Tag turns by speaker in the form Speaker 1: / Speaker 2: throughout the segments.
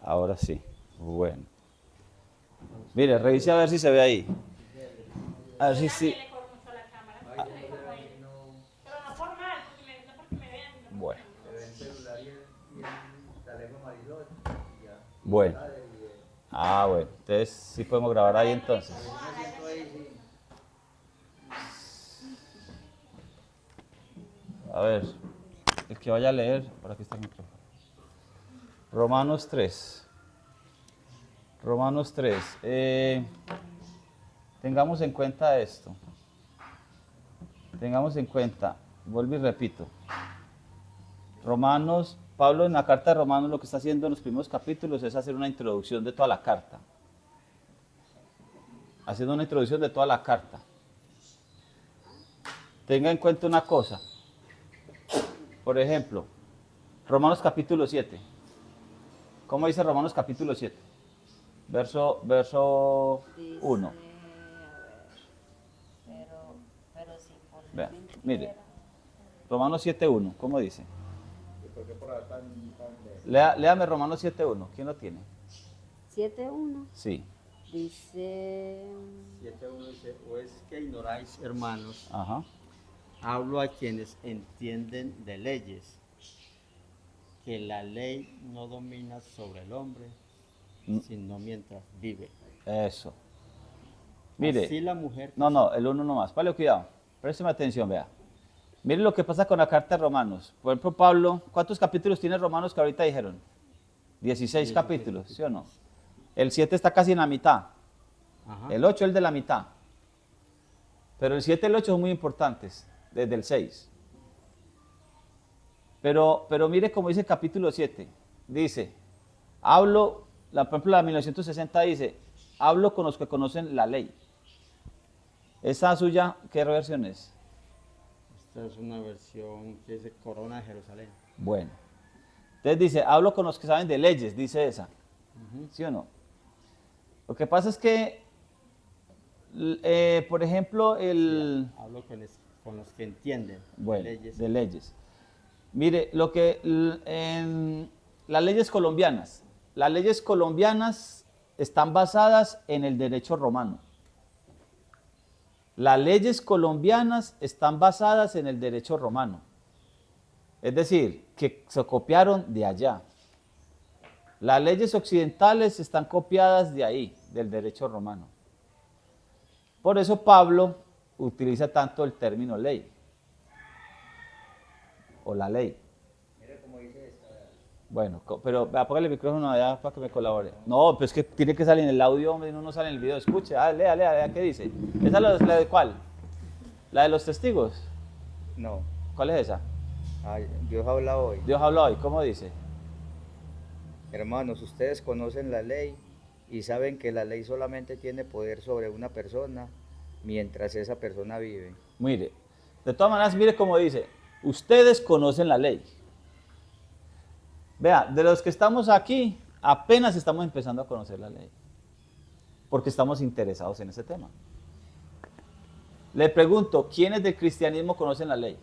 Speaker 1: Ahora sí. Bueno. Mire, revise a ver si se ve ahí. A ver si sí. Bueno. Bueno. Ah, bueno. Entonces sí podemos grabar ahí entonces. A ver. El que vaya a leer, por aquí está el micrófono. Romanos 3. Romanos 3. Tengamos en cuenta esto. Tengamos en cuenta, vuelvo y repito. Romanos, Pablo en la carta de Romanos lo que está haciendo en los primeros capítulos es hacer una introducción de toda la carta. Haciendo una introducción de toda la carta. Tenga en cuenta una cosa. Por ejemplo, Romanos capítulo 7. ¿Cómo dice Romanos capítulo 7? Verso 1. Vean, mire. Romanos 7.1, ¿cómo dice? Léame Romanos 7.1. ¿Quién lo tiene?
Speaker 2: 7.1.
Speaker 1: Sí.
Speaker 2: Dice...
Speaker 3: 7.1 dice, o es que ignoráis, hermanos,
Speaker 1: Ajá.
Speaker 3: hablo a quienes entienden de leyes, que la ley no domina sobre el hombre, sino mientras vive.
Speaker 1: Eso. Mire.
Speaker 3: Así la mujer...
Speaker 1: No, el 1 nomás. Vale, cuidado. Présteme atención, vea. Mire lo que pasa con la carta de Romanos. Por ejemplo, Pablo, ¿cuántos capítulos tiene Romanos que ahorita dijeron? 16 capítulos, ¿sí o no? El 7 está casi en la mitad.
Speaker 3: Ajá.
Speaker 1: El 8 es el de la mitad. Pero el 7 y el 8 son muy importantes, desde el 6. Pero mire cómo dice el capítulo 7. Dice, por ejemplo, la 1960 dice, hablo con los que conocen la ley. ¿Esa suya qué versión es?
Speaker 3: Esta es una versión que dice Corona de Jerusalén.
Speaker 1: Bueno. Entonces dice, hablo con los que saben de leyes, dice esa. ¿Sí o no? Lo que pasa es que, por ejemplo,
Speaker 3: Hablo con los que entienden
Speaker 1: leyes. De leyes. Mire, en las leyes colombianas están basadas en el derecho romano. Las leyes colombianas están basadas en el derecho romano. Es decir, que se copiaron de allá. Las leyes occidentales están copiadas de ahí, del derecho romano. Por eso Pablo utiliza tanto el término ley. O la ley.
Speaker 3: Mire cómo dice esta.
Speaker 1: Bueno, pero apágale el micrófono allá para que me colabore. No, pues es que tiene que salir en el audio, hombre, no sale en el video. Escuche, lea, ¿qué dice? ¿Esa es la de cuál? ¿La de los testigos?
Speaker 3: No.
Speaker 1: ¿Cuál es esa?
Speaker 3: Dios habla hoy.
Speaker 1: Dios habla hoy, ¿cómo dice?
Speaker 3: Hermanos, ustedes conocen la ley y saben que la ley solamente tiene poder sobre una persona mientras esa persona vive.
Speaker 1: Mire, de todas maneras, mire cómo dice, ustedes conocen la ley. Vea, de los que estamos aquí, apenas estamos empezando a conocer la ley, porque estamos interesados en ese tema. Le pregunto, ¿quiénes del cristianismo conocen la ley?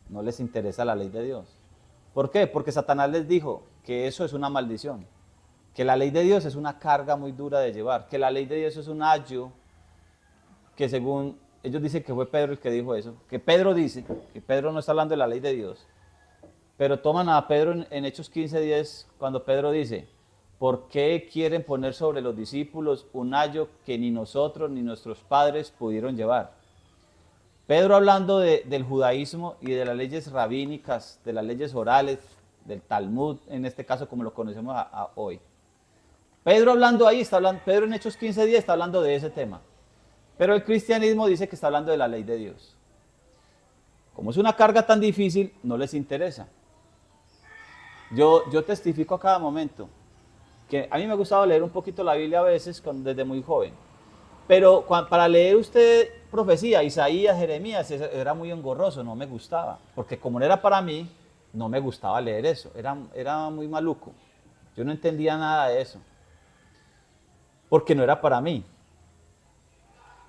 Speaker 1: No les interesa la ley de Dios. ¿Por qué? Porque Satanás les dijo que eso es una maldición, que la ley de Dios es una carga muy dura de llevar, que la ley de Dios es un ayo, que según ellos dicen que fue Pedro el que dijo eso, que Pedro dice, que Pedro no está hablando de la ley de Dios, pero toman a Pedro en Hechos 15:10 cuando Pedro dice, ¿por qué quieren poner sobre los discípulos un ayo que ni nosotros ni nuestros padres pudieron llevar? Pedro hablando del judaísmo y de las leyes rabínicas, de las leyes orales, del Talmud, en este caso como lo conocemos hoy. Pedro hablando ahí, Pedro en Hechos 15:10 está hablando de ese tema. Pero el cristianismo dice que está hablando de la ley de Dios. Como es una carga tan difícil, no les interesa. Yo testifico a cada momento que a mí me ha gustado leer un poquito la Biblia a veces desde muy joven. Pero para leer usted profecía, Isaías, Jeremías, era muy engorroso, no me gustaba. Porque como no era para mí, no me gustaba leer eso. Era muy maluco. Yo no entendía nada de eso. Porque no era para mí.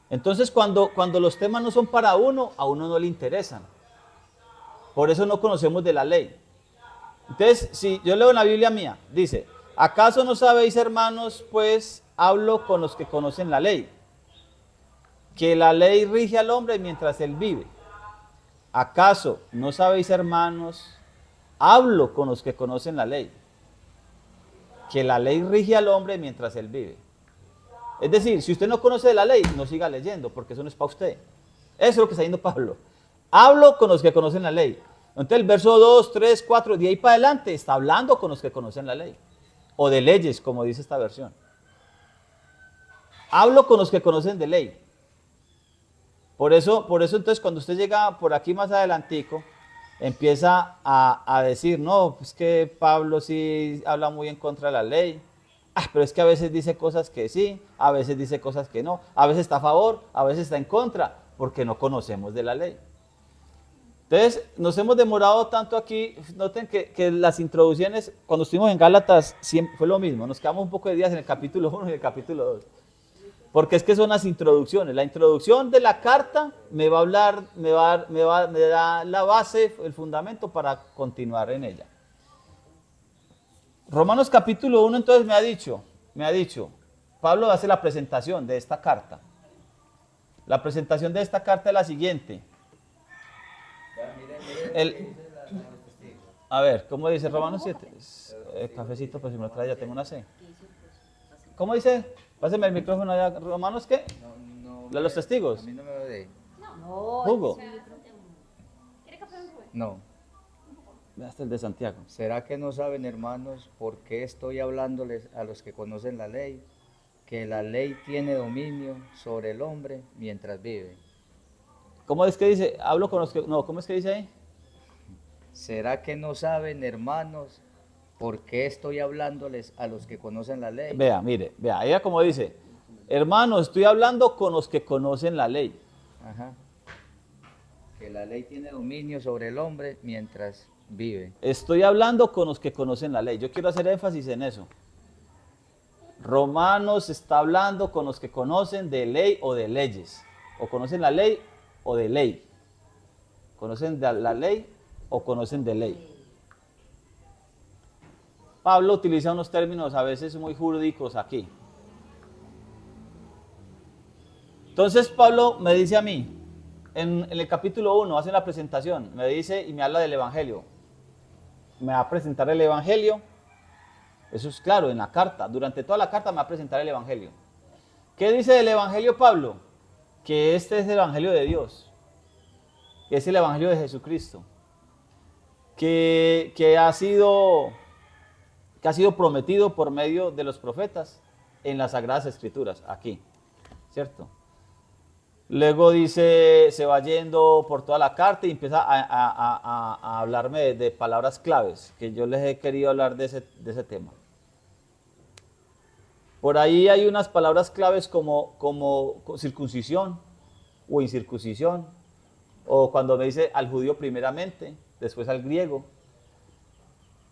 Speaker 1: Entonces cuando los temas no son para uno, a uno no le interesan. Por eso no conocemos de la ley. Entonces, si yo leo en la Biblia mía, dice, ¿acaso no sabéis, hermanos, pues hablo con los que conocen la ley? Que la ley rige al hombre mientras él vive. ¿Acaso no sabéis, hermanos, hablo con los que conocen la ley? Que la ley rige al hombre mientras él vive. Es decir, si usted no conoce la ley, no siga leyendo, porque eso no es para usted. Eso es lo que está diciendo Pablo. Hablo con los que conocen la ley. Entonces el verso 2, 3, 4, de ahí para adelante, está hablando con los que conocen la ley. O de leyes, como dice esta versión. Hablo con los que conocen de ley. Por eso entonces cuando usted llega por aquí más adelantico, empieza a decir, no, pues que Pablo sí habla muy en contra de la ley. Pero es que a veces dice cosas que sí, a veces dice cosas que no, a veces está a favor, a veces está en contra, porque no conocemos de la ley. Entonces, nos hemos demorado tanto aquí. Noten que las introducciones, cuando estuvimos en Gálatas, siempre fue lo mismo, nos quedamos un poco de días en el capítulo 1 y el capítulo 2. Porque es que son las introducciones. La introducción de la carta me va a hablar, me da la base, el fundamento para continuar en ella. Romanos capítulo 1 entonces me ha dicho, Pablo hace la presentación de esta carta. La presentación de esta carta es la siguiente. A ver, ¿cómo dice Romanos 7? Cafecito, pues si me lo trae ya tengo una C. ¿Cómo dice? Páseme el micrófono allá. ¿Romanos qué? No, los testigos.
Speaker 4: A mí no me lo de.
Speaker 2: No,
Speaker 1: Hugo.
Speaker 4: No.
Speaker 1: Hasta el de Santiago.
Speaker 4: ¿Será que no saben, hermanos, por qué estoy hablándoles a los que conocen la ley? Que la ley tiene dominio sobre el hombre mientras vive.
Speaker 1: ¿Cómo es que dice? Hablo con los que... No, ¿cómo es que dice ahí?
Speaker 4: ¿Será que no saben, hermanos, por qué estoy hablándoles a los que conocen la ley?
Speaker 1: Vea, mire, vea, ella como dice, hermano, estoy hablando con los que conocen la ley.
Speaker 4: Ajá. Que la ley tiene dominio sobre el hombre mientras vive.
Speaker 1: Estoy hablando con los que conocen la ley. Yo quiero hacer énfasis en eso. Romanos está hablando con los que conocen de ley o de leyes. O conocen la ley o de ley. ¿Conocen de la ley o conocen de ley? Pablo utiliza unos términos a veces muy jurídicos aquí. Entonces Pablo me dice a mí, en el capítulo 1, hace la presentación, me dice y me habla del Evangelio. Me va a presentar el Evangelio. Eso es claro, en la carta. Durante toda la carta me va a presentar el Evangelio. ¿Qué dice del Evangelio Pablo? Que este es el Evangelio de Dios. Que es el Evangelio de Jesucristo. Que ha sido prometido por medio de los profetas en las Sagradas Escrituras, aquí, ¿cierto? Luego dice, se va yendo por toda la carta y empieza a hablarme de palabras claves, que yo les he querido hablar de ese tema. Por ahí hay unas palabras claves como circuncisión o incircuncisión, o cuando me dice al judío primeramente, después al griego.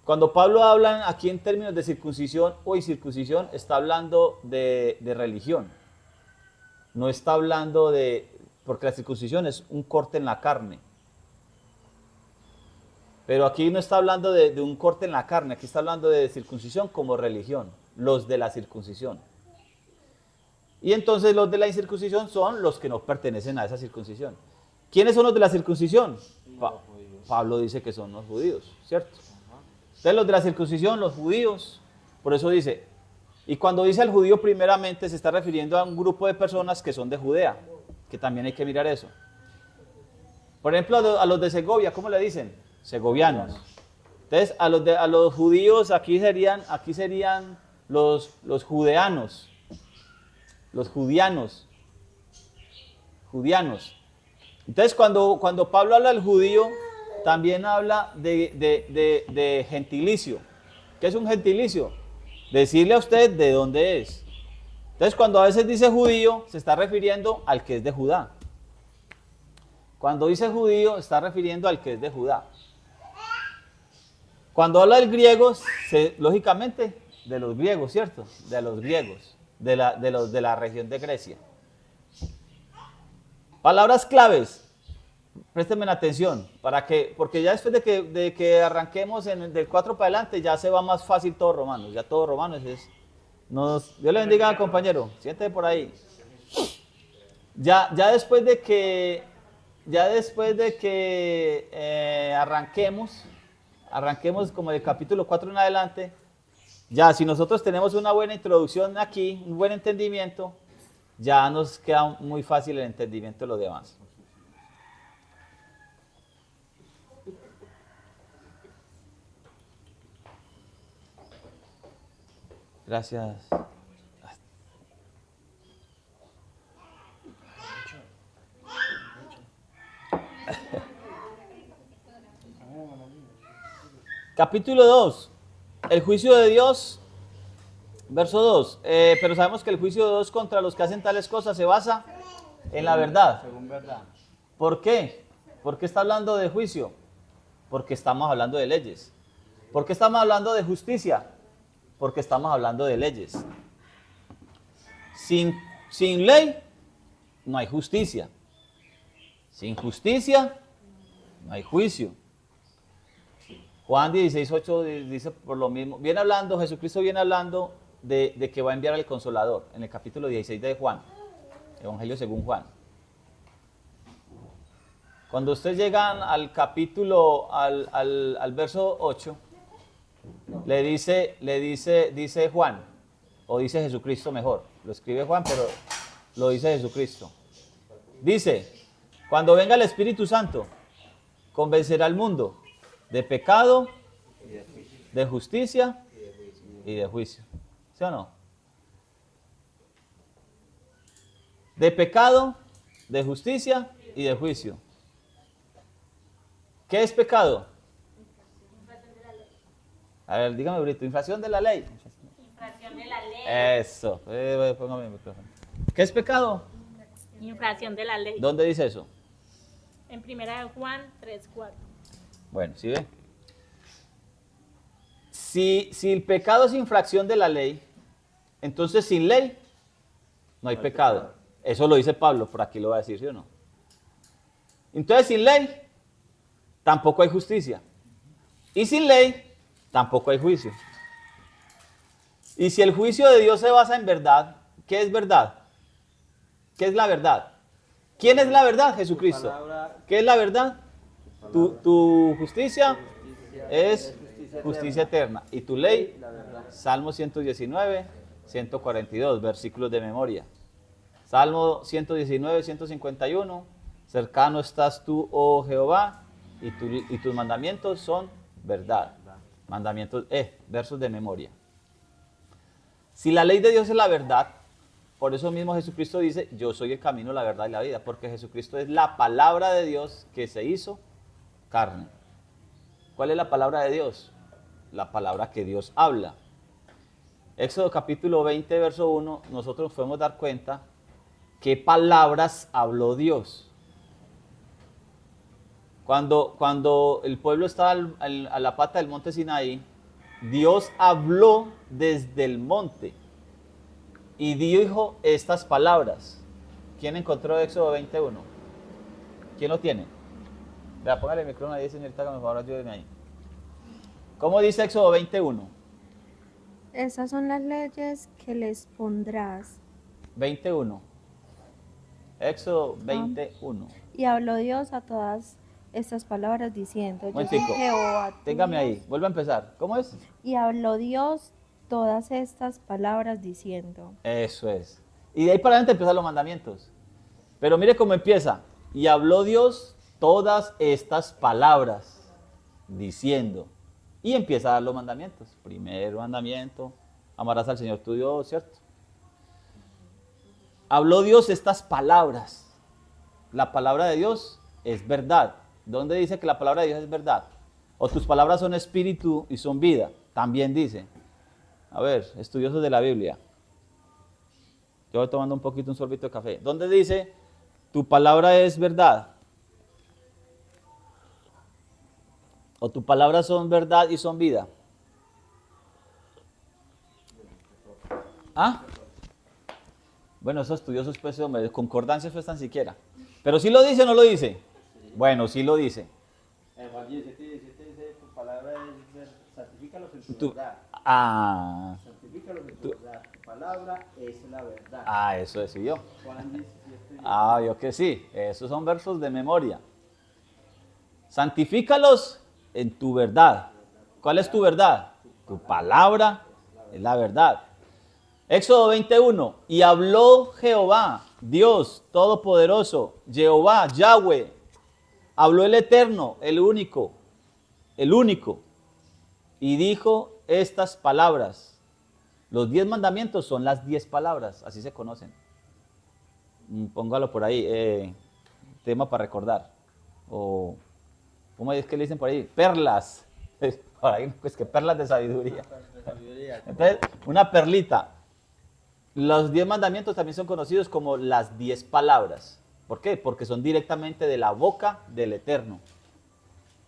Speaker 1: Cuando Pablo habla aquí en términos de circuncisión o incircuncisión, está hablando de religión. No está hablando porque la circuncisión es un corte en la carne. Pero aquí no está hablando de un corte en la carne, aquí está hablando de circuncisión como religión, los de la circuncisión. Y entonces los de la incircuncisión son los que no pertenecen a esa circuncisión. ¿Quiénes son los de la circuncisión? Pablo dice que son los judíos, ¿cierto? Entonces los de la circuncisión, los judíos, por eso dice, y cuando dice al judío primeramente se está refiriendo a un grupo de personas que son de Judea, que también hay que mirar eso. Por ejemplo, a los de Segovia, ¿cómo le dicen? Segovianos. Entonces a los judíos aquí serían los judeanos, los judianos. Entonces cuando Pablo habla del judío, también habla de gentilicio. ¿Qué es un gentilicio? Decirle a usted de dónde es. Entonces, cuando a veces dice judío, se está refiriendo al que es de Judá. Cuando dice judío, está refiriendo al que es de Judá. Cuando habla del griego, lógicamente, de los griegos, ¿cierto? De los griegos, de la región de Grecia. Palabras claves. Préstenme la atención, porque ya después de que arranquemos del 4 para adelante, ya se va más fácil todo Romanos. Ya todo Romanos es... Dios le bendiga, compañero. Siéntese por ahí. Ya después de que arranquemos como del capítulo 4 en adelante, ya si nosotros tenemos una buena introducción aquí, un buen entendimiento, ya nos queda muy fácil el entendimiento de los demás. Gracias. Capítulo 2. El juicio de Dios, verso 2. Pero sabemos que el juicio de Dios contra los que hacen tales cosas se basa en la verdad.
Speaker 3: Según verdad.
Speaker 1: ¿Por qué? ¿Por qué está hablando de juicio? Porque estamos hablando de leyes. ¿Por qué estamos hablando de justicia? Porque estamos hablando de leyes. Sin ley no hay justicia. Sin justicia no hay juicio. Juan 16:8 dice por lo mismo. Jesucristo viene hablando de que va a enviar al Consolador en el capítulo 16 de Juan, Evangelio según Juan. Cuando ustedes llegan al capítulo, al verso 8, dice Juan, o dice Jesucristo mejor, lo escribe Juan, pero lo dice Jesucristo. Dice, cuando venga el Espíritu Santo, convencerá al mundo de pecado, de justicia y de juicio. ¿Sí o no? De pecado, de justicia y de juicio. ¿Qué es pecado? A ver, dígame, Brito, infracción de la ley.
Speaker 5: Infracción de la ley.
Speaker 1: Eso. Póngame el micrófono. ¿Qué es pecado?
Speaker 5: Infracción de la ley.
Speaker 1: ¿Dónde dice eso?
Speaker 5: En 1 Juan 3:4.
Speaker 1: Bueno, ¿sí ve? Si el pecado es infracción de la ley, entonces sin ley no hay pecado. Eso lo dice Pablo, por aquí lo va a decir, ¿sí o no? Entonces sin ley tampoco hay justicia. Y sin ley tampoco hay juicio. Y si el juicio de Dios se basa en verdad, ¿qué es verdad? ¿Qué es la verdad? ¿Quién es la verdad? Jesucristo. ¿Qué es la verdad? Tu justicia es justicia eterna. Y tu ley, Salmo 119, 142, versículos de memoria. Salmo 119, 151, cercano estás tú, oh Jehová, y tus mandamientos son verdad. Mandamientos, versos de memoria. Si la ley de Dios es la verdad, por eso mismo Jesucristo dice, yo soy el camino, la verdad y la vida, porque Jesucristo es la palabra de Dios que se hizo carne. ¿Cuál es la palabra de Dios? La palabra que Dios habla. Éxodo capítulo 20, verso 1, nosotros nos podemos dar cuenta qué palabras habló Dios. Cuando el pueblo estaba a la pata del monte Sinaí, Dios habló desde el monte y dijo estas palabras. ¿Quién encontró Éxodo 21? ¿Quién lo tiene? Vea, póngale el micrófono ahí, señorita, que me favor, ayúdeme ahí. ¿Cómo dice Éxodo 21?
Speaker 2: Esas son las leyes que les pondrás.
Speaker 1: 21. Éxodo 21.
Speaker 2: Y habló Dios a todas estas palabras diciendo, yo soy
Speaker 1: Momentico.
Speaker 2: Jehová. tu
Speaker 1: Téngame
Speaker 2: Dios.
Speaker 1: ahí, vuelva a empezar. ¿Cómo es?
Speaker 2: Y habló Dios todas estas palabras diciendo.
Speaker 1: Eso es. Y de ahí para adelante empiezan los mandamientos. Pero mire cómo empieza. Y habló Dios todas estas palabras diciendo. Y empieza a dar los mandamientos. Primer mandamiento, amarás al Señor tu Dios, ¿cierto? Habló Dios estas palabras. La palabra de Dios es verdad. ¿Dónde dice que la palabra de Dios es verdad? O tus palabras son espíritu y son vida. También dice. A ver, estudiosos de la Biblia. Yo voy tomando un poquito un sorbito de café. ¿Dónde dice tu palabra es verdad? O tus palabras son verdad y son vida. ¿Ah? Bueno, esos estudiosos, pues, hombre, concordancias pues tan siquiera. Pero si lo dice o no lo dice. Bueno, sí lo dice.
Speaker 3: En Juan 17 dice, tu palabra es santifícalos en tu
Speaker 1: Tú-
Speaker 3: verdad.
Speaker 1: Ah,
Speaker 3: Santifícalos en tu verdad. Tu palabra es la verdad.
Speaker 1: eso decidió.
Speaker 3: Juan 17.
Speaker 1: Yo que sí, esos son versos de memoria. Santifícalos en tu verdad. ¿Cuál es tu verdad? Tu palabra es la verdad. Éxodo 21. Y habló Jehová, Dios Todopoderoso, Jehová, Yahweh. Habló el Eterno, el único. Y dijo estas palabras. Los 10 mandamientos son las 10 palabras, así se conocen. Póngalo por ahí, tema para recordar. O, ¿cómo es que le dicen por ahí? Perlas. Por ahí, pues que perlas de sabiduría. Entonces, una perlita. Los 10 mandamientos también son conocidos como las 10 palabras. ¿Por qué? Porque son directamente de la boca del Eterno,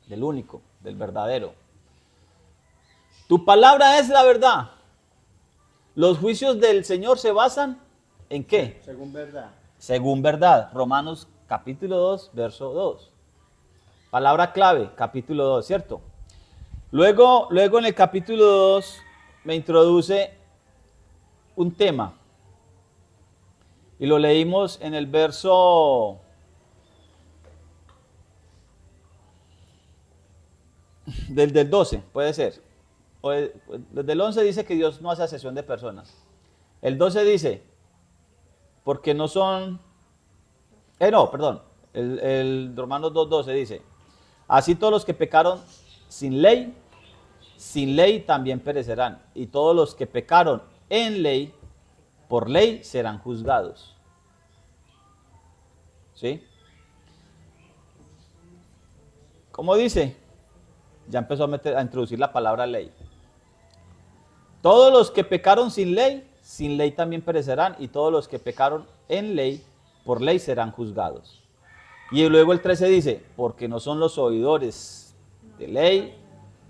Speaker 1: del único, del verdadero. Tu palabra es la verdad. Los juicios del Señor se basan ¿en qué?
Speaker 3: Según verdad.
Speaker 1: Según verdad. Romanos capítulo 2, verso 2. Palabra clave, capítulo 2, ¿cierto? Luego en el capítulo 2 me introduce un tema. Y lo leímos en el verso del 12, puede ser. Desde el 11 dice que Dios no hace acepción de personas. El 12 dice, porque no son... el Romanos 2:12 dice, así todos los que pecaron sin ley también perecerán. Y todos los que pecaron en ley, por ley serán juzgados. ¿Sí? ¿Cómo dice? Ya empezó a introducir la palabra ley. Todos los que pecaron sin ley también perecerán, y todos los que pecaron en ley, por ley serán juzgados. Y luego el 13 dice, porque no son los oidores de ley,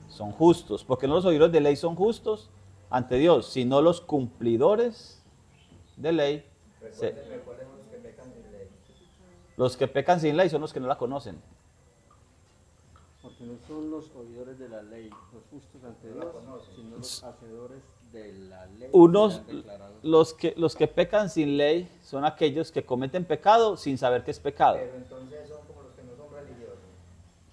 Speaker 1: son justos. Porque no los oidores de ley son justos ante Dios, sino los cumplidores de ley.
Speaker 4: Recuerden los que pecan sin ley.
Speaker 1: Los que pecan sin ley son los que no la conocen.
Speaker 3: Porque no son los oidores de la ley, los justos ante Dios, sino los hacedores de la ley.
Speaker 1: Los que pecan sin ley son aquellos que cometen pecado sin saber que es pecado.
Speaker 4: Pero entonces son como los que no son religiosos.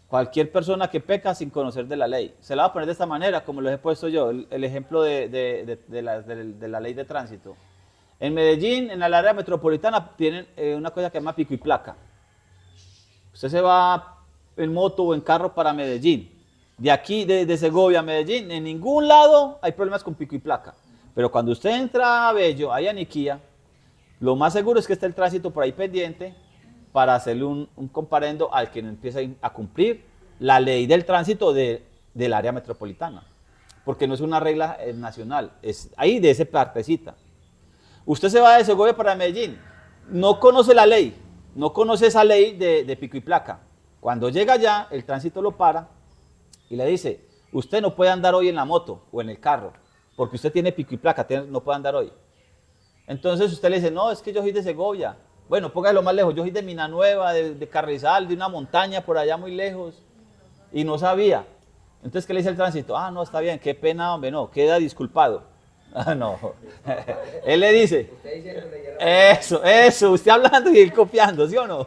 Speaker 1: Cualquier persona que peca sin conocer de la ley. Se la va a poner de esta manera, como lo he puesto yo, el ejemplo de la ley de tránsito. En Medellín, en el área metropolitana, tienen una cosa que se llama pico y placa. Usted se va en moto o en carro para Medellín. De aquí, de Segovia a Medellín, en ningún lado hay problemas con pico y placa. Pero cuando usted entra a Bello, ahí a Niquía, lo más seguro es que esté el tránsito por ahí pendiente para hacerle un comparendo al que no empieza a cumplir la ley del tránsito del área metropolitana. Porque no es una regla nacional, es ahí de esa partecita. Usted se va de Segovia para Medellín, no conoce la ley, no conoce esa ley de pico y placa. Cuando llega allá, el tránsito lo para y le dice, usted no puede andar hoy en la moto o en el carro, porque usted tiene pico y placa, no puede andar hoy. Entonces usted le dice, no, es que yo soy de Segovia. Bueno, póngalo más lejos, yo soy de Minanueva, de Carrizal, de una montaña por allá muy lejos, y no sabía. Entonces, ¿qué le dice el tránsito? Ah, no, está bien, qué pena, hombre, no, queda disculpado. Ah, no. Él le dice, eso, usted hablando y él copiando, ¿sí o no?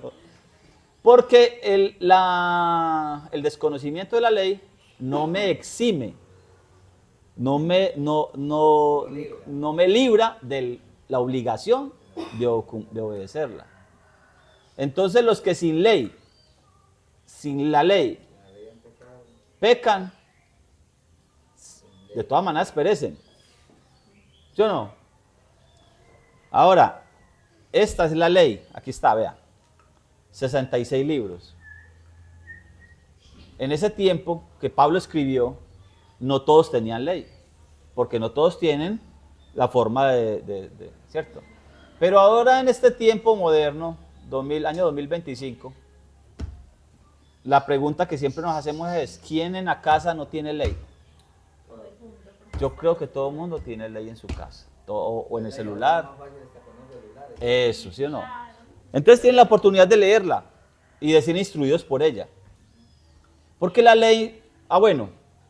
Speaker 1: Porque el desconocimiento de la ley no me exime, no me libra de la obligación de obedecerla. Entonces los que sin la ley, pecan, de todas maneras perecen. ¿Sí o no? Ahora, esta es la ley, aquí está, vea, 66 libros. En ese tiempo que Pablo escribió, no todos tenían ley, porque no todos tienen la forma ¿cierto? Pero ahora en este tiempo moderno, año 2025, la pregunta que siempre nos hacemos es, ¿quién en la casa no tiene ley? Yo creo que todo el mundo tiene ley en su casa, o en el celular. Eso, ¿sí o no? Entonces tienen la oportunidad de leerla y de ser instruidos por ella. Porque la ley, bueno,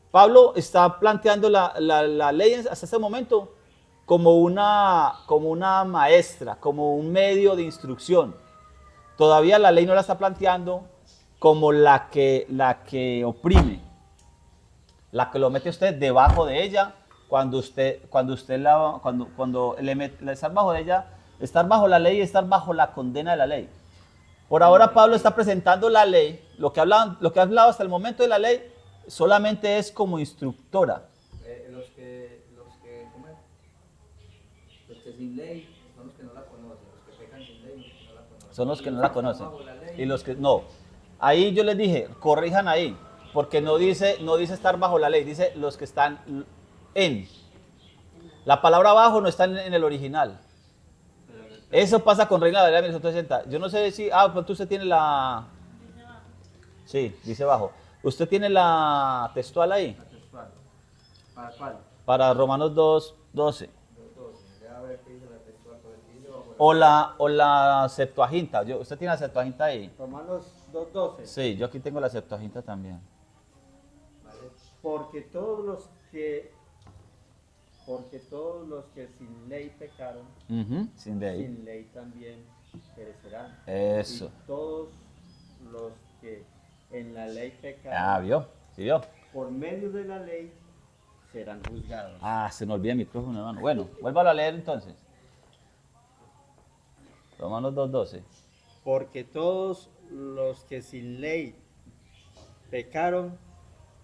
Speaker 1: Pablo está planteando la ley hasta este momento como una maestra, como un medio de instrucción. Todavía la ley no la está planteando como la que oprime, la que lo mete usted debajo de ella. Cuando estar bajo de ella, estar bajo la ley y estar bajo la condena de la ley. Por ahora Pablo está presentando la ley, lo que ha hablado hasta el momento de la ley solamente es como instructora.
Speaker 4: Los que sin ley son los que no la conocen, los que pecan sin ley no la conocen.
Speaker 1: Son los que no la conocen.
Speaker 4: Bajo la ley.
Speaker 1: Y los que no. Ahí yo les dije, corrijan ahí, porque no dice estar bajo la ley, dice los que están en. La palabra bajo no está en el original. Eso pasa con Reina Valera 1960. Yo no sé si, pronto usted tiene la... Sí, dice bajo. ¿Usted tiene la textual ahí?
Speaker 4: La textual. ¿Para cuál?
Speaker 1: Para Romanos 2:12.
Speaker 4: 2:12. Ya a ver qué dice la textual por aquí.
Speaker 1: O la Septuaginta. ¿Usted tiene la Septuaginta ahí?
Speaker 3: Romanos 2:12.
Speaker 1: Sí, yo aquí tengo la Septuaginta también.
Speaker 3: ¿Vale? Porque todos los que sin ley pecaron,
Speaker 1: Sin ley.
Speaker 3: sin ley también perecerán.
Speaker 1: Eso.
Speaker 3: Y todos los que en la ley pecaron,
Speaker 1: ¿Vio? ¿Sí vio?
Speaker 3: por medio de la ley, serán juzgados.
Speaker 1: Se me olvida el micrófono, hermano. Bueno, vuélvalo a leer entonces. Romanos 2:12.
Speaker 3: Porque todos los que sin ley pecaron,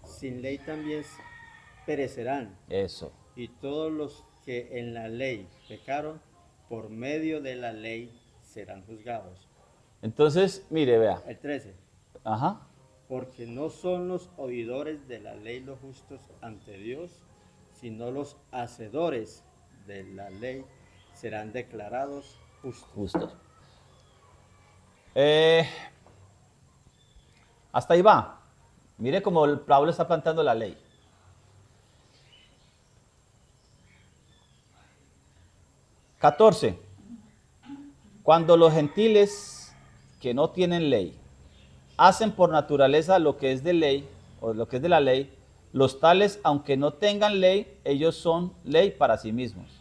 Speaker 3: sin ley también perecerán.
Speaker 1: Eso.
Speaker 3: Y todos los que en la ley pecaron, por medio de la ley serán juzgados.
Speaker 1: Entonces, mire, vea.
Speaker 3: El 13.
Speaker 1: Ajá.
Speaker 3: Porque no son los oidores de la ley los justos ante Dios, sino los hacedores de la ley serán declarados justos.
Speaker 1: Justos. Hasta ahí va. Mire cómo Pablo está plantando la ley. 14. Cuando los gentiles que no tienen ley hacen por naturaleza lo que es de ley, o lo que es de la ley, los tales, aunque no tengan ley, ellos son ley para sí mismos.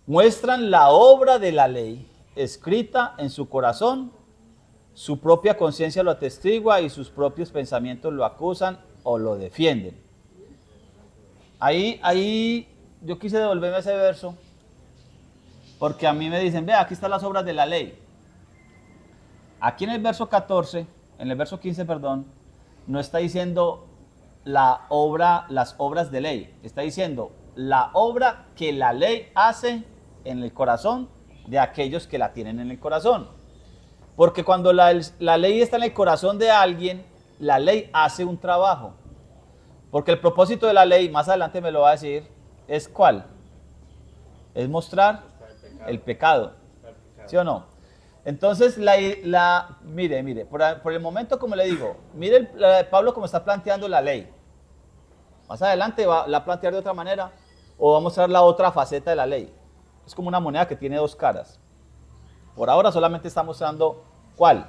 Speaker 1: Muestran la obra de la ley escrita en su corazón, su propia conciencia lo atestigua y sus propios pensamientos lo acusan o lo defienden. Ahí yo quise devolverme a ese verso, porque a mí me dicen, vea, aquí están las obras de la ley. Aquí en el verso 14, en el verso 15, perdón, no está diciendo las obras de ley, está diciendo la obra que la ley hace en el corazón de aquellos que la tienen en el corazón. Porque cuando la ley está en el corazón de alguien, la ley hace un trabajo. Porque el propósito de la ley, más adelante me lo va a decir, ¿es cuál? Es mostrar el pecado. ¿Sí o no? Entonces, mire, por el momento, como le digo, mire Pablo cómo está planteando la ley. Más adelante la va a plantear de otra manera o va a mostrar la otra faceta de la ley. Es como una moneda que tiene dos caras. Por ahora solamente está mostrando ¿cuál?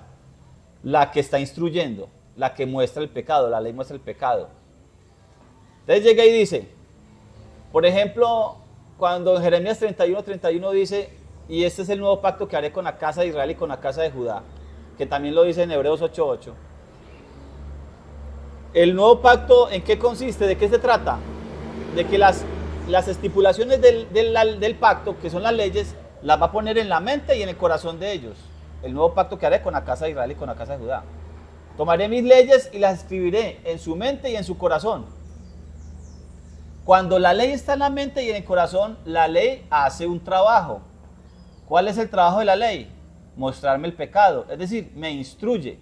Speaker 1: La que está instruyendo, la que muestra el pecado, la ley muestra el pecado. Entonces llega y dice, por ejemplo, cuando en Jeremías 31:31 dice, y este es el nuevo pacto que haré con la casa de Israel y con la casa de Judá, que también lo dice en Hebreos 8:8. ¿El nuevo pacto en qué consiste? ¿De qué se trata? De que las estipulaciones del pacto, que son las leyes, las va a poner en la mente y en el corazón de ellos. El nuevo pacto que haré con la casa de Israel y con la casa de Judá. Tomaré mis leyes y las escribiré en su mente y en su corazón. Cuando la ley está en la mente y en el corazón, la ley hace un trabajo. ¿Cuál es el trabajo de la ley? Mostrarme el pecado, es decir, me instruye.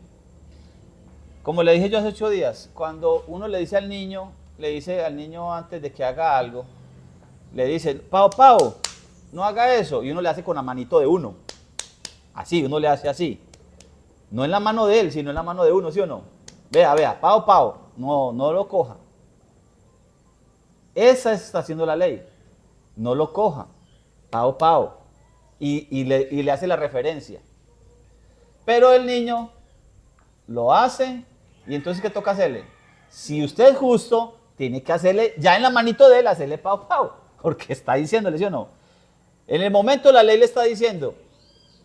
Speaker 1: Como le dije yo hace 8 días, cuando uno le dice al niño antes de que haga algo, le dice, Pau, no haga eso, y uno le hace con la manito de uno. Así, uno le hace así. No en la mano de él, sino en la mano de uno, ¿sí o no? Vea, Pau, no lo coja. Esa está haciendo la ley. No lo coja. Pau. Y le hace la referencia. Pero el niño lo hace y entonces ¿qué toca hacerle? Si usted es justo, tiene que hacerle, ya en la manito de él, hacerle pau pau, porque está diciéndole, ¿sí o no? En el momento la ley le está diciendo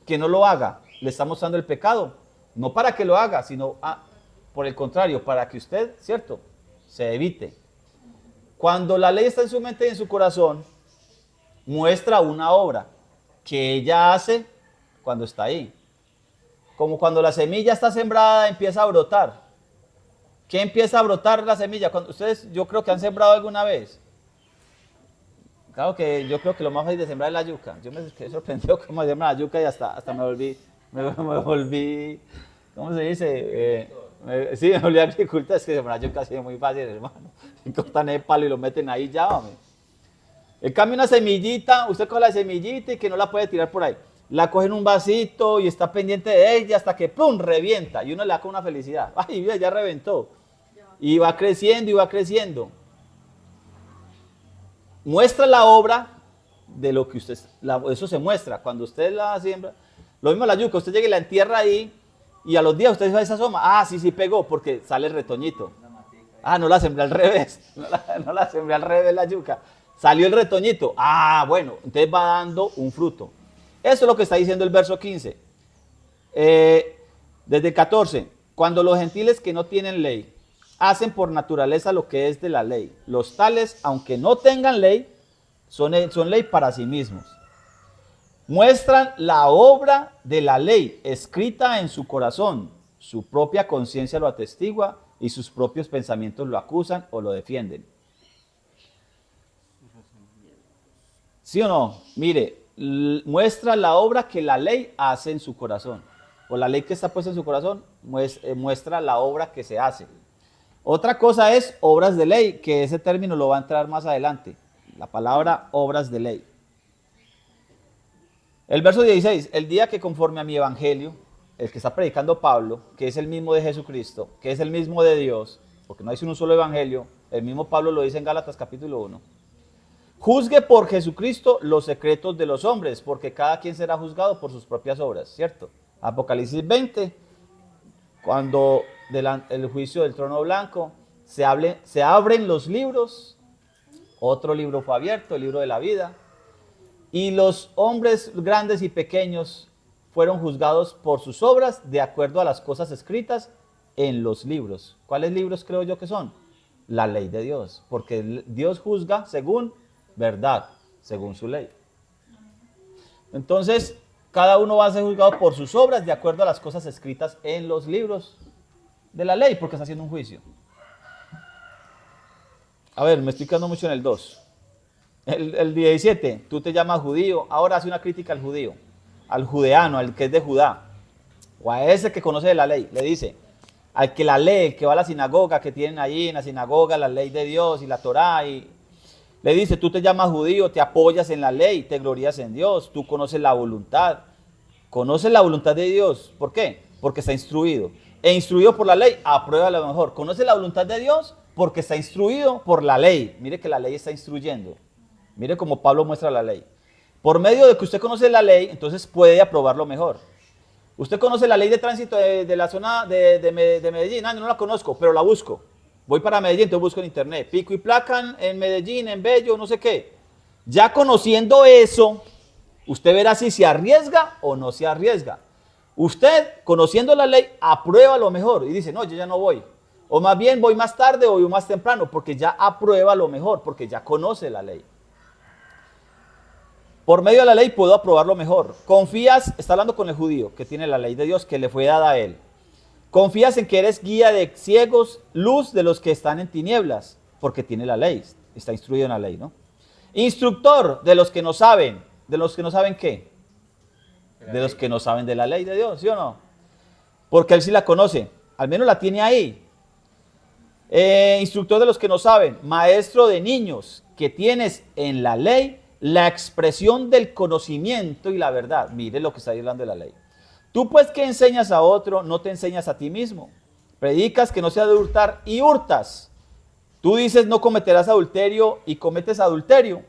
Speaker 1: que no lo haga, le está mostrando el pecado, no para que lo haga, sino por el contrario, para que usted, ¿cierto?, se evite. Cuando la ley está en su mente y en su corazón, muestra una obra que ella hace cuando está ahí. Como cuando la semilla está sembrada, empieza a brotar. ¿Qué empieza a brotar la semilla? Cuando ustedes, yo creo que han sembrado alguna vez. Claro que yo creo que lo más fácil de sembrar es la yuca. Yo me quedé sorprendido cómo sembra la yuca y hasta me volví, ¿cómo se dice? Sí, me volví agricultor, es que sembrar yuca ha sido muy fácil, hermano. Y cortan el palo y lo meten ahí, ya, hombre. En cambio, una semillita, usted coge la semillita y que no la puede tirar por ahí. La coge en un vasito y está pendiente de ella hasta que ¡pum!, revienta. Y uno le da con una felicidad. ¡Ay, mira, ya reventó! Y va creciendo y va creciendo. Muestra la obra de lo que usted... eso se muestra. Cuando usted la siembra... Lo mismo la yuca. Usted llega y la entierra ahí y a los días usted ve esa soma. Ah, sí, sí pegó porque sale el retoñito. Ah, no la sembré al revés. No la sembré al revés la yuca. Salió el retoñito. Ah, bueno, entonces va dando un fruto. Eso es lo que está diciendo el verso 15. Desde el 14. Cuando los gentiles que no tienen ley hacen por naturaleza lo que es de la ley, los tales, aunque no tengan ley, son ley para sí mismos. Muestran la obra de la ley escrita en su corazón. Su propia conciencia lo atestigua y sus propios pensamientos lo acusan o lo defienden. ¿Sí o no? Mire, muestra la obra que la ley hace en su corazón. O la ley que está puesta en su corazón muestra la obra que se hace. Otra cosa es obras de ley, que ese término lo va a entrar más adelante. La palabra obras de ley. El verso 16, el día que conforme a mi evangelio, el que está predicando Pablo, que es el mismo de Jesucristo, que es el mismo de Dios, porque no hay un solo evangelio, el mismo Pablo lo dice en Gálatas capítulo 1. Juzgue por Jesucristo los secretos de los hombres, porque cada quien será juzgado por sus propias obras, ¿cierto? Apocalipsis 20, cuando el juicio del trono blanco se abren los libros, otro libro fue abierto, el libro de la vida, y los hombres grandes y pequeños fueron juzgados por sus obras de acuerdo a las cosas escritas en los libros. ¿Cuáles libros creo yo que son? La ley de Dios, porque Dios juzga según verdad, según su ley. Entonces, cada uno va a ser juzgado por sus obras de acuerdo a las cosas escritas en los libros de la ley, porque está haciendo un juicio. A ver, me estoy quedando mucho en el 2. El 17, tú te llamas judío, ahora hace una crítica al judío, al judeano, al que es de Judá, o a ese que conoce de la ley. Le dice, al que la lee, el que va a la sinagoga, que tienen allí en la sinagoga la ley de Dios y la Torá, y le dice, tú te llamas judío, te apoyas en la ley, te glorías en Dios, tú conoces la voluntad de Dios. ¿Por qué? Porque está instruido. E instruido por la ley, aprueba lo mejor. Conoce la voluntad de Dios porque está instruido por la ley. Mire que la ley está instruyendo. Mire cómo Pablo muestra la ley. Por medio de que usted conoce la ley, entonces puede aprobar lo mejor. Usted conoce la ley de tránsito de la zona de Medellín. No la conozco, pero la busco. Voy para Medellín, entonces busco en internet. Pico y placa en Medellín, en Bello, no sé qué. Ya conociendo eso, usted verá si se arriesga o no se arriesga. Usted, conociendo la ley, aprueba lo mejor y dice, no, yo ya no voy. O más bien voy más tarde o voy más temprano, porque ya aprueba lo mejor, porque ya conoce la ley. Por medio de la ley puedo aprobar lo mejor. Confías, está hablando con el judío, que tiene la ley de Dios, que le fue dada a él. Confías en que eres guía de ciegos, luz de los que están en tinieblas, porque tiene la ley, está instruido en la ley, ¿no? Instructor de los que no saben. ¿De los que no saben qué? De los que no saben de la ley de Dios, ¿sí o no? Porque él sí la conoce, al menos la tiene ahí. Instructor de los que no saben, maestro de niños, que tienes en la ley la expresión del conocimiento y la verdad. Mire lo que está hablando de la ley. Tú pues que enseñas a otro, no te enseñas a ti mismo. Predicas que no se ha de hurtar y hurtas. Tú dices no cometerás adulterio y cometes adulterio.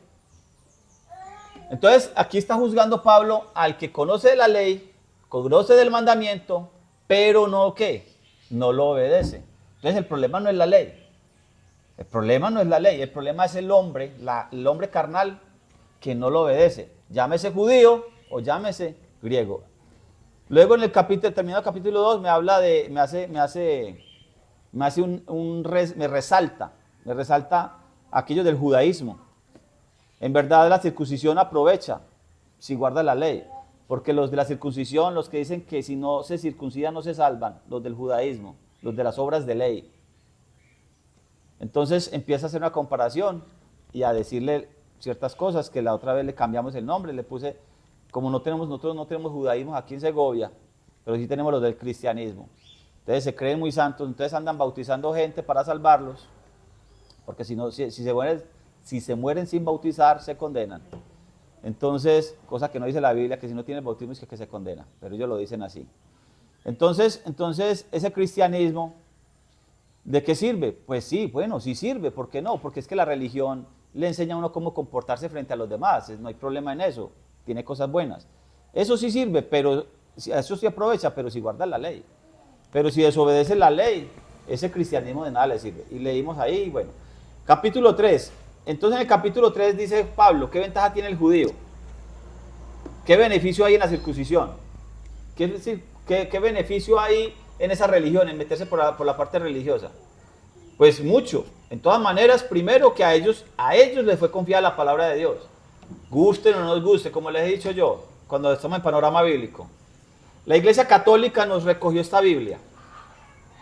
Speaker 1: Entonces aquí está juzgando Pablo al que conoce la ley conoce del mandamiento, pero no ¿qué? No lo obedece. Entonces el problema no es la ley. El problema no es la ley, el problema es el hombre carnal que no lo obedece. Llámese judío o llámese griego. Luego en el capítulo, terminado el capítulo 2, me habla de, me resalta aquello del judaísmo. En verdad la circuncisión aprovecha si guarda la ley, porque los de la circuncisión, los que dicen que si no se circuncidan no se salvan, los del judaísmo, los de las obras de ley. Entonces empieza a hacer una comparación y a decirle ciertas cosas que la otra vez le cambiamos el nombre, le puse, como nosotros no tenemos judaísmo aquí en Segovia, pero sí tenemos los del cristianismo. Entonces se creen muy santos, entonces andan bautizando gente para salvarlos, porque si se mueren sin bautizar, se condenan. Entonces, cosa que no dice la Biblia, que si no tiene bautismo es que se condena, pero ellos lo dicen así. Entonces ese cristianismo, ¿de qué sirve? Pues sí, bueno, sí sirve, ¿por qué no? Porque es que la religión le enseña a uno cómo comportarse frente a los demás, no hay problema en eso, tiene cosas buenas. Eso sí sirve, pero eso sí aprovecha, pero si guarda la ley. Pero si desobedece la ley, ese cristianismo de nada le sirve. Y leímos ahí, bueno, capítulo 3. Entonces en el capítulo 3 dice Pablo, ¿qué ventaja tiene el judío? ¿Qué beneficio hay en la circuncisión? ¿Qué beneficio hay en esa religión, en meterse por la parte religiosa? Pues mucho. En todas maneras, primero que a ellos les fue confiada la palabra de Dios. Gusten o no nos guste, como les he dicho yo, cuando estamos en Panorama Bíblico. La Iglesia Católica nos recogió esta Biblia.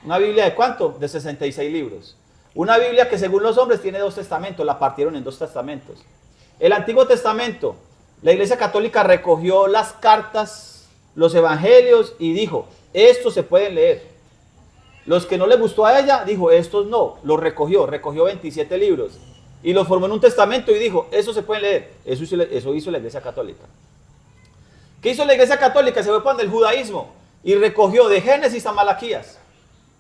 Speaker 1: ¿Una Biblia de cuánto? De 66 libros. Una Biblia que según los hombres tiene 2 testamentos, la partieron en 2 testamentos. El Antiguo Testamento, la Iglesia Católica recogió las cartas, los evangelios y dijo, estos se pueden leer. Los que no le gustó a ella, dijo, estos no, los recogió 27 libros y los formó en un testamento y dijo, estos se pueden leer. Eso hizo la Iglesia Católica. ¿Qué hizo la Iglesia Católica? Se fue para el judaísmo y recogió de Génesis a Malaquías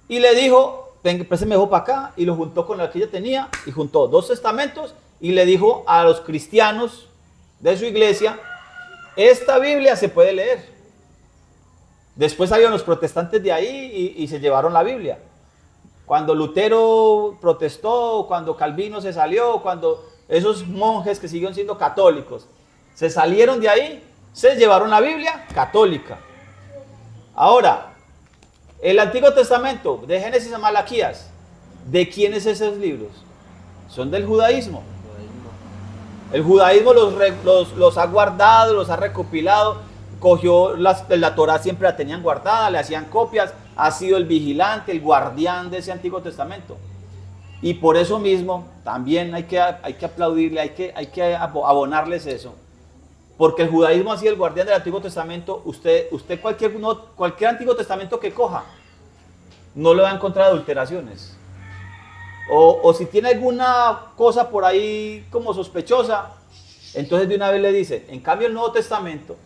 Speaker 1: y le dijo, préstame para acá, y lo juntó con lo que ella tenía y juntó 2 testamentos y le dijo a los cristianos de su iglesia, esta Biblia se puede leer. Después salieron los protestantes de ahí y se llevaron la Biblia. Cuando Lutero protestó, cuando Calvino se salió, cuando esos monjes que siguieron siendo católicos se salieron de ahí, se llevaron la Biblia católica. Ahora, el Antiguo Testamento, de Génesis a Malaquías, ¿de quiénes esos libros? Son del judaísmo. El judaísmo los ha guardado, los ha recopilado, cogió la Torá, siempre la tenían guardada, le hacían copias, ha sido el vigilante, el guardián de ese Antiguo Testamento. Y por eso mismo también hay que aplaudirle, hay que abonarles eso. Porque el judaísmo ha sido el guardián del Antiguo Testamento. Usted cualquier Antiguo Testamento que coja, no le va a encontrar adulteraciones. O si tiene alguna cosa por ahí como sospechosa, entonces de una vez le dice, en cambio el Nuevo Testamento,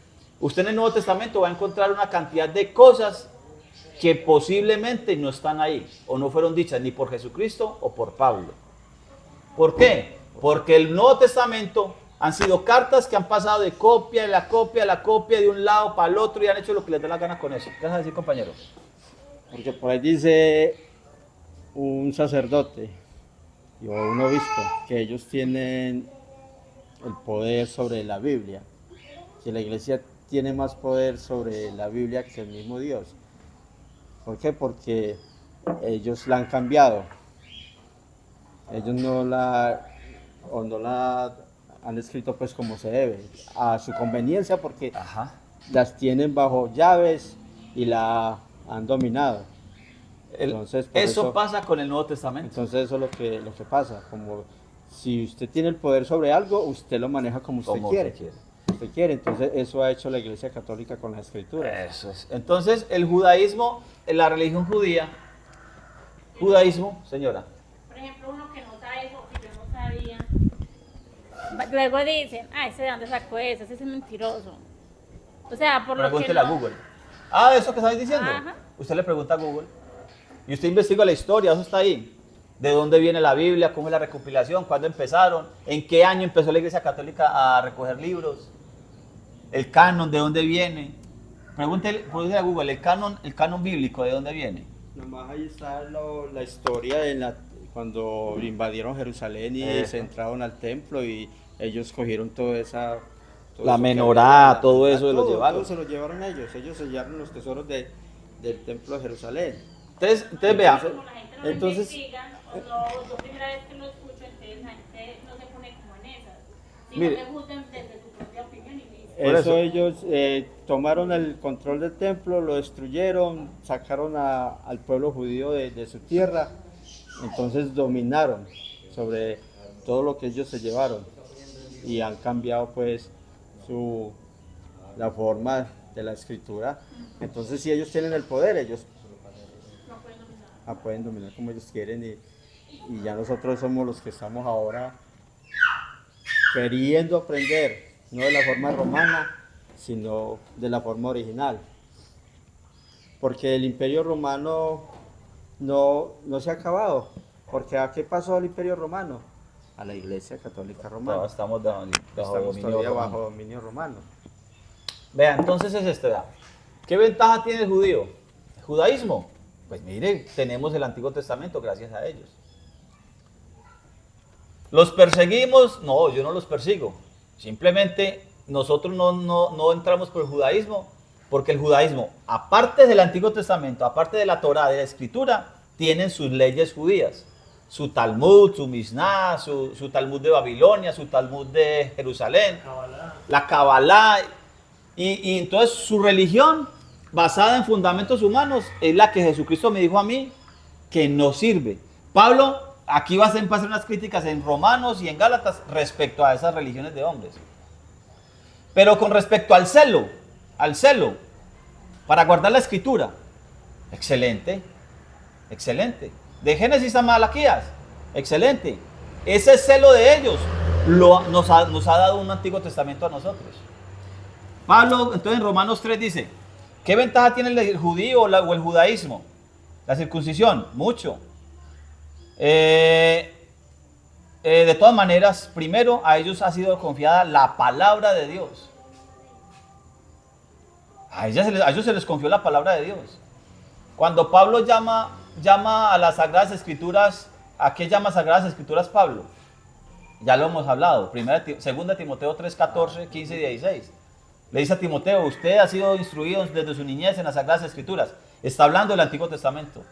Speaker 1: usted en el Nuevo Testamento va a encontrar una cantidad de cosas que posiblemente no están ahí, o no fueron dichas ni por Jesucristo o por Pablo. ¿Por qué? Porque el Nuevo Testamento han sido cartas que han pasado de copia, de la copia, de un lado para el otro y han hecho lo que les da la gana con eso. ¿Qué vas a decir, compañero?
Speaker 3: Porque por ahí dice un sacerdote o un obispo que ellos tienen el poder sobre la Biblia, que la iglesia tiene más poder sobre la Biblia que el mismo Dios. ¿Por qué? Porque ellos la han cambiado. Ellos no la han escrito pues como se debe, a su conveniencia, porque las tienen bajo llaves y la han dominado. Entonces,
Speaker 1: eso pasa con el Nuevo Testamento.
Speaker 3: Entonces eso es lo que pasa. Como si usted tiene el poder sobre algo, usted lo maneja como usted quiere. Usted quiere. Entonces eso ha hecho la Iglesia Católica con las Escrituras.
Speaker 1: Eso es. Entonces el judaísmo, la religión judía, judaísmo, señora.
Speaker 5: Por ejemplo, uno que no sabe eso, que yo no sabía. Luego dicen, ese de dónde sacó eso, ese es mentiroso. O sea, por lo que
Speaker 1: pregúntele a Google. Eso que estáis diciendo.
Speaker 5: Ajá.
Speaker 1: Usted le pregunta a Google. Y usted investiga la historia, eso está ahí. ¿De dónde viene la Biblia? ¿Cómo es la recopilación? ¿Cuándo empezaron? ¿En qué año empezó la Iglesia Católica a recoger libros? ¿El canon de dónde viene? pregúntele a Google, el canon bíblico, ¿de dónde viene?
Speaker 3: Nomás ahí está la historia cuando invadieron Jerusalén y se entraron al templo y ellos cogieron toda esa... todo
Speaker 1: La
Speaker 3: eso que
Speaker 1: menorá,
Speaker 3: había,
Speaker 1: todo eso se lo
Speaker 3: todo
Speaker 1: llevaron.
Speaker 3: se lo llevaron ellos sellaron los tesoros del templo de Jerusalén.
Speaker 1: Entonces vea,
Speaker 5: Como la gente no lo
Speaker 3: Entonces-
Speaker 5: investiga, o no, yo primera vez que lo escucho, entonces la gente no se pone como en esas, sino
Speaker 1: Mire.
Speaker 5: que juzguen desde su propia opinión y listo.
Speaker 1: Por eso.
Speaker 3: Eso ellos tomaron el control del templo, lo destruyeron, sacaron al pueblo judío de su tierra, entonces dominaron sobre todo lo que ellos se llevaron y han cambiado pues la forma de la escritura. Entonces si ellos tienen el poder, ellos pueden dominar como ellos quieren y ya nosotros somos los que estamos ahora queriendo aprender, no de la forma romana, sino de la forma original. Porque el imperio romano no se ha acabado. Porque ¿a qué pasó al imperio romano? A la iglesia católica romana.
Speaker 1: no, estamos bajo
Speaker 3: Estamos
Speaker 1: dominio
Speaker 3: todavía
Speaker 1: romano.
Speaker 3: bajo dominio romano.
Speaker 1: Vea, entonces es esto, vea. ¿Qué ventaja tiene el judío? ¿El judaísmo? Pues mire, tenemos el Antiguo Testamento gracias a ellos. ¿Los perseguimos? No, yo no los persigo. Simplemente nosotros no entramos por el judaísmo, porque el judaísmo, aparte del Antiguo Testamento, aparte de la Torá, de la Escritura, tienen sus leyes judías. Su Talmud, su Misná, su Talmud de Babilonia, su Talmud de Jerusalén, la Kabbalah. Y entonces su religión, basada en fundamentos humanos, es la que Jesucristo me dijo a mí que no sirve. Pablo, aquí va a hacer unas críticas en Romanos y en Gálatas respecto a esas religiones de hombres. Pero con respecto al celo, para guardar la escritura, excelente, excelente. De Génesis a Malaquías, excelente. Ese celo de ellos nos ha dado un Antiguo Testamento a nosotros. Pablo, entonces en Romanos 3 dice, ¿qué ventaja tiene el judío o el judaísmo? La circuncisión, mucho. De todas maneras, primero a ellos ha sido confiada la palabra de Dios. A ellos se les confió la palabra de Dios. Cuando Pablo llama a las Sagradas Escrituras, ¿a qué llama Sagradas Escrituras Pablo? Ya lo hemos hablado, 2 Timoteo 3, 14, 15 y 16. Le dice a Timoteo, usted ha sido instruido desde su niñez en las Sagradas Escrituras. Está hablando del Antiguo Testamento.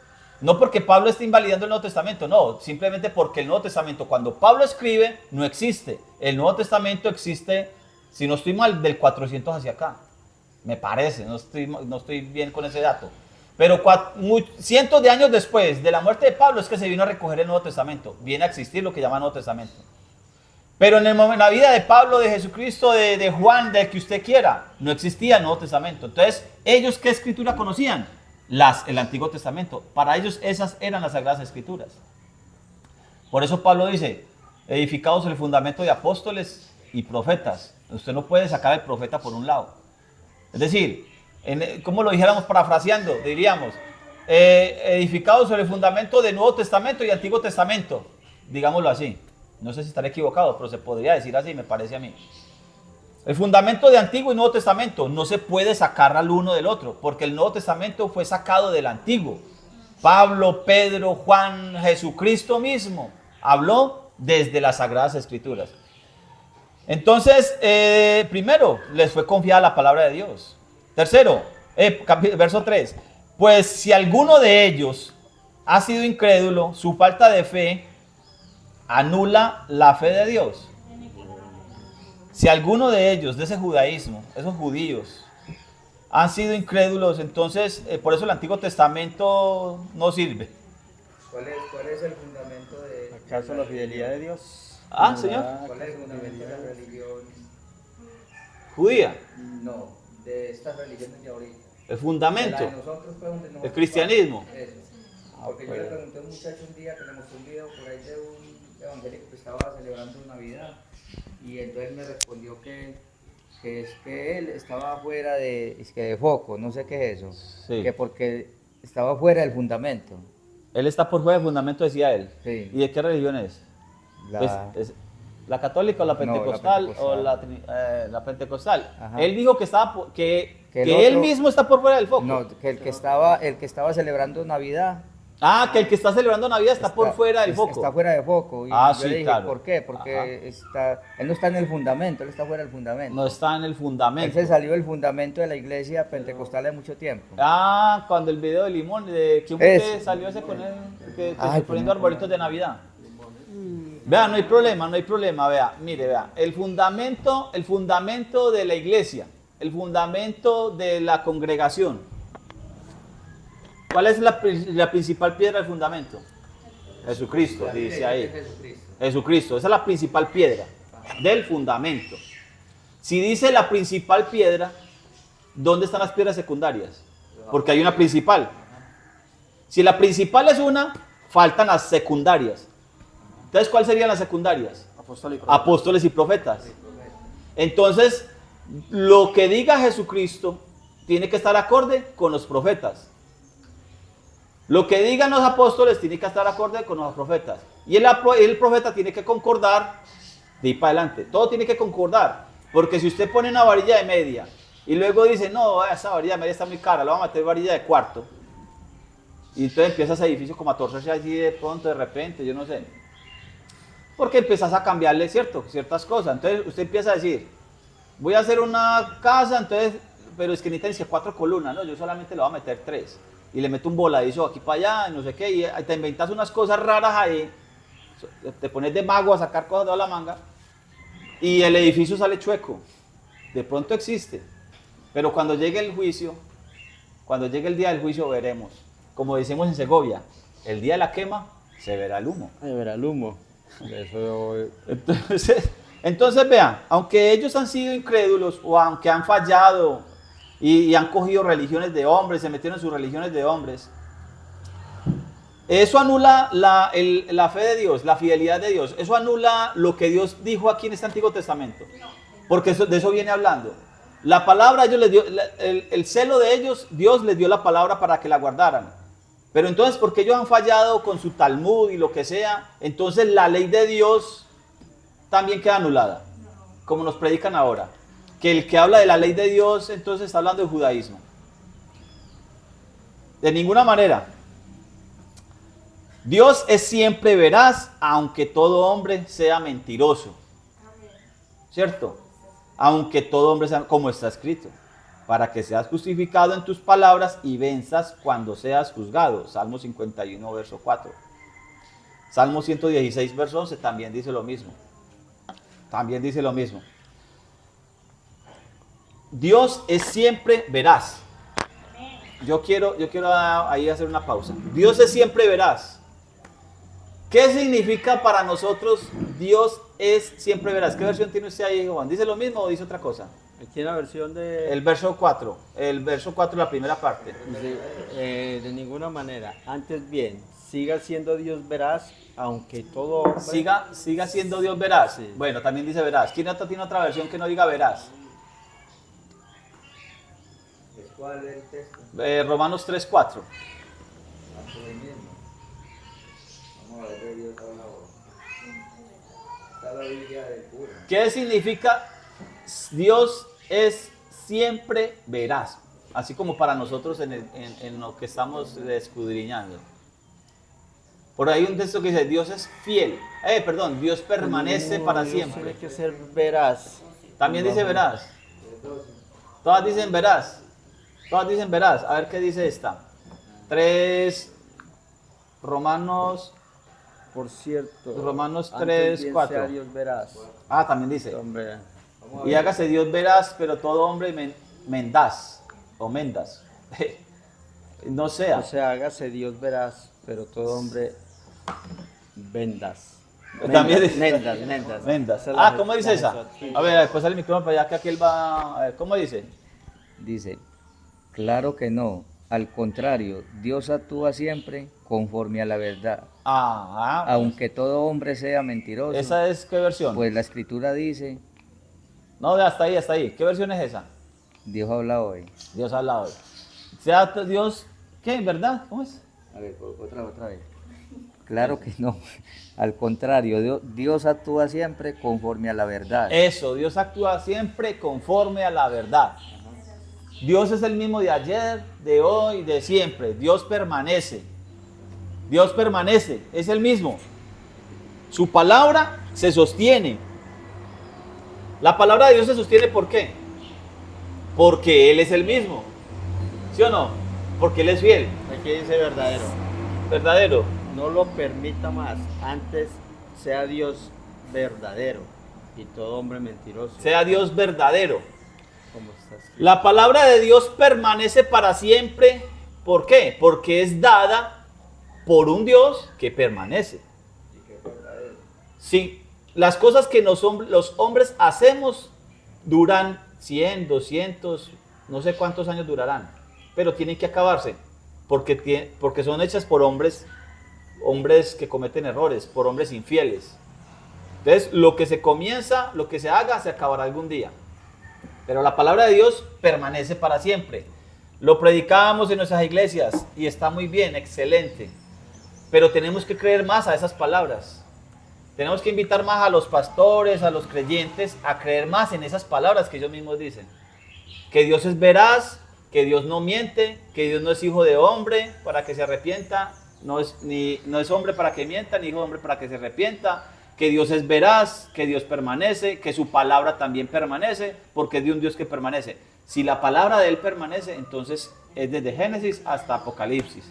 Speaker 1: No porque Pablo esté invalidando el Nuevo Testamento, no, simplemente porque el Nuevo Testamento, cuando Pablo escribe, no existe. El Nuevo Testamento existe, si no estoy mal, del 400 hacia acá. Me parece, no estoy bien con ese dato. Pero cientos de años después de la muerte de Pablo es que se vino a recoger el Nuevo Testamento. Viene a existir lo que llaman Nuevo Testamento. Pero en la vida de Pablo, de Jesucristo, de Juan, del que usted quiera, no existía el Nuevo Testamento. Entonces, ¿ellos qué escritura conocían? El Antiguo Testamento. Para ellos esas eran las Sagradas Escrituras. Por eso Pablo dice, edificados el fundamento de apóstoles y profetas. Usted no puede sacar al profeta por un lado. Es decir, como lo dijéramos parafraseando, diríamos, edificados sobre el fundamento del Nuevo Testamento y Antiguo Testamento. Digámoslo así. No sé si estaré equivocado, pero se podría decir así, me parece a mí. El fundamento de Antiguo y Nuevo Testamento no se puede sacar al uno del otro, porque el Nuevo Testamento fue sacado del Antiguo. Pablo, Pedro, Juan, Jesucristo mismo habló desde las Sagradas Escrituras. Entonces, primero, les fue confiada la palabra de Dios. Tercero, verso 3. Pues si alguno de ellos ha sido incrédulo, su falta de fe anula la fe de Dios. Si alguno de ellos, de ese judaísmo, esos judíos, han sido incrédulos, entonces por eso el Antiguo Testamento no sirve.
Speaker 4: ¿Cuál es el fundamento de
Speaker 3: ¿Acaso la fidelidad de Dios?
Speaker 1: Ah, señor.
Speaker 4: ¿Cuál es el fundamento de la religión?
Speaker 1: Judía,
Speaker 4: No, de estas religiones de ahorita.
Speaker 1: el fundamento,
Speaker 4: La de nosotros fue donde nosotros
Speaker 1: el cristianismo.
Speaker 4: Eso. Porque yo le pregunté a un muchacho un día que le mostré un video por ahí de un evangélico que estaba celebrando Navidad y entonces me respondió que es que él estaba fuera de foco, no sé qué es eso,
Speaker 1: Sí.
Speaker 4: que porque estaba fuera del fundamento.
Speaker 1: Él está por fuera del fundamento, decía él.
Speaker 4: Sí.
Speaker 1: ¿Y de qué religión es? ¿Es la católica o la
Speaker 4: No, la
Speaker 1: pentecostal?
Speaker 4: pentecostal.
Speaker 1: O la pentecostal.
Speaker 4: Ajá.
Speaker 1: Él dijo que
Speaker 4: Que el
Speaker 1: Que él
Speaker 4: otro-
Speaker 1: mismo está por fuera del foco.
Speaker 4: No, que el que estaba celebrando Navidad
Speaker 1: Ah, que el que está celebrando Navidad está por fuera del foco.
Speaker 4: Está fuera de foco. Y
Speaker 1: Ah,
Speaker 4: yo
Speaker 1: sí,
Speaker 4: le dije,
Speaker 1: claro.
Speaker 4: ¿por qué? Porque él no está en el fundamento, él está fuera del fundamento.
Speaker 1: No está en el
Speaker 4: Él
Speaker 1: fundamento.
Speaker 4: se salió del fundamento de la iglesia pentecostal de mucho tiempo.
Speaker 1: Ah, cuando el video de Limón, de que un hombre
Speaker 4: Es-
Speaker 1: salió ese con él, que
Speaker 4: Ay,
Speaker 1: poniendo
Speaker 4: pues no.
Speaker 1: arbolitos de Navidad. Vea, no hay problema, vea, mire, vea, el fundamento de la iglesia, el fundamento de la congregación. ¿Cuál es la principal piedra del fundamento? Jesucristo, dice ahí. Jesucristo, esa es la principal piedra del fundamento. Si dice la principal piedra, ¿dónde están las piedras secundarias? Porque hay una principal. Si la principal es una, faltan las secundarias. Entonces, ¿cuáles serían las secundarias?
Speaker 3: Apostólico.
Speaker 1: Apóstoles y profetas. Entonces, lo que diga Jesucristo tiene que estar acorde con los profetas. Lo que digan los apóstoles tiene que estar acorde con los profetas. Y el profeta tiene que concordar de ahí para adelante. Todo tiene que concordar. Porque si usted pone una varilla de media y luego dice, no, esa varilla de media está muy cara, le vamos a meter varilla de cuarto. Y entonces empieza ese edificio como a torcerse allí de pronto, de repente, yo no sé. Porque empiezas a cambiarle, ¿cierto? Ciertas cosas. Entonces usted empieza a decir, voy a hacer una casa, entonces, pero es que necesita 4 columnas, no, yo solamente le voy a meter 3. Y le meto un voladizo aquí para allá, y no sé qué, y te inventas unas cosas raras ahí, te pones de mago a sacar cosas de la manga, y el edificio sale chueco. De pronto existe. Pero cuando llegue el juicio, cuando llegue el día del juicio, veremos. Como decimos en Segovia, el día de la quema, se verá el humo.
Speaker 3: Ay, verá el humo. Eso,
Speaker 1: Entonces vean, aunque ellos han sido incrédulos o aunque han fallado y han cogido religiones de hombres, se metieron en sus religiones de hombres, eso anula la fe de Dios, la fidelidad de Dios. Eso anula lo que Dios dijo aquí en este Antiguo Testamento. Porque de eso viene hablando. La palabra, ellos les dio, el celo de ellos, Dios les dio la palabra para que la guardaran. Pero entonces, porque ellos han fallado con su Talmud y lo que sea, entonces la ley de Dios también queda anulada, como nos predican ahora. Que el que habla de la ley de Dios, entonces está hablando de judaísmo. De ninguna manera. Dios es siempre veraz, aunque todo hombre sea mentiroso. ¿Cierto? Aunque todo hombre sea, como está escrito, para que seas justificado en tus palabras y venzas cuando seas juzgado. Salmo 51, verso 4. Salmo 116, verso 11 también dice lo mismo. También dice lo mismo. Dios es siempre veraz. Yo quiero ahí hacer una pausa. Dios es siempre veraz. ¿Qué significa para nosotros Dios es siempre veraz? ¿Qué versión tiene usted ahí, Juan? ¿Dice lo mismo o dice otra cosa?
Speaker 3: aquí en la versión de...
Speaker 1: El verso 4, la primera parte.
Speaker 3: dice, de ninguna manera, antes bien, siga siendo Dios veraz, aunque todo hombre...
Speaker 1: Siga siendo Dios veraz.
Speaker 3: Sí.
Speaker 1: Bueno, también dice veraz. ¿Quién tiene otra versión que no diga veraz?
Speaker 4: ¿Cuál es el texto?
Speaker 1: Romanos 3, 4.
Speaker 4: Ahí mismo. Vamos a ver qué Dios habla ahora. Está la Biblia del cura.
Speaker 1: ¿Qué significa Dios es siempre veraz? Así como para nosotros en lo que estamos escudriñando. Por ahí un texto que dice, Dios es fiel. Dios permanece
Speaker 3: No,
Speaker 1: para
Speaker 3: Dios
Speaker 1: siempre.
Speaker 3: tiene que ser veraz.
Speaker 1: También dice veraz. Todas dicen veraz. Todas dicen veraz. A ver qué dice esta. 3, Romanos.
Speaker 3: Por cierto,
Speaker 1: Romanos
Speaker 3: antes
Speaker 1: 3,
Speaker 3: bien
Speaker 1: 4.
Speaker 3: sea Dios veraz.
Speaker 1: Ah, también dice.
Speaker 3: Hombre,
Speaker 1: Y hágase Dios veraz, pero todo hombre mendaz. O mendas. No sea.
Speaker 3: o sea, hágase Dios veraz, pero todo hombre vendas.
Speaker 1: También dice-
Speaker 3: Mendas.
Speaker 1: Mendas.
Speaker 3: Esa es la-
Speaker 1: ¿Cómo dice
Speaker 3: la
Speaker 1: esa?
Speaker 3: Jesús.
Speaker 1: A ver, después el micrófono para allá que aquel va. A ver, ¿cómo dice?
Speaker 4: Dice, claro que no. Al contrario, Dios actúa siempre conforme a la verdad. Aunque todo hombre sea mentiroso,
Speaker 1: ¿Esa es qué versión?
Speaker 4: pues la escritura dice,
Speaker 1: No, hasta ahí. ¿Qué versión es esa?
Speaker 4: Dios habla hoy.
Speaker 1: Dios ha hablado. Sea Dios, ¿qué? ¿Verdad? ¿Cómo es?
Speaker 4: A ver, otra vez. Claro que no. Al contrario, Dios actúa siempre conforme a la verdad.
Speaker 1: Eso, Dios actúa siempre conforme a la verdad. Dios es el mismo de ayer, de hoy, de siempre. Dios permanece. Dios permanece, es el mismo. Su palabra se sostiene. La palabra de Dios se sostiene, ¿por qué? Porque Él es el mismo. ¿Sí o no? Porque Él es fiel.
Speaker 3: Aquí dice verdadero.
Speaker 1: Verdadero.
Speaker 3: No lo permita más. Antes sea Dios verdadero y todo hombre mentiroso.
Speaker 1: Sea Dios verdadero.
Speaker 3: Como está escrito.
Speaker 1: La palabra de Dios permanece para siempre. ¿Por qué? Porque es dada por un Dios que permanece. Sí, las cosas que los hombres hacemos duran 100, 200, no sé cuántos años durarán, pero tienen que acabarse, porque son hechas por hombres que cometen errores, por hombres infieles. Entonces, lo que se comienza, lo que se haga, se acabará algún día. Pero la palabra de Dios permanece para siempre. Lo predicábamos en nuestras iglesias y está muy bien, excelente. Pero tenemos que creer más a esas palabras. Tenemos que invitar más a los pastores, a los creyentes, a creer más en esas palabras que ellos mismos dicen. Que Dios es veraz, que Dios no miente, que Dios no es hijo de hombre para que se arrepienta, no es hombre para que mienta, ni hijo de hombre para que se arrepienta, que Dios es veraz, que Dios permanece, que su palabra también permanece, porque es de un Dios que permanece. Si la palabra de Él permanece, entonces es desde Génesis hasta Apocalipsis.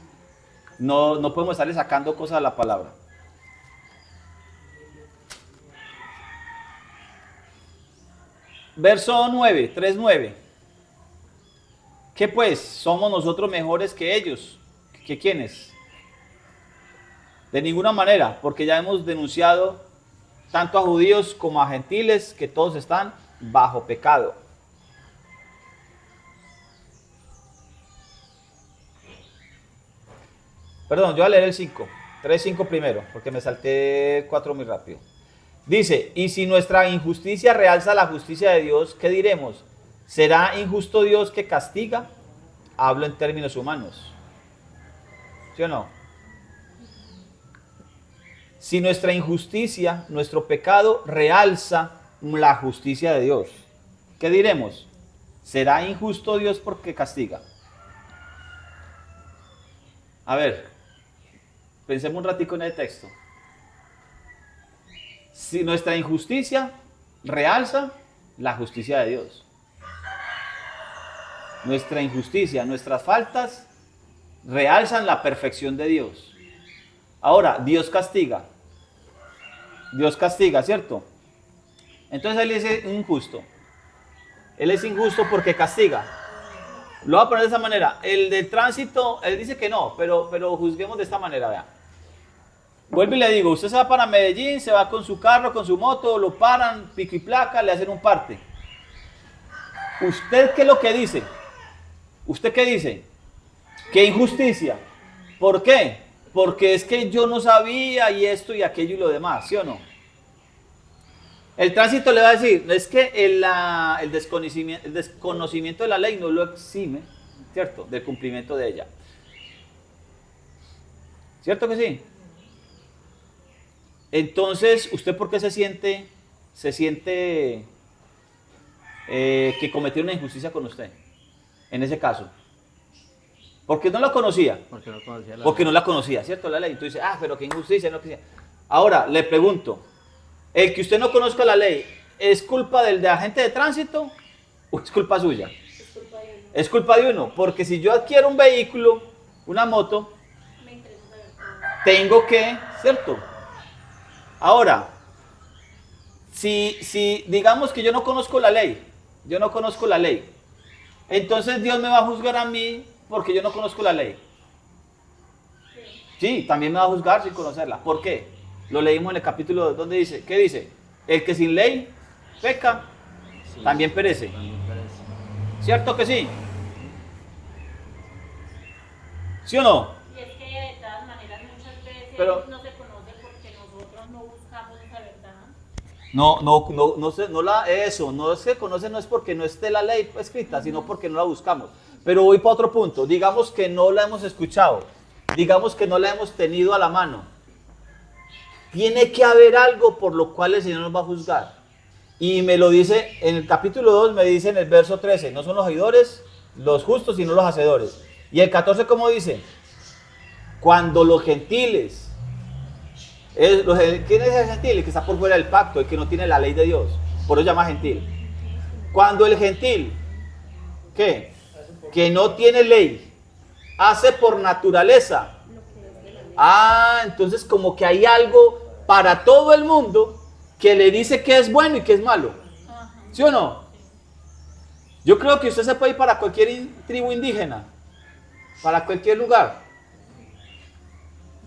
Speaker 1: No podemos estarle sacando cosas a la palabra. Verso 9, 3:9. ¿Qué pues? ¿Somos nosotros mejores que ellos? ¿Que quiénes? De ninguna manera, porque ya hemos denunciado tanto a judíos como a gentiles que todos están bajo pecado. Perdón, yo voy a leer el 5, 3:5 primero, porque me salté 4 muy rápido. Dice, y si nuestra injusticia realza la justicia de Dios, ¿qué diremos? ¿Será injusto Dios que castiga? Hablo en términos humanos. ¿Sí o no? Si nuestra injusticia, nuestro pecado realza la justicia de Dios, ¿qué diremos? ¿Será injusto Dios porque castiga? A ver, pensemos un ratico en el texto. Si nuestra injusticia realza la justicia de Dios. Nuestra injusticia, nuestras faltas realzan la perfección de Dios. Ahora, Dios castiga. Dios castiga, ¿cierto? Entonces Él es injusto. Él es injusto porque castiga. Lo voy a poner de esa manera. El de tránsito, él dice que no, pero juzguemos de esta manera, vea. Vuelvo y le digo, usted se va para Medellín, se va con su carro, con su moto, lo paran, pico y placa, le hacen un parte. ¿Usted qué es lo que dice? ¿Usted qué dice? ¡Qué injusticia! ¿Por qué? Porque es que yo no sabía y esto y aquello y lo demás, ¿sí o no? El tránsito le va a decir, es que el desconocimiento de la ley no lo exime, ¿cierto? Del cumplimiento de ella. ¿Cierto que sí? Entonces, ¿usted por qué se siente que cometió una injusticia con usted? En ese caso. Porque no la conocía.
Speaker 3: Porque no conocía la
Speaker 1: Porque
Speaker 3: ley.
Speaker 1: no la conocía, ¿cierto? La ley. Tú dices, pero qué injusticia, no quisiera. Ahora, le pregunto, ¿el que usted no conozca la ley es culpa del agente de tránsito o es culpa suya?
Speaker 5: Es culpa de uno.
Speaker 1: Es culpa de uno, porque si yo adquiero un vehículo, una moto,
Speaker 5: Me interesa saber todo.
Speaker 1: tengo que, ¿cierto? Ahora, si digamos que yo no conozco la ley, entonces Dios me va a juzgar a mí porque yo no conozco la ley. Sí, también me va a juzgar sin conocerla. ¿Por qué? Lo leímos en el capítulo 2, donde dice, ¿qué dice? El que sin ley peca,
Speaker 3: Sí,
Speaker 1: también perece.
Speaker 3: también perece.
Speaker 1: ¿Cierto que sí? ¿Sí o no?
Speaker 5: Y es que de todas maneras muchas veces
Speaker 1: Pero-
Speaker 5: no se conoce porque nosotros no buscamos esa verdad.
Speaker 1: No se conoce, no es porque no esté la ley escrita, sino porque no la buscamos. Pero voy para otro punto. Digamos que no la hemos escuchado, digamos que no la hemos tenido a la mano. Tiene que haber algo por lo cual el Señor nos va a juzgar. Y me lo dice en el capítulo 2, me dice en el verso 13, ¿no son los oidores los justos y no los hacedores. Y el 14, ¿cómo dice? Cuando los gentiles, ¿quién es el gentil? El que está por fuera del pacto, el que no tiene la ley de Dios, por eso se llama gentil. Cuando el gentil, ¿qué? Que no tiene ley, hace por naturaleza. Entonces como que hay algo para todo el mundo que le dice que es bueno y que es malo. ¿Sí o no? Yo creo que usted se puede ir para cualquier tribu indígena, para cualquier lugar,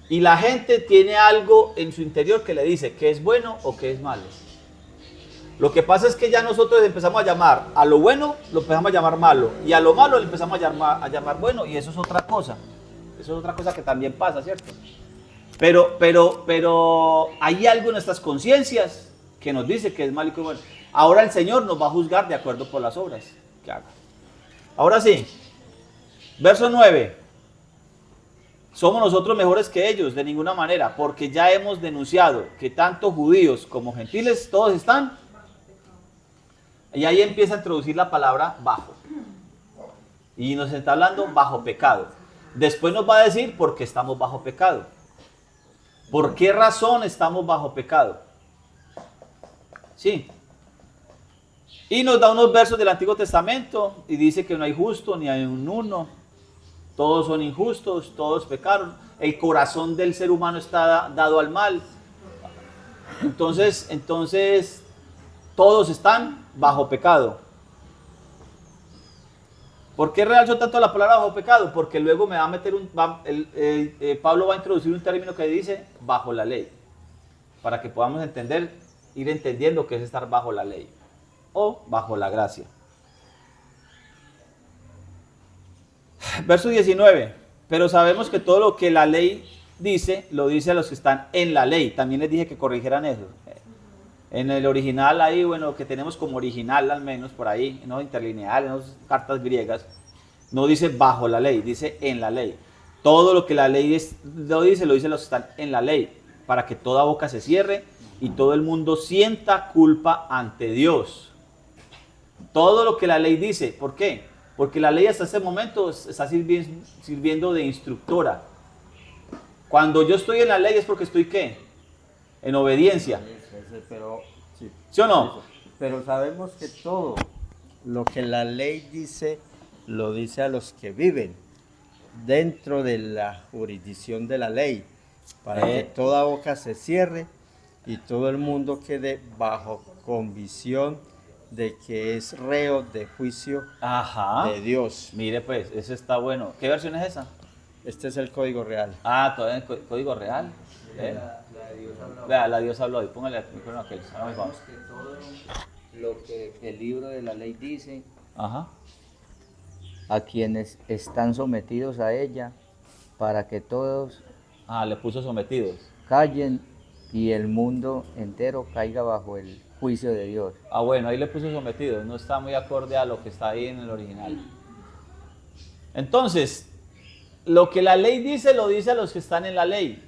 Speaker 1: y la gente tiene algo en su interior que le dice que es bueno o que es malo. Lo que pasa es que ya nosotros empezamos a llamar a lo bueno, lo empezamos a llamar malo, y a lo malo le empezamos a llamar bueno, y eso es otra cosa. Eso es otra cosa que también pasa, ¿cierto? Pero hay algo en nuestras conciencias que nos dice que es malo y que es bueno. Ahora el Señor nos va a juzgar de acuerdo por las obras que haga. Ahora sí, verso 9. ¿Somos nosotros mejores que ellos? De ninguna manera, porque ya hemos denunciado que tanto judíos como gentiles todos están. Y ahí empieza a introducir la palabra bajo. Y nos está hablando bajo pecado. Después nos va a decir por qué estamos bajo pecado. ¿Por qué razón estamos bajo pecado? Sí. Y nos da unos versos del Antiguo Testamento y dice que no hay justo ni hay un uno. Todos son injustos, todos pecaron. El corazón del ser humano está dado al mal. Entonces todos están bajo pecado. ¿Por qué realzo tanto la palabra bajo pecado? Porque luego me va a meter Pablo va a introducir un término que dice bajo la ley, para que podamos ir entendiendo qué es estar bajo la ley o bajo la gracia. Verso 19. Pero sabemos que todo lo que la ley dice, lo dice a los que están en la ley. También les dije que corrigieran eso. En el original ahí, bueno, que tenemos como original al menos por ahí, en los interlineales, en las cartas griegas, no dice bajo la ley, dice en la ley. Todo lo que la ley lo dice a los que están en la ley, para que toda boca se cierre y todo el mundo sienta culpa ante Dios. Todo lo que la ley dice, ¿por qué? Porque la ley hasta ese momento está sirviendo de instructora. Cuando yo estoy en la ley es porque estoy, ¿qué? En obediencia.
Speaker 3: Pero, sí.
Speaker 1: ¿Sí o no?
Speaker 3: Pero sabemos que todo lo que la ley dice, lo dice a los que viven dentro de la jurisdicción de la ley, para que toda boca se cierre y todo el mundo quede bajo convicción de que es reo de juicio de Dios.
Speaker 1: Mire pues, ese está bueno. ¿Qué versión es esa?
Speaker 3: Este es el código real.
Speaker 1: Todavía el código real. Vea, la Dios habló. Y póngale el micrófono a aquel.
Speaker 4: Sabemos que todo lo que el libro de la ley dice, a quienes están sometidos a ella, para que todos
Speaker 1: le puso sometidos.
Speaker 4: Callen y el mundo entero caiga bajo el juicio de Dios.
Speaker 1: Bueno, ahí le puso sometidos. No está muy acorde a lo que está ahí en el original. Entonces, lo que la ley dice, lo dice a los que están en la ley.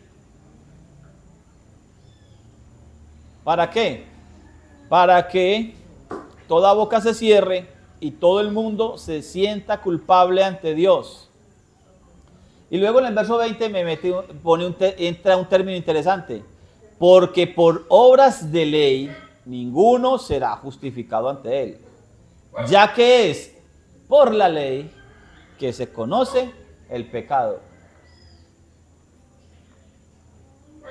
Speaker 1: ¿Para qué? Para que toda boca se cierre y todo el mundo se sienta culpable ante Dios. Y luego en el verso 20 entra un término interesante. Porque por obras de ley ninguno será justificado ante él, ya que es por la ley que se conoce el pecado.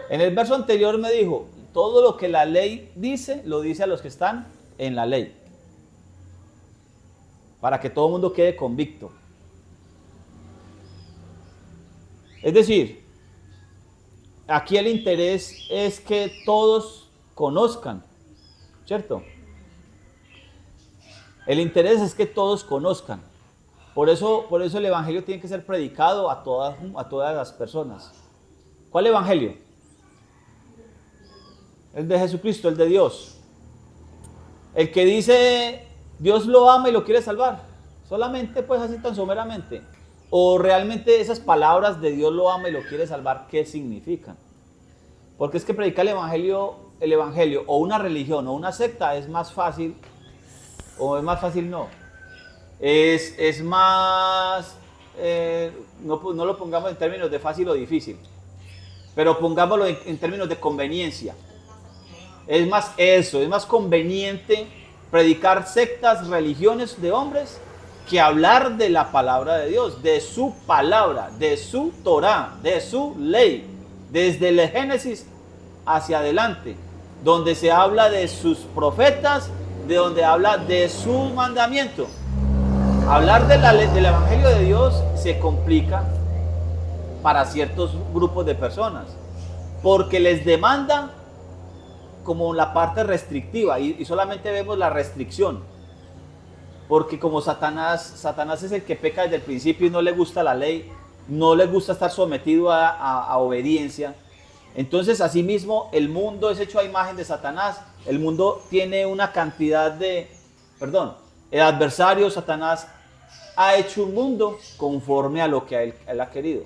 Speaker 1: En el verso anterior me dijo, todo lo que la ley dice, lo dice a los que están en la ley, para que todo el mundo quede convicto. Es decir, aquí el interés es que todos conozcan, ¿cierto? El interés es que todos conozcan. Por eso el evangelio tiene que ser predicado a todas las personas. ¿Cuál evangelio? El de Jesucristo, el de Dios. El que dice Dios lo ama y lo quiere salvar. Solamente pues así tan someramente. O realmente esas palabras de Dios lo ama y lo quiere salvar, ¿qué significan? Porque es que predicar el evangelio o una religión o una secta es más fácil o es más fácil no. es más, no lo pongamos en términos de fácil o difícil, pero pongámoslo en términos de conveniencia. Es más conveniente predicar sectas, religiones de hombres que hablar de la palabra de Dios, de su palabra, de su Torá, de su ley, desde el Génesis hacia adelante, donde se habla de sus profetas, de donde habla de su mandamiento. Hablar del Evangelio de Dios se complica para ciertos grupos de personas, porque les demanda como la parte restrictiva y solamente vemos la restricción, porque como Satanás es el que peca desde el principio y no le gusta la ley, no le gusta estar sometido a obediencia. Entonces, asimismo, el mundo es hecho a imagen de Satanás. El mundo tiene una cantidad el adversario, Satanás, ha hecho un mundo conforme a lo que él ha querido.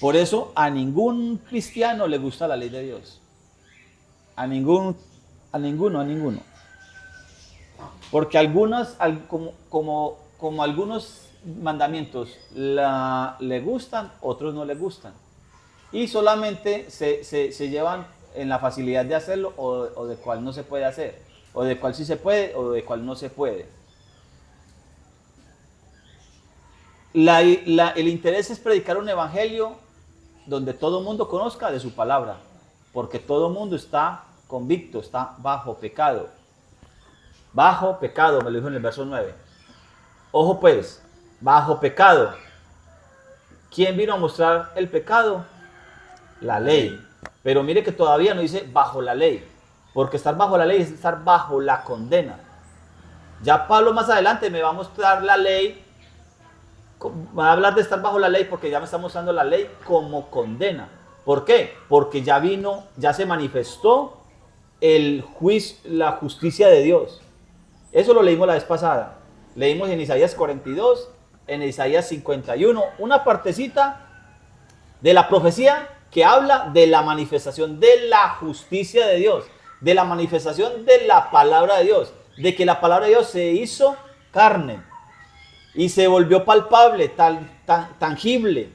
Speaker 1: Por eso, a ningún cristiano le gusta la ley de Dios. A ninguno. Porque como algunos mandamientos le gustan, otros no le gustan. Y solamente se llevan en la facilidad de hacerlo o de cuál no se puede hacer, o de cuál sí se puede o de cuál no se puede. El interés es predicar un evangelio donde todo el mundo conozca de su palabra, porque todo el mundo está convicto, está bajo pecado. Bajo pecado, me lo dijo en el verso 9. Ojo pues, bajo pecado. ¿Quién vino a mostrar el pecado? La ley. Pero mire que todavía no dice bajo la ley, porque estar bajo la ley es estar bajo la condena. Ya Pablo más adelante me va a mostrar la ley, va a hablar de estar bajo la ley, porque ya me está mostrando la ley como condena. ¿Por qué? Porque ya se manifestó el juicio, la justicia de Dios. Eso lo leímos la vez pasada. Leímos en Isaías 42, en Isaías 51, una partecita de la profecía que habla de la manifestación de la justicia de Dios, de la manifestación de la palabra de Dios, de que la palabra de Dios se hizo carne y se volvió palpable, tangible.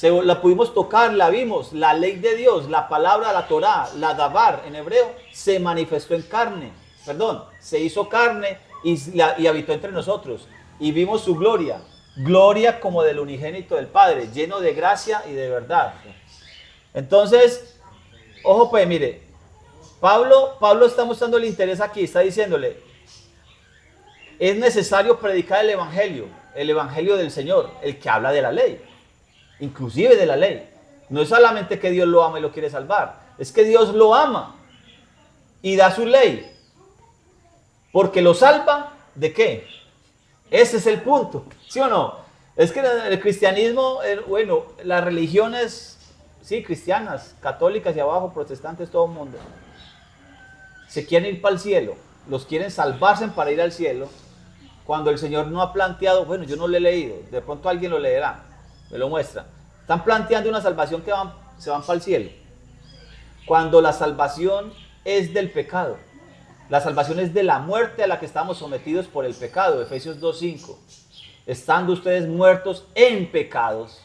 Speaker 1: La pudimos tocar, la vimos, la ley de Dios, la palabra, la Torá, la Dabar en hebreo, se manifestó en carne, se hizo carne y habitó entre nosotros. Y vimos su gloria, gloria como del unigénito del Padre, lleno de gracia y de verdad. Entonces, ojo pues, mire, Pablo está mostrando el interés aquí, está diciéndole, es necesario predicar el evangelio del Señor, el que habla de la ley, inclusive de la ley. No es solamente que Dios lo ama y lo quiere salvar, es que Dios lo ama y da su ley, porque lo salva ¿de qué? Ese es el punto, ¿sí o no? Es que el cristianismo, las religiones, sí, cristianas, católicas y abajo, protestantes, todo el mundo, se quieren ir para el cielo, los quieren salvarse para ir al cielo, cuando el Señor no ha planteado, yo no lo he leído, de pronto alguien lo leerá, me lo muestra. Están planteando una salvación que se van para el cielo, cuando la salvación es del pecado. La salvación es de la muerte a la que estamos sometidos por el pecado. Efesios 2:5. Estando ustedes muertos en pecados.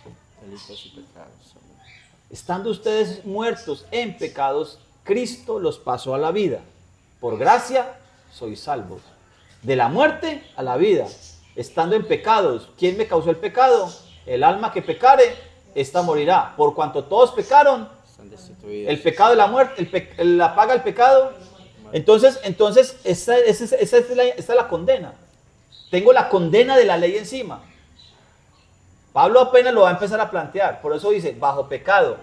Speaker 1: Estando ustedes muertos en pecados, Cristo los pasó a la vida. Por gracia sois salvos. De la muerte a la vida. Estando en pecados. ¿Quién me causó el pecado? El alma que pecare, esta morirá. Por cuanto todos pecaron, el pecado de la muerte, la paga el pecado. Entonces esa es la condena. Tengo la condena de la ley encima. Pablo apenas lo va a empezar a plantear. Por eso dice, bajo pecado.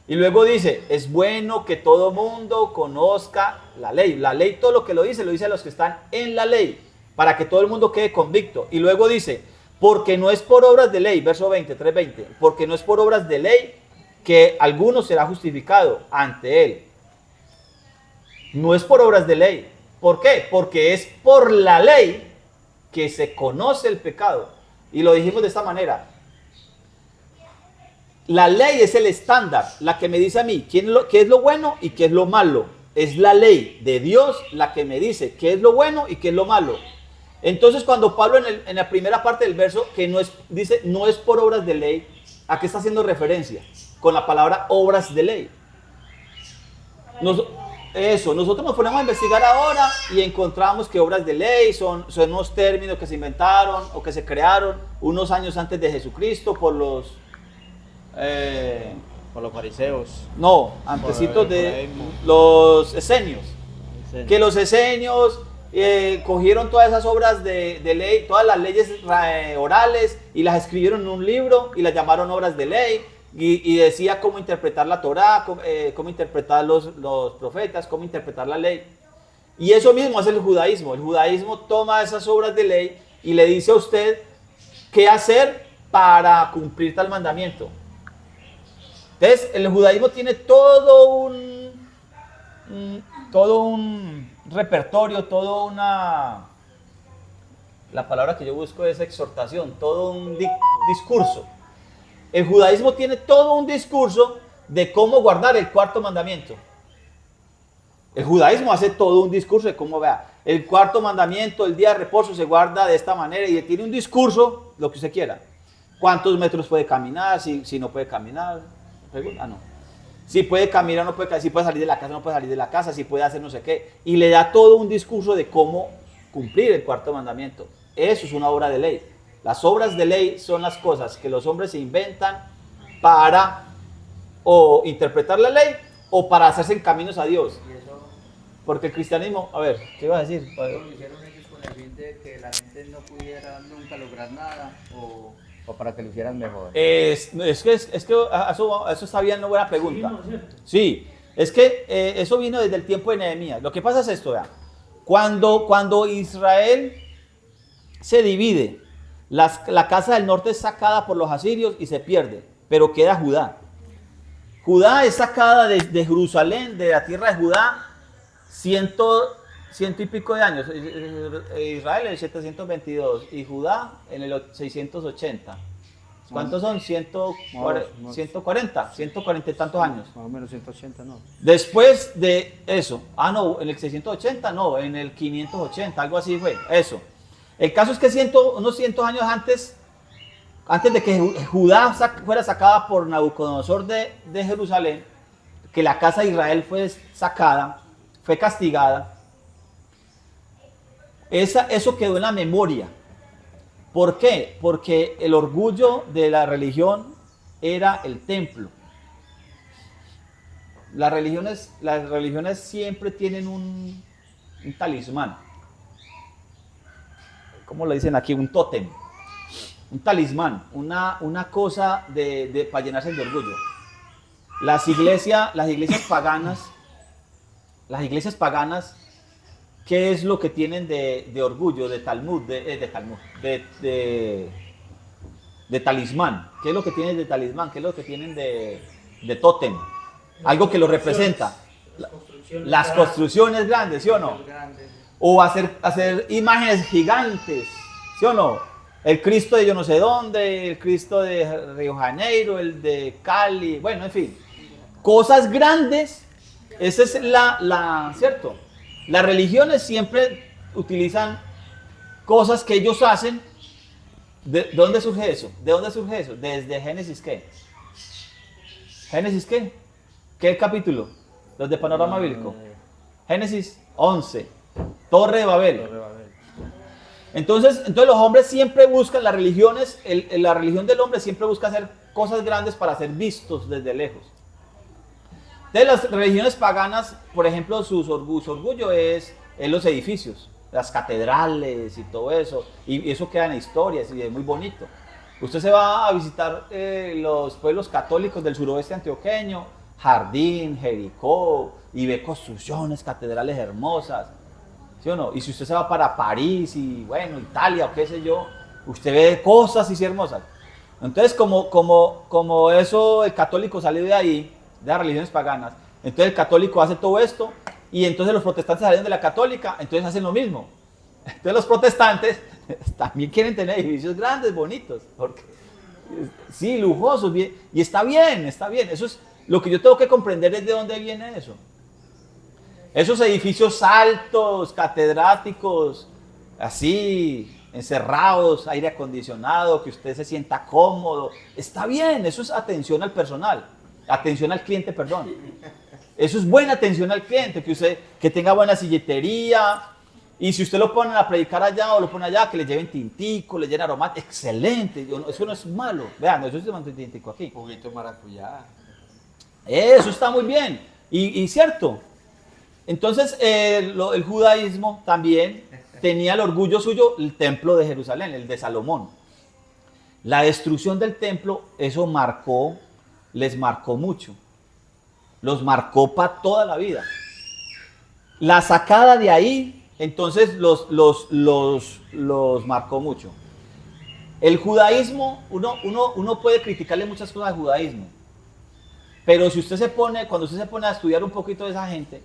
Speaker 1: Y luego dice, es bueno que todo mundo conozca la ley. La ley, todo lo que lo dice a los que están en la ley, para que todo el mundo quede convicto. Y luego dice, porque no es por obras de ley, verso 20, 3:20, porque no es por obras de ley que alguno será justificado ante él. No es por obras de ley. ¿Por qué? Porque es por la ley que se conoce el pecado. Y lo dijimos de esta manera. La ley es el estándar, la que me dice a mí qué es lo bueno y qué es lo malo. Es la ley de Dios la que me dice qué es lo bueno y qué es lo malo. Entonces cuando Pablo en la primera parte del verso, que no es, dice, no es por obras de ley, ¿a qué está haciendo referencia? Con la palabra obras de ley. Nosotros nos ponemos a investigar ahora y encontramos que obras de ley son unos términos que se inventaron o que se crearon unos años antes de Jesucristo por los...
Speaker 3: Por los fariseos.
Speaker 1: no, antecitos de
Speaker 3: Hebraísmo.
Speaker 1: los esenios.
Speaker 3: Sí.
Speaker 1: Que los esenios cogieron todas esas obras de ley, todas las leyes orales y las escribieron en un libro y las llamaron obras de ley y decía cómo interpretar la Torá, cómo interpretar los profetas, cómo interpretar la ley. Y eso mismo hace el judaísmo. El judaísmo toma esas obras de ley y le dice a usted qué hacer para cumplir tal mandamiento. Entonces, el judaísmo tiene todo un repertorio, la palabra que yo busco es exhortación, todo un discurso. El judaísmo tiene todo un discurso de cómo guardar el cuarto mandamiento. El judaísmo hace todo un discurso de cómo, vea, el cuarto mandamiento, el día de reposo se guarda de esta manera y tiene un discurso, lo que usted quiera. ¿Cuántos metros puede caminar? Si no puede caminar. No. Si puede caminar, no puede caminar. Si puede salir de la casa, no puede salir de la casa. Si puede hacer no sé qué. Y le da todo un discurso de cómo cumplir el cuarto mandamiento. Eso es una obra de ley. Las obras de ley son las cosas que los hombres se inventan para o interpretar la ley o para hacerse en caminos a Dios.
Speaker 4: Y eso
Speaker 1: Porque el cristianismo, a ver, ¿qué iba a decir?
Speaker 4: lo hicieron ellos con el fin de que la gente no pudiera nunca lograr nada o para que lo hicieran mejor.
Speaker 1: Es que eso está bien, una buena pregunta. Sí, es que eso vino desde el tiempo de Nehemías. Lo que pasa es esto, vean. Cuando Israel se divide, la casa del norte es sacada por los asirios y se pierde, pero queda Judá. Judá es sacada de Jerusalén, de la tierra de Judá, ciento y pico de años. Israel en el 722 y Judá en el 680. ¿Cuántos son? 140 y tantos años.
Speaker 3: Más o menos 180, ¿no?
Speaker 1: Después de eso, no, en el 680 no, en el 580, algo así fue, eso. El caso es que unos 100 años antes de que Judá fuera sacada por Nabucodonosor de Jerusalén, que la casa de Israel fue sacada, fue castigada, eso quedó en la memoria. ¿Por qué? Porque el orgullo de la religión era el templo. Las religiones siempre tienen un talismán. ¿Cómo lo dicen aquí? Un tótem. Un talismán, una cosa para llenarse de orgullo. Las iglesias paganas, ¿qué es lo que tienen de orgullo, de talismán? ¿Qué es lo que tienen de talismán? ¿Qué es lo que tienen de tótem? Algo que lo representa. Las construcciones grandes, ¿sí o no? O hacer imágenes gigantes, ¿sí o no? El Cristo de yo no sé dónde, el Cristo de Río Janeiro, el de Cali, bueno, en fin. Cosas grandes, esa es ¿cierto? Las religiones siempre utilizan cosas que ellos hacen. ¿De dónde surge eso? ¿De dónde surge eso? Desde Génesis, ¿qué? ¿Génesis qué? ¿Qué capítulo? Los de Panorama Bíblico. Génesis 11. Torre de Babel. Entonces los hombres siempre buscan, las religiones, la religión del hombre siempre busca hacer cosas grandes para ser vistos desde lejos. De las religiones paganas, por ejemplo, su orgullo es los edificios, las catedrales y todo eso, y eso queda en historias y es muy bonito. Usted se va a visitar los pueblos católicos del suroeste antioqueño, Jardín, Jericó, y ve construcciones, catedrales hermosas, ¿sí o no? Y si usted se va para París y, bueno, Italia o qué sé yo, usted ve cosas así hermosas. Entonces, como eso, el católico salió de ahí, de las religiones paganas, entonces el católico hace todo esto, y entonces los protestantes salieron de la católica, entonces hacen lo mismo. Entonces los protestantes también quieren tener edificios grandes, bonitos, porque, sí, lujosos, bien, y está bien, eso es lo que yo tengo que comprender, es de dónde viene eso. Esos edificios altos, catedráticos, así, encerrados, aire acondicionado, que usted se sienta cómodo. Está bien, eso es atención al personal, atención al cliente, perdón. Eso es buena atención al cliente, que tenga buena silletería. Y si usted lo pone a predicar allá o lo pone allá, que le lleven tintico, le lleven aromático, excelente. Eso no es malo. Vean, eso se manda tintico aquí.
Speaker 3: Un poquito de maracuyá.
Speaker 1: Eso está muy bien. Y cierto. Entonces, el judaísmo también tenía el orgullo suyo, el templo de Jerusalén, el de Salomón. La destrucción del templo, eso les marcó mucho. Los marcó para toda la vida. La sacada de ahí, entonces los marcó mucho. El judaísmo, uno puede criticarle muchas cosas al judaísmo, pero cuando usted se pone a estudiar un poquito de esa gente,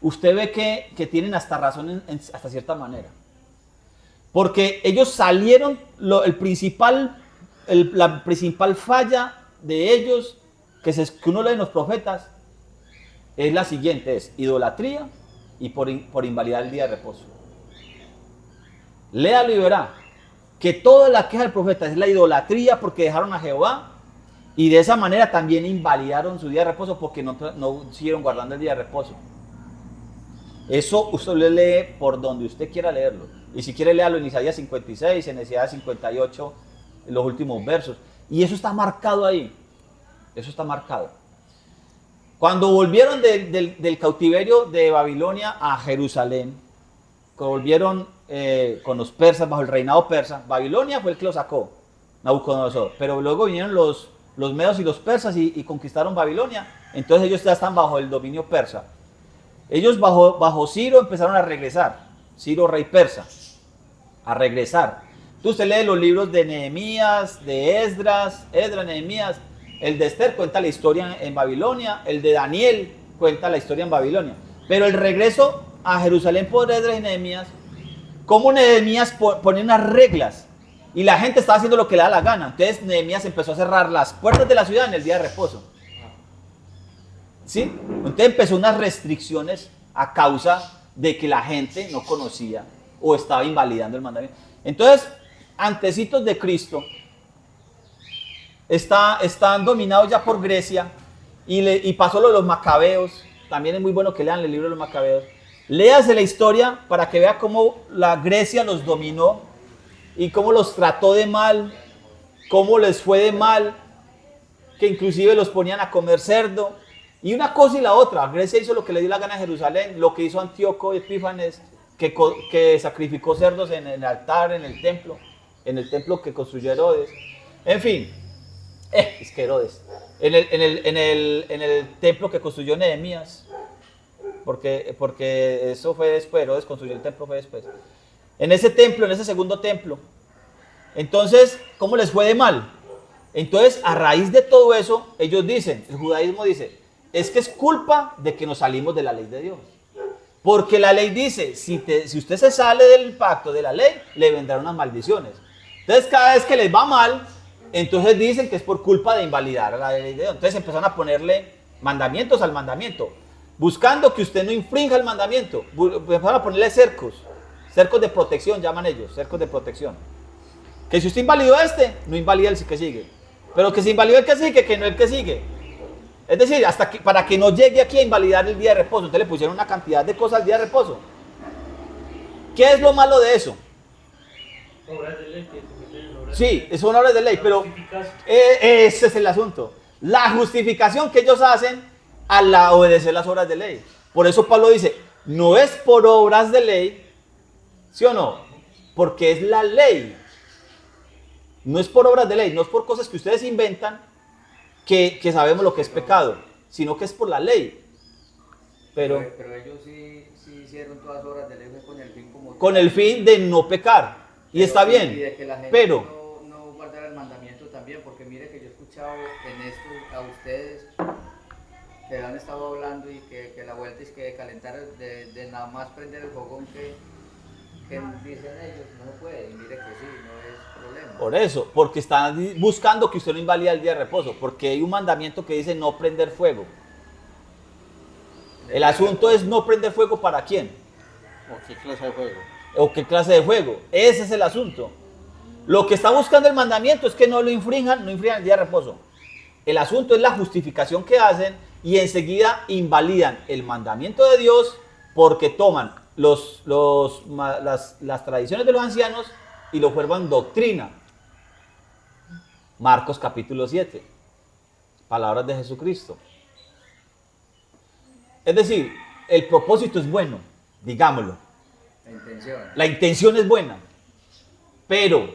Speaker 1: usted ve que tienen hasta razón hasta cierta manera. Porque ellos salieron, la principal falla de ellos, que uno lee en los profetas, es la siguiente, es idolatría y por invalidar el día de reposo. Léalo y verá que toda la queja del profeta es la idolatría porque dejaron a Jehová y de esa manera también invalidaron su día de reposo porque no siguieron guardando el día de reposo. Eso usted le lee por donde usted quiera leerlo. Y si quiere léalo en Isaías 56, en Isaías 58, en los últimos versos. Y eso está marcado ahí. Eso está marcado. Cuando volvieron del cautiverio de Babilonia a Jerusalén, volvieron con los persas, bajo el reinado persa, Babilonia fue el que lo sacó, Nabucodonosor, pero luego vinieron los medos y los persas y conquistaron Babilonia, entonces ellos ya están bajo el dominio persa. Ellos bajo Ciro empezaron a regresar, Ciro rey persa, a regresar. Entonces usted lee los libros de Nehemías, de Esdras, Nehemías. El de Esther cuenta la historia en Babilonia, el de Daniel cuenta la historia en Babilonia. Pero el regreso a Jerusalén por Esdras y Nehemías, como Nehemías pone unas reglas y la gente estaba haciendo lo que le da la gana. Entonces Nehemías empezó a cerrar las puertas de la ciudad en el día de reposo. ¿Sí? Entonces empezó unas restricciones a causa de que la gente no conocía o estaba invalidando el mandamiento. Entonces, antecitos de Cristo, están dominados ya por Grecia y pasó lo de los macabeos. También es muy bueno que lean el libro de los macabeos. Léase la historia para que vea cómo la Grecia los dominó y cómo los trató de mal, cómo les fue de mal, que inclusive los ponían a comer cerdo. Y una cosa y la otra, Grecia hizo lo que le dio la gana a Jerusalén, lo que hizo Antíoco Epífanes, que sacrificó cerdos en el altar, en el templo que construyó Herodes. En fin, es que Herodes, en el templo que construyó Nehemías, porque eso fue después, Herodes construyó el templo, fue después. En ese templo, en ese segundo templo, entonces, ¿cómo les fue de mal? Entonces, a raíz de todo eso, ellos dicen, el judaísmo dice, es que es culpa de que nos salimos de la ley de Dios. Porque la ley dice, si usted se sale del pacto de la ley, le vendrán unas maldiciones. Entonces, cada vez que les va mal, entonces dicen que es por culpa de invalidar la ley de Dios. Entonces empezaron a ponerle mandamientos al mandamiento, buscando que usted no infrinja el mandamiento. Empezaron a ponerle cercos de protección, llaman ellos, cercos de protección. Que si usted invalidó no invalida el que sigue. Pero que si invalidó el que sigue, que no el que sigue. Es decir, para que no llegue aquí a invalidar el día de reposo. Entonces le pusieron una cantidad de cosas al día de reposo. ¿Qué es lo malo de eso?
Speaker 6: Obras de ley.
Speaker 1: Sí, son obras de ley, pero ese es el asunto. La justificación que ellos hacen al obedecer las obras de ley. Por eso Pablo dice, no es por obras de ley, ¿sí o no? Porque es la ley. No es por obras de ley, no es por cosas que ustedes inventan que sabemos lo que es pecado, sino que es por la ley. Pero
Speaker 4: ellos sí hicieron todas las obras de ley con el fin
Speaker 1: con el fin de no pecar. Y está bien,
Speaker 4: y de que la gente
Speaker 1: pero
Speaker 4: no guardara el mandamiento también, porque mire que yo he escuchado en esto a ustedes que han estado hablando y que la vuelta es que calentar de nada más prender el fogón que dicen ellos, no se puede, y mire que sí, no es problema.
Speaker 1: por eso, porque están buscando que usted no invalide el día de reposo, porque hay un mandamiento que dice no prender fuego. El asunto es no prender fuego ¿para quién?
Speaker 3: ¿O qué clase de fuego?
Speaker 1: ¿O qué clase de juego? Ese es el asunto. Lo que está buscando el mandamiento es que no lo infrinjan, no infrinjan el día de reposo. El asunto es la justificación que hacen y enseguida invalidan el mandamiento de Dios porque toman las tradiciones de los ancianos y lo vuelvan doctrina. Marcos capítulo 7. Palabras de Jesucristo. Es decir, el propósito es bueno, digámoslo.
Speaker 4: La intención.
Speaker 1: La intención es buena, pero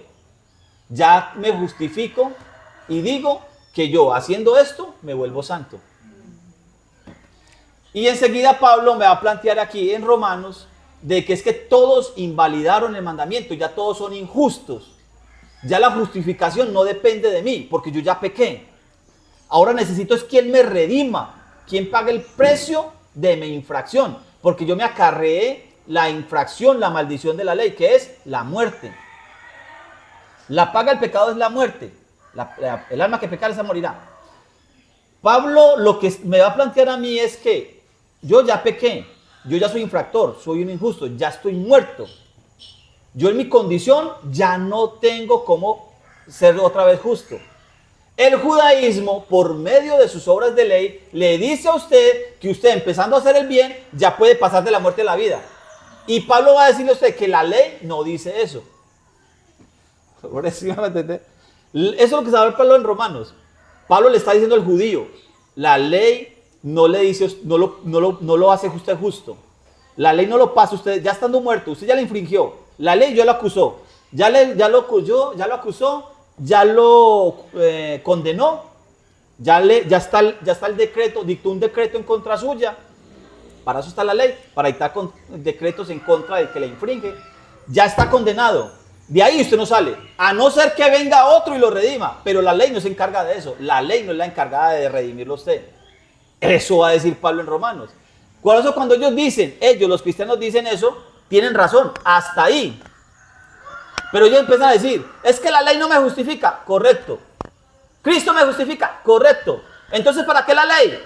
Speaker 1: ya me justifico y digo que yo haciendo esto me vuelvo santo. Y enseguida Pablo me va a plantear aquí en Romanos de que es que todos invalidaron el mandamiento, ya todos son injustos. Ya la justificación no depende de mí, porque yo ya pequé. Ahora necesito es quien me redima, quien pague el precio de mi infracción, porque yo me acarreé la infracción, la maldición de la ley, que es la muerte. La paga del pecado es la muerte. El alma que pecar esa morirá. Pablo lo que me va a plantear a mí es que yo ya pequé, yo ya soy infractor, soy un injusto, ya estoy muerto. Yo en mi condición ya no tengo cómo ser otra vez justo. El judaísmo, por medio de sus obras de ley, le dice a usted que usted, empezando a hacer el bien, ya puede pasar de la muerte a la vida. Y Pablo va a decirle a usted que la ley no dice eso. Ahora sí van a entender. Eso es lo que sabe Pablo en Romanos. Pablo le está diciendo al judío, la ley no le dice, no lo hace usted justo. La ley no lo pasa usted, ya estando muerto, usted ya le infringió. La ley ya lo acusó, ya lo acusó, ya lo condenó, ya está el decreto, dictó un decreto en contra suya. Para eso está la ley, para dictar decretos en contra del que le infringe. Ya está condenado. De ahí usted no sale, a no ser que venga otro y lo redima. Pero la ley no se encarga de eso. La ley no es la encargada de redimirlo a usted. Eso va a decir Pablo en Romanos. Por eso cuando los cristianos dicen eso, tienen razón, hasta ahí. Pero ellos empiezan a decir, es que la ley no me justifica. Correcto. Cristo me justifica. Correcto. Entonces, ¿para qué la ley?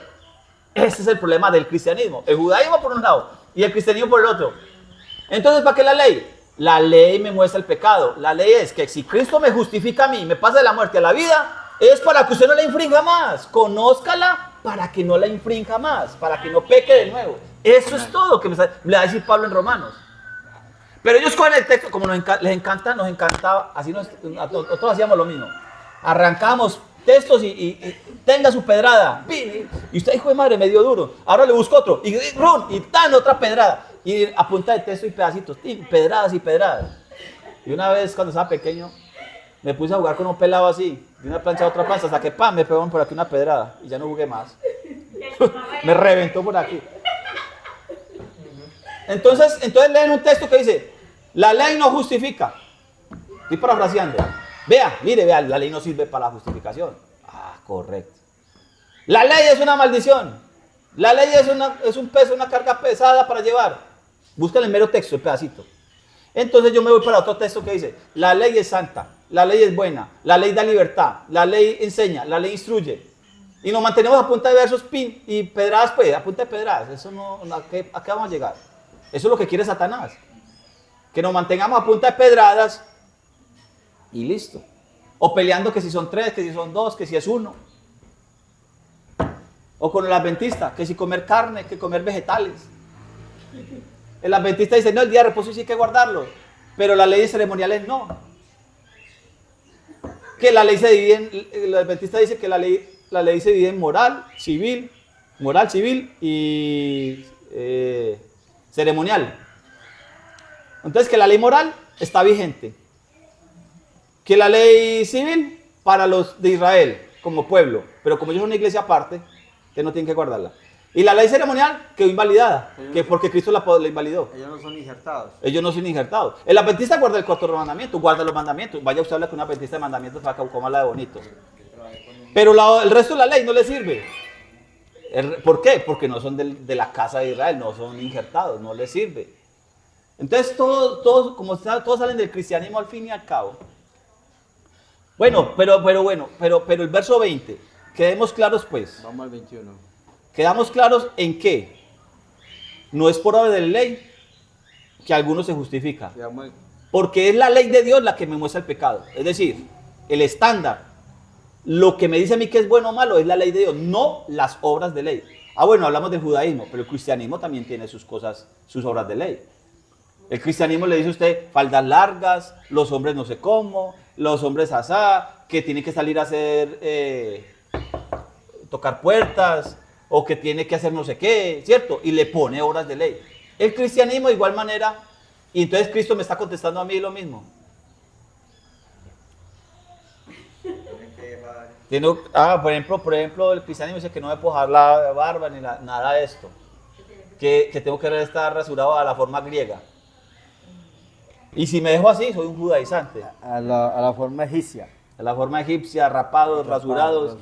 Speaker 1: Ese es el problema del cristianismo. El judaísmo por un lado y el cristianismo por el otro. Entonces, ¿para qué la ley? La ley me muestra el pecado. La ley es que si Cristo me justifica a mí, me pasa de la muerte a la vida, es para que usted no la infrinja más. Conózcala para que no la infrinja más, para que no peque de nuevo. Eso es todo lo que le va a decir Pablo en Romanos. Pero ellos cogen el texto, como nos encantaba, así nosotros hacíamos lo mismo. Arrancamos textos y tenga su pedrada. Y usted, hijo de madre, me dio duro. Ahora le busco otro. Y tan otra pedrada. Y a punta de texto y pedacitos. Y pedradas y pedradas. Y una vez, cuando estaba pequeño, me puse a jugar con un pelado así. De una plancha a otra plancha. Hasta que me pegó por aquí una pedrada. Y ya no jugué más. Me reventó por aquí. Entonces leen un texto que dice, la ley no justifica. Estoy parafraseando. Vea, la ley no sirve para la justificación. Ah, correcto. La ley es una maldición. La ley es un peso, una carga pesada para llevar. Buscan el mero texto, el pedacito. Entonces yo me voy para otro texto que dice, la ley es santa, la ley es buena, la ley da libertad, la ley enseña, la ley instruye. Y nos mantenemos a punta de versos y pedradas, pues, a punta de pedradas. Eso ¿a qué vamos a llegar? Eso es lo que quiere Satanás. Que nos mantengamos a punta de pedradas y listo. O peleando que si son 3, que si son 2, que si es 1. O con el adventista, que si comer carne, que comer vegetales. El adventista dice, no, el día de reposo sí hay que guardarlo. Pero las leyes ceremoniales no. Que la ley se divide el adventista dice que la ley se divide en moral, civil y ceremonial. Entonces que la ley moral está vigente. Que la ley civil para los de Israel como pueblo, pero como ellos son una iglesia aparte, que no tienen que guardarla. Y la ley ceremonial quedó invalidada, que porque Cristo la invalidó.
Speaker 3: Ellos no son injertados.
Speaker 1: Ellos no son injertados. El adventista guarda el cuarto mandamiento, guarda los mandamientos. Vaya usted a hablar con un adventista de mandamientos para que coma de bonito. Pero el resto de la ley no le sirve. ¿Por qué? Porque no son de la casa de Israel, no son injertados, no les sirve. Entonces todos salen del cristianismo al fin y al cabo. Bueno, pero el verso 20, quedemos claros pues.
Speaker 3: Vamos al 21.
Speaker 1: Quedamos claros en que no es por obra de la ley. que algunos se justifica.
Speaker 3: Digamos,
Speaker 1: Porque es la ley de Dios la que me muestra el pecado. Es decir, el estándar, lo que me dice a mí que es bueno o malo es la ley de Dios, no las obras de ley. Ah, bueno, hablamos del judaísmo, pero el cristianismo también tiene sus cosas, sus obras de ley. El cristianismo le dice a usted faldas largas, los hombres no sé cómo, los hombres asá, que tienen que salir a hacer, tocar puertas, o que tiene que hacer no sé qué, ¿cierto? Y le pone obras de ley. El cristianismo de igual manera, y entonces Cristo me está contestando a mí lo mismo. Por ejemplo, el cristianismo dice que no me puedo dejar la barba ni nada de esto. Que tengo que estar rasurado a la forma griega. Y si me dejo así, soy un judaizante.
Speaker 3: a la forma egipcia.
Speaker 1: A la forma egipcia, rapados, rasurados.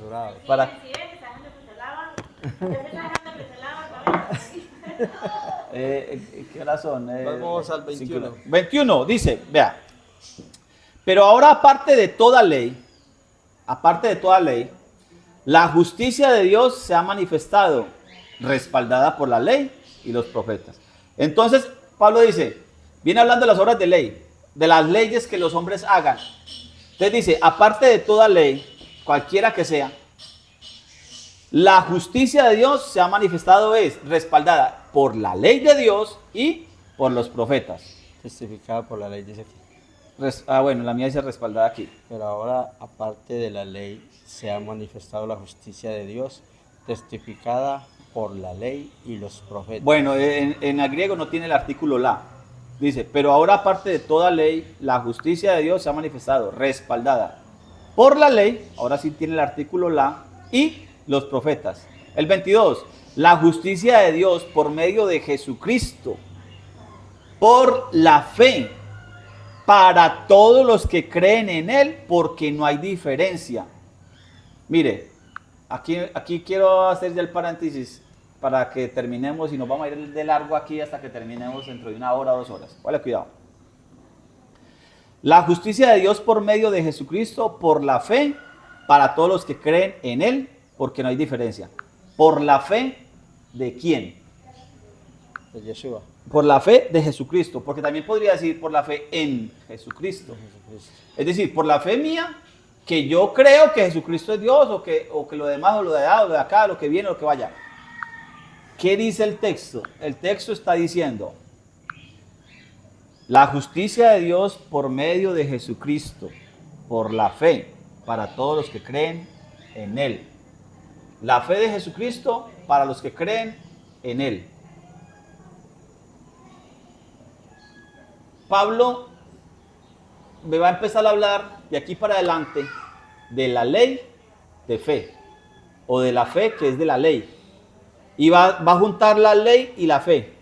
Speaker 1: Para...
Speaker 5: Sí, que se dejan de crecer la barba. Ya se dejan de crecer la barba, ¿ves?
Speaker 1: ¿Qué horas son?
Speaker 3: Vamos al 21.
Speaker 1: 21, dice, vea. Pero ahora aparte de toda ley, la justicia de Dios se ha manifestado, respaldada por la ley y los profetas. Entonces, Pablo dice, viene hablando de las obras de ley, de las leyes que los hombres hagan. Entonces dice, aparte de toda ley, cualquiera que sea, la justicia de Dios se ha manifestado, es respaldada por la ley de Dios y por los profetas.
Speaker 3: Testificada por la ley, dice aquí.
Speaker 1: Bueno, la mía dice respaldada aquí.
Speaker 3: Pero ahora, aparte de la ley, se ha manifestado la justicia de Dios, testificada por la ley y los profetas.
Speaker 1: Bueno, en el griego no tiene el artículo la. Dice, pero ahora aparte de toda ley, la justicia de Dios se ha manifestado, respaldada por la ley, ahora sí tiene el artículo la, y los profetas. El 22, la justicia de Dios por medio de Jesucristo, por la fe, para todos los que creen en Él, porque no hay diferencia. Mire, aquí quiero hacer ya el paréntesis para que terminemos y nos vamos a ir de largo aquí hasta que terminemos dentro de 1 hora, 2 horas. Vale, cuidado. La justicia de Dios por medio de Jesucristo, por la fe, para todos los que creen en Él, porque no hay diferencia. ¿Por la fe de quién?
Speaker 3: De Yeshua.
Speaker 1: Por la fe de Jesucristo, porque también podría decir por la fe en Jesucristo. Es decir, por la fe mía, que yo creo que Jesucristo es Dios, o que lo demás, o lo de allá, o lo de acá, lo que viene, o lo que vaya. ¿Qué dice el texto? El texto está diciendo, la justicia de Dios por medio de Jesucristo, por la fe, para todos los que creen en Él. La fe de Jesucristo para los que creen en Él. Pablo me va a empezar a hablar de aquí para adelante de la ley de fe, o de la fe que es de la ley. Y va a juntar la ley y la fe,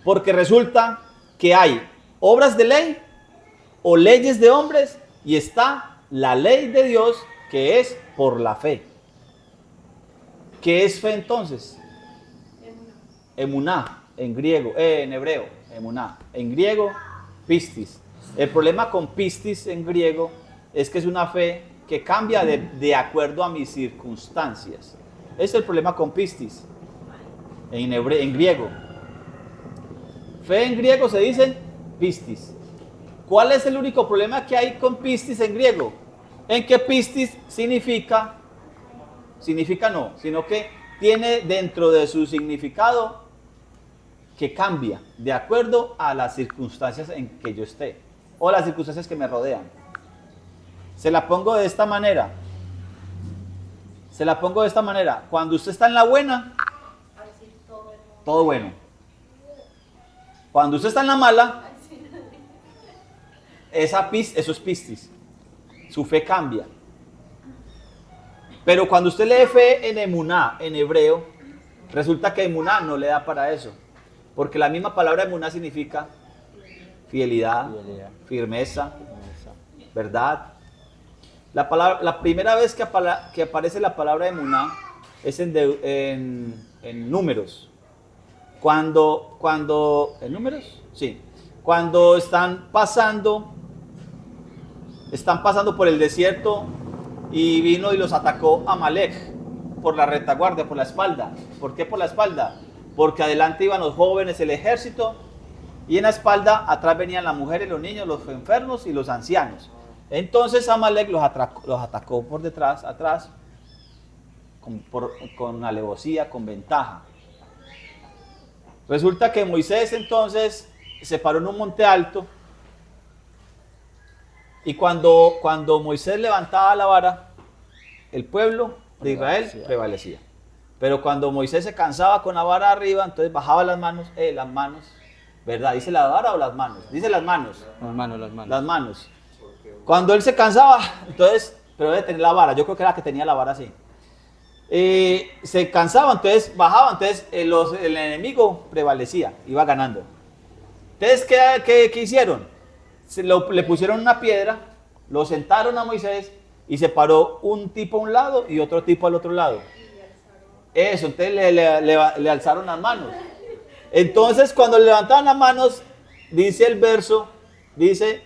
Speaker 1: porque resulta que hay obras de ley o leyes de hombres, y está la ley de Dios que es por la fe. ¿Qué es fe entonces? Emuná, en griego, en hebreo, emuná, en griego, pistis. El problema con pistis en griego es que es una fe que cambia de acuerdo a mis circunstancias. Ese es el problema con pistis en griego. Fe en griego se dice pistis. ¿Cuál es el único problema que hay con pistis en griego? En que pistis significa no, sino que tiene dentro de su significado que cambia de acuerdo a las circunstancias en que yo esté o las circunstancias que me rodean. Se la pongo de esta manera. Cuando usted está en la buena, todo bueno. Cuando usted está en la mala, eso es pistis. Su fe cambia. Pero cuando usted lee fe en emuná, en hebreo, resulta que emuná no le da para eso. Porque la misma palabra emuná significa fidelidad, firmeza, verdad. La primera vez que aparece la palabra emuná es en Números. ¿En Números? Sí. Cuando están pasando por el desierto y vino y los atacó Amalek por la retaguardia, por la espalda. ¿Por qué por la espalda? Porque adelante iban los jóvenes, el ejército, y en la espalda atrás venían las mujeres, los niños, los enfermos y los ancianos. Entonces Amalek los atacó por detrás, atrás, con alevosía, con ventaja. Resulta que Moisés entonces se paró en un monte alto y cuando Moisés levantaba la vara, el pueblo de Israel prevalecía. Pero cuando Moisés se cansaba con la vara arriba, entonces bajaba las manos, ¿verdad? ¿Dice la vara o las manos? Dice las manos. Las manos. Cuando él se cansaba, entonces, pero debe tener la vara, yo creo que era que tenía la vara así. Se cansaba, entonces bajaba, entonces el enemigo prevalecía, iba ganando. Entonces, ¿qué hicieron? Le pusieron una piedra, lo sentaron a Moisés y se paró un tipo a un lado y otro tipo al otro lado. Eso, entonces le alzaron las manos. Entonces, cuando le levantaban las manos, dice el verso, dice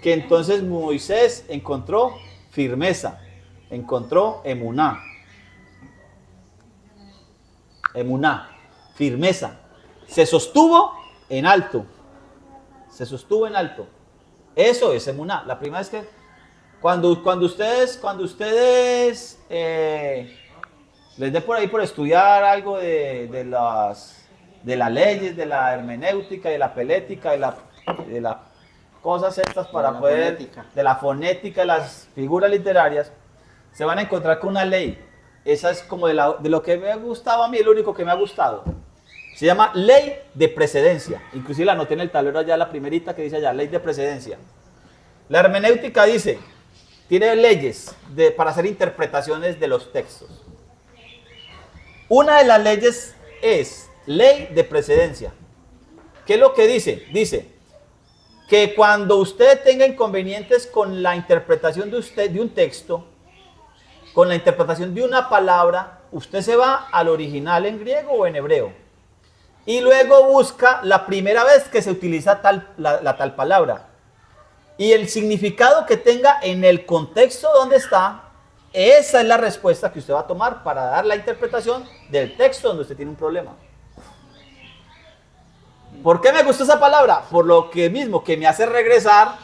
Speaker 1: que entonces Moisés encontró firmeza, encontró emuná. Emuná, firmeza. Se sostuvo en alto. Se sostuvo en alto. Eso es emuná. La primera vez que cuando ustedes les dé por ahí por estudiar algo de las leyes, de la hermenéutica, de la pelética, de las cosas estas para poder, de la fonética, de las figuras literarias, se van a encontrar con una ley. Esa es como de lo que me ha gustado a mí, el único que me ha gustado. Se llama ley de precedencia. Inclusive la anoté en el tablero allá, la primerita que dice allá, ley de precedencia. La hermenéutica dice, tiene leyes para hacer interpretaciones de los textos. Una de las leyes es ley de precedencia. ¿Qué es lo que dice? Dice que cuando usted tenga inconvenientes con la interpretación de un texto, con la interpretación de una palabra, usted se va al original en griego o en hebreo. Y luego busca la primera vez que se utiliza la tal palabra. Y el significado que tenga en el contexto donde está, esa es la respuesta que usted va a tomar para dar la interpretación del texto donde usted tiene un problema. ¿Por qué me gustó esa palabra? Por lo que mismo que me hace regresar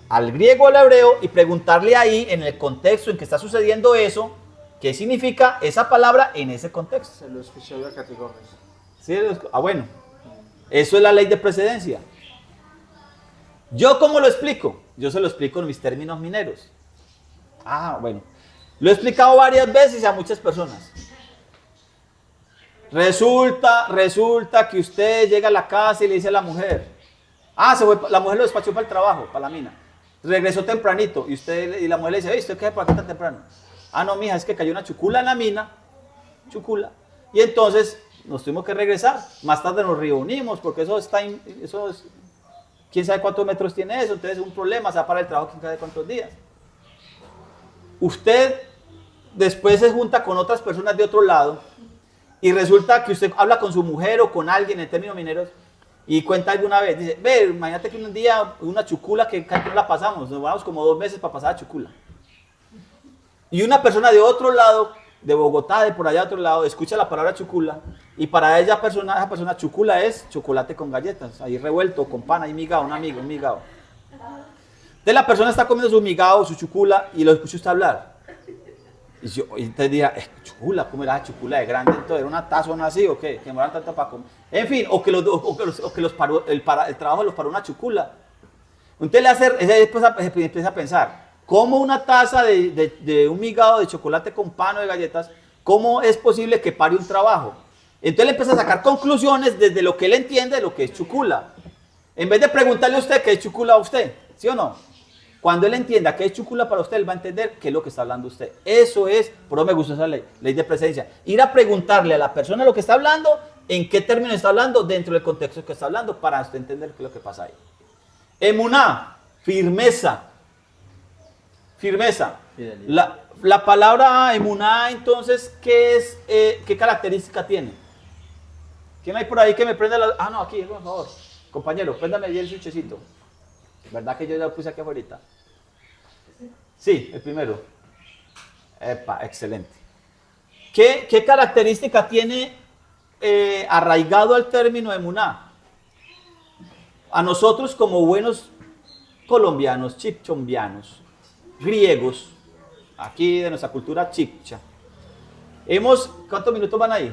Speaker 1: al griego o al hebreo y preguntarle ahí en el contexto en que está sucediendo eso, qué significa esa palabra en ese contexto.
Speaker 3: Se lo escuché a Katy Gómez.
Speaker 1: ¿Sí? Bueno, eso es la ley de precedencia. ¿Yo cómo lo explico? Yo se lo explico en mis términos mineros. Bueno. Lo he explicado varias veces a muchas personas. Resulta que usted llega a la casa y le dice a la mujer, la mujer lo despachó para el trabajo, para la mina. Regresó tempranito y la mujer le dice, ¿usted qué hace por aquí tan temprano? No, mija, es que cayó una chucula en la mina, y entonces nos tuvimos que regresar. Más tarde nos reunimos porque eso es, quién sabe cuántos metros tiene eso, entonces es un problema, se va para el trabajo quién sabe cuántos días. Usted después se junta con otras personas de otro lado y resulta que usted habla con su mujer o con alguien en términos mineros y cuenta alguna vez, dice, imagínate que un día una chucula que no la pasamos, nos vamos como 2 meses para pasar a chucula. Y una persona de otro lado, de Bogotá, de por allá de otro lado, escucha la palabra chucula y para esa persona chucula es chocolate con galletas, ahí revuelto, con pan, ahí migado, un migado. Entonces la persona está comiendo su migado, su chucula y lo escucha usted hablar. Y entonces dirá, chucula, ¿cómo era chucula de grande? Entonces, ¿era una tazona así o qué? Que me dan tanto para comer. En fin, o que el trabajo los paró una chucula. Entonces empieza a pensar, ¿cómo una taza de un migado de chocolate con pan o de galletas, cómo es posible que pare un trabajo? Entonces le empieza a sacar conclusiones desde lo que él entiende de lo que es chucula. En vez de preguntarle a usted qué es chucula a usted, ¿sí o no? Cuando él entienda qué es chucula para usted, él va a entender qué es lo que está hablando usted. Eso es, por eso me gusta esa ley de presencia. Ir a preguntarle a la persona lo que está hablando, en qué términos está hablando, dentro del contexto que está hablando, para usted entender qué es lo que pasa ahí. Emuná, firmeza. Firmeza. La palabra emuná, entonces, ¿qué característica tiene? ¿Quién hay por ahí que me prenda la... no, aquí, por favor. Compañero, préndame bien el switchecito. ¿Verdad que yo ya lo puse aquí afuera? Sí, el primero. Epa, excelente. ¿Qué característica tiene arraigado al término emuná? a nosotros como buenos colombianos, chipchombianos, griegos, aquí de nuestra cultura chipcha, ¿cuántos minutos van ahí?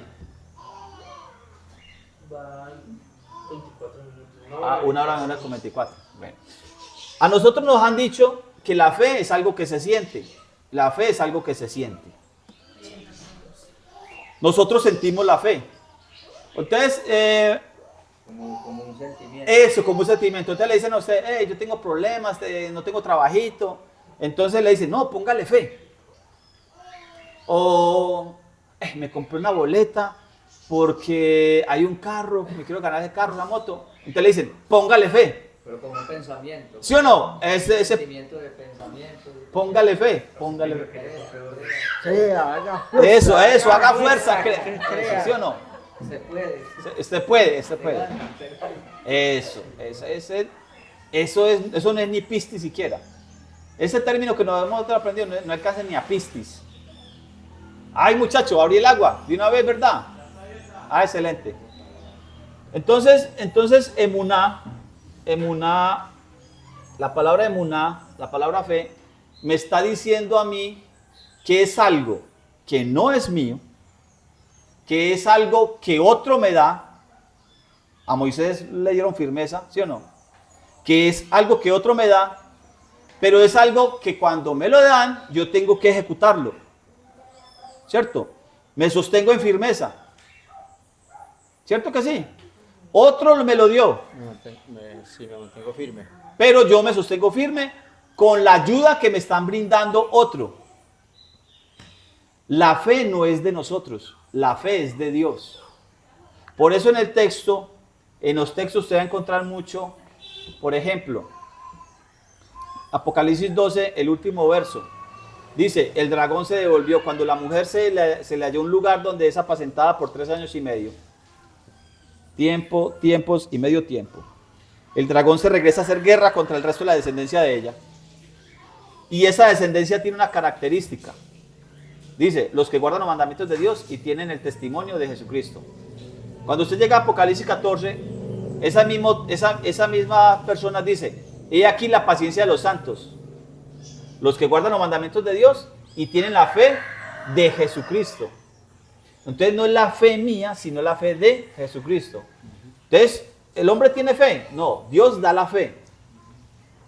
Speaker 6: Van 24 minutos.
Speaker 1: Ah, 1 hora con 24. Bueno. A nosotros nos han dicho que la fe es algo que se siente. La fe es algo que se siente. Nosotros sentimos la fe. Entonces,
Speaker 4: como un sentimiento.
Speaker 1: eso, como un sentimiento. Entonces le dicen a usted, hey, yo tengo problemas, no tengo trabajito. Entonces le dicen, no, póngale fe. O me compré una boleta porque hay un carro, me quiero ganar ese carro, una moto. Entonces le dicen, póngale fe.
Speaker 4: Pero como un pensamiento.
Speaker 1: ¿Sí o no?
Speaker 4: Un
Speaker 1: Ese,
Speaker 4: sentimiento de pensamiento.
Speaker 1: póngale fe, póngale fe.
Speaker 3: Sí, haga
Speaker 1: Eso, haga fuerza, ¿sí o no?
Speaker 4: Se puede.
Speaker 1: Usted puede. Eso no es ni pistis siquiera. Ese término que nos hemos aprendido no alcanza ni a pistis. Ay, muchacho, abrí el agua de una vez, ¿verdad? Ah, excelente. Entonces, emuná, la palabra emuná, la palabra fe, me está diciendo a mí que es algo que no es mío, que es algo que otro me da. A Moisés le dieron firmeza, ¿sí o no? Que es algo que otro me da, pero es algo que cuando me lo dan, yo tengo que ejecutarlo. ¿Cierto? Me sostengo en firmeza. ¿Cierto que sí? Otro me lo dio,
Speaker 3: Sí, me mantengo firme.
Speaker 1: pero yo me sostengo firme con la ayuda que me están brindando otro. La fe no es de nosotros, la fe es de Dios. Por eso en los textos usted va a encontrar mucho, por ejemplo, Apocalipsis 12, el último verso. Dice, el dragón se devolvió cuando la mujer se le halló un lugar donde es apacentada por 3 años y medio. Tiempos y medio tiempo. El dragón se regresa a hacer guerra contra el resto de la descendencia de ella. Y esa descendencia tiene una característica. Dice, los que guardan los mandamientos de Dios y tienen el testimonio de Jesucristo. Cuando usted llega a Apocalipsis 14, esa misma persona dice, he aquí la paciencia de los santos. Los que guardan los mandamientos de Dios y tienen la fe de Jesucristo. Entonces no es la fe mía, sino la fe de Jesucristo. Entonces, ¿el hombre tiene fe? No, Dios da la fe.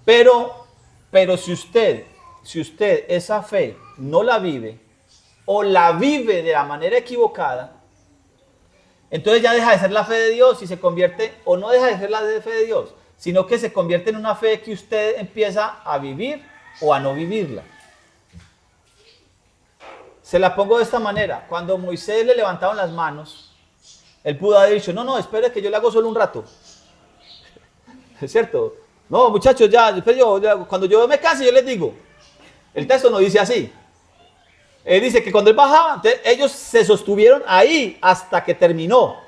Speaker 1: Pero si usted esa fe no la vive, o la vive de la manera equivocada, entonces ya deja de ser la fe de Dios y se convierte, o no deja de ser la fe de Dios, sino que se convierte en una fe que usted empieza a vivir o a no vivirla. Se la pongo de esta manera. Cuando Moisés le levantaban las manos, él pudo haber dicho, no, espere que yo le hago solo un rato. ¿Es cierto? No, muchachos, cuando yo me case, yo les digo. El texto no dice así. Él dice que cuando él bajaba, ellos se sostuvieron ahí hasta que terminó.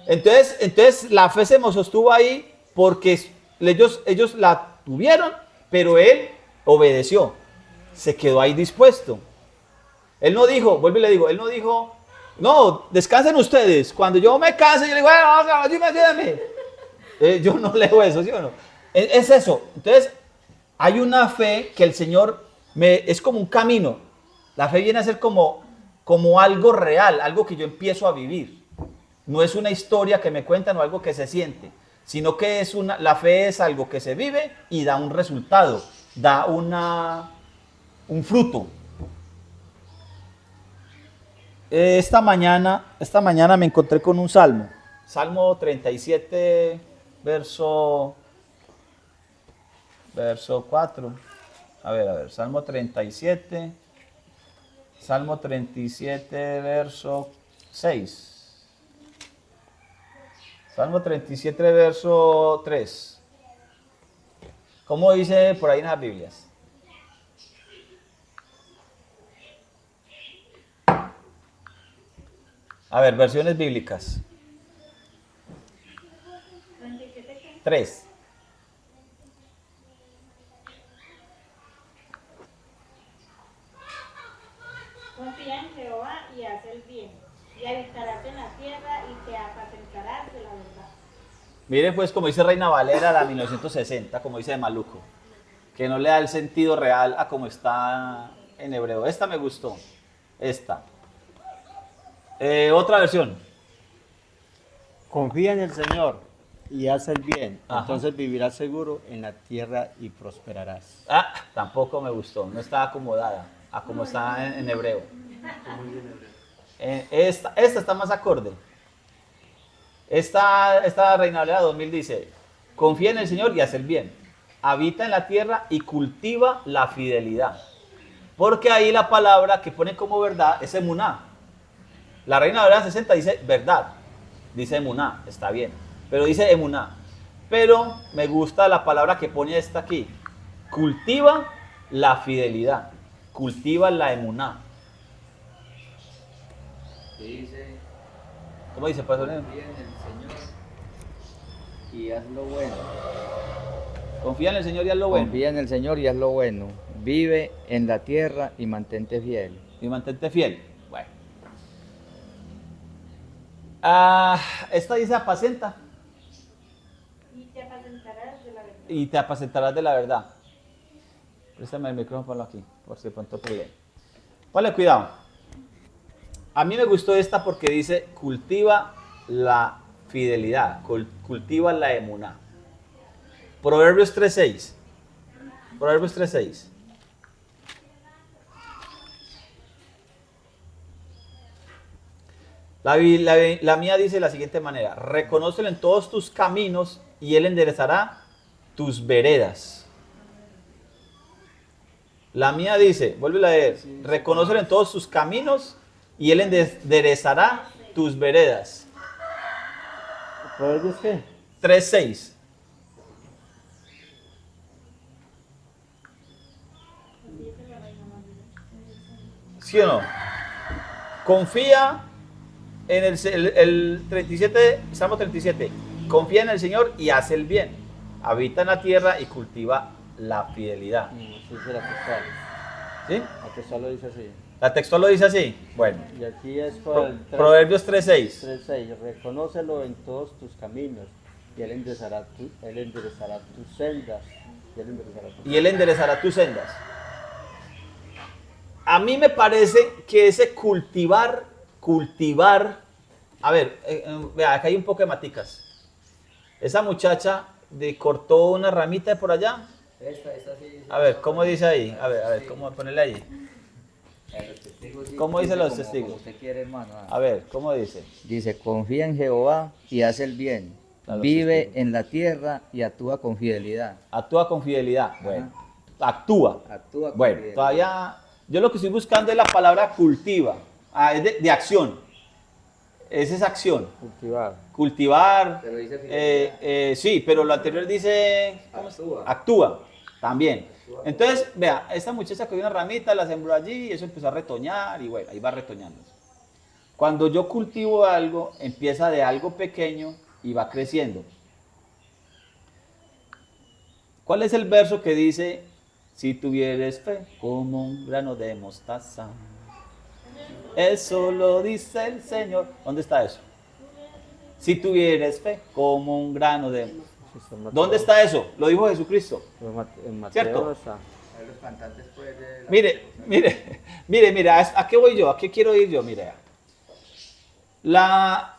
Speaker 1: Entonces la fe se sostuvo ahí porque ellos la tuvieron, pero él obedeció. Se quedó ahí dispuesto. Él no dijo, vuelvo y le digo, él no dijo, no, descansen ustedes. Cuando yo me case, yo le digo, ayúdame. Yo no leo eso, ¿sí o no? Es eso. Entonces, hay una fe que el Señor es como un camino. La fe viene a ser como algo real, algo que yo empiezo a vivir. No es una historia que me cuentan o algo que se siente, sino que la fe es algo que se vive y da un resultado, da un fruto. Esta mañana me encontré con un salmo. Salmo 37, verso 4. A ver, Salmo 37, verso 6. Salmo 37, verso 3. ¿Cómo dice por ahí en las Biblias? A ver, versiones bíblicas. 3.
Speaker 5: Confía en Jehová y haz el bien, y habitarás en la tierra y te apacentarás de la verdad.
Speaker 1: Mire pues como dice Reina Valera, la 1960, como dice de Maluco, que no le da el sentido real a como está en hebreo. Esta me gustó, esta. Otra versión.
Speaker 3: Confía en el Señor y haz el bien,
Speaker 1: Ajá.
Speaker 3: entonces vivirás seguro en la tierra y prosperarás.
Speaker 1: Ah, tampoco me gustó, no está acomodada a como está en hebreo. Esta está más acorde. Esta Reina Valera 2000 dice, confía en el Señor y haz el bien. Habita en la tierra y cultiva la fidelidad. Porque ahí la palabra que pone como verdad es emuná. La Reina Valera 60 dice verdad. Dice emuná, está bien. Pero dice emuná. Pero me gusta la palabra que pone esta aquí. Cultiva la fidelidad. Cultiva la emuná.
Speaker 4: Que dice,
Speaker 1: ¿Cómo dice, pastor?
Speaker 4: confía en el Señor y haz lo bueno.
Speaker 1: Confía en el Señor y haz lo bueno.
Speaker 4: Confía en el Señor y haz lo bueno. Vive en la tierra y mantente fiel.
Speaker 1: Y mantente fiel. Bueno. Esta dice apacenta.
Speaker 5: Y te apacentarás de la verdad.
Speaker 1: Y te apacentarás de la verdad. Préstame el micrófono, ponlo aquí, por si de pronto pide. Ponle cuidado. A mí me gustó esta porque dice, cultiva la fidelidad, cultiva la emuná. Proverbios 3.6. Proverbios 3.6. La mía dice de la siguiente manera, reconócelo en todos tus caminos y él enderezará tus veredas. La mía dice, vuelve a leer, reconócelo en todos tus caminos y él enderezará tus veredas.
Speaker 3: ¿Proverbios qué?
Speaker 1: 3.6. ¿Sí o no? Confía en el 37, Salmo 37. Confía en el Señor y haz el bien. Habita en la tierra y cultiva la fidelidad.
Speaker 3: Eso dice la textual.
Speaker 1: ¿Sí?
Speaker 3: La textual lo dice así.
Speaker 1: La textual lo dice así. Bueno.
Speaker 3: Y aquí es por el
Speaker 1: Proverbios 3.6.
Speaker 3: 3:6. Reconócelo en todos tus caminos y él enderezará tus sendas.
Speaker 1: Y él enderezará tus sendas. A mí me parece que ese cultivar, a ver, vea, acá hay un poco de maticas. Esa muchacha cortó una ramita de por allá.
Speaker 4: Esta sí.
Speaker 1: A ver, ¿cómo dice ahí? A ver, ¿cómo ponerle ahí?
Speaker 4: Los testigos, sí,
Speaker 1: ¿Cómo dice los
Speaker 4: como
Speaker 1: testigos?
Speaker 4: usted quiere, hermano.
Speaker 1: A ver, ¿cómo dice?
Speaker 4: Dice, confía en Jehová y haz el bien.
Speaker 1: A los
Speaker 4: Vive
Speaker 1: testigos.
Speaker 4: en la tierra y actúa con fidelidad.
Speaker 1: Actúa con fidelidad. Bueno, actúa.
Speaker 4: Actúa con
Speaker 1: Bueno,
Speaker 4: fidelidad.
Speaker 1: todavía, yo lo que estoy buscando es la palabra cultiva. Es de acción. Esa es acción.
Speaker 3: Cultivar.
Speaker 1: Cultivar.
Speaker 4: Pero dice fidelidad.
Speaker 1: Sí, pero lo anterior dice ¿cómo es?
Speaker 4: Actúa.
Speaker 1: Actúa también. Entonces, vea, esta muchacha cogió una ramita, la sembró allí y eso empezó a retoñar y bueno, ahí va retoñando. Cuando yo cultivo algo, empieza de algo pequeño y va creciendo. ¿Cuál es el verso que dice, si tuvieres fe como un grano de mostaza? Eso lo dice el Señor. ¿Dónde está eso? Si tuvieres fe como un grano de... ¿Dónde está eso? Lo dijo Jesucristo.
Speaker 3: En Mateo
Speaker 1: ¿Cierto?
Speaker 3: está.
Speaker 4: A los cantantes pues de la-
Speaker 1: Mire, ¿a qué voy yo? ¿A qué quiero ir yo? Mire. La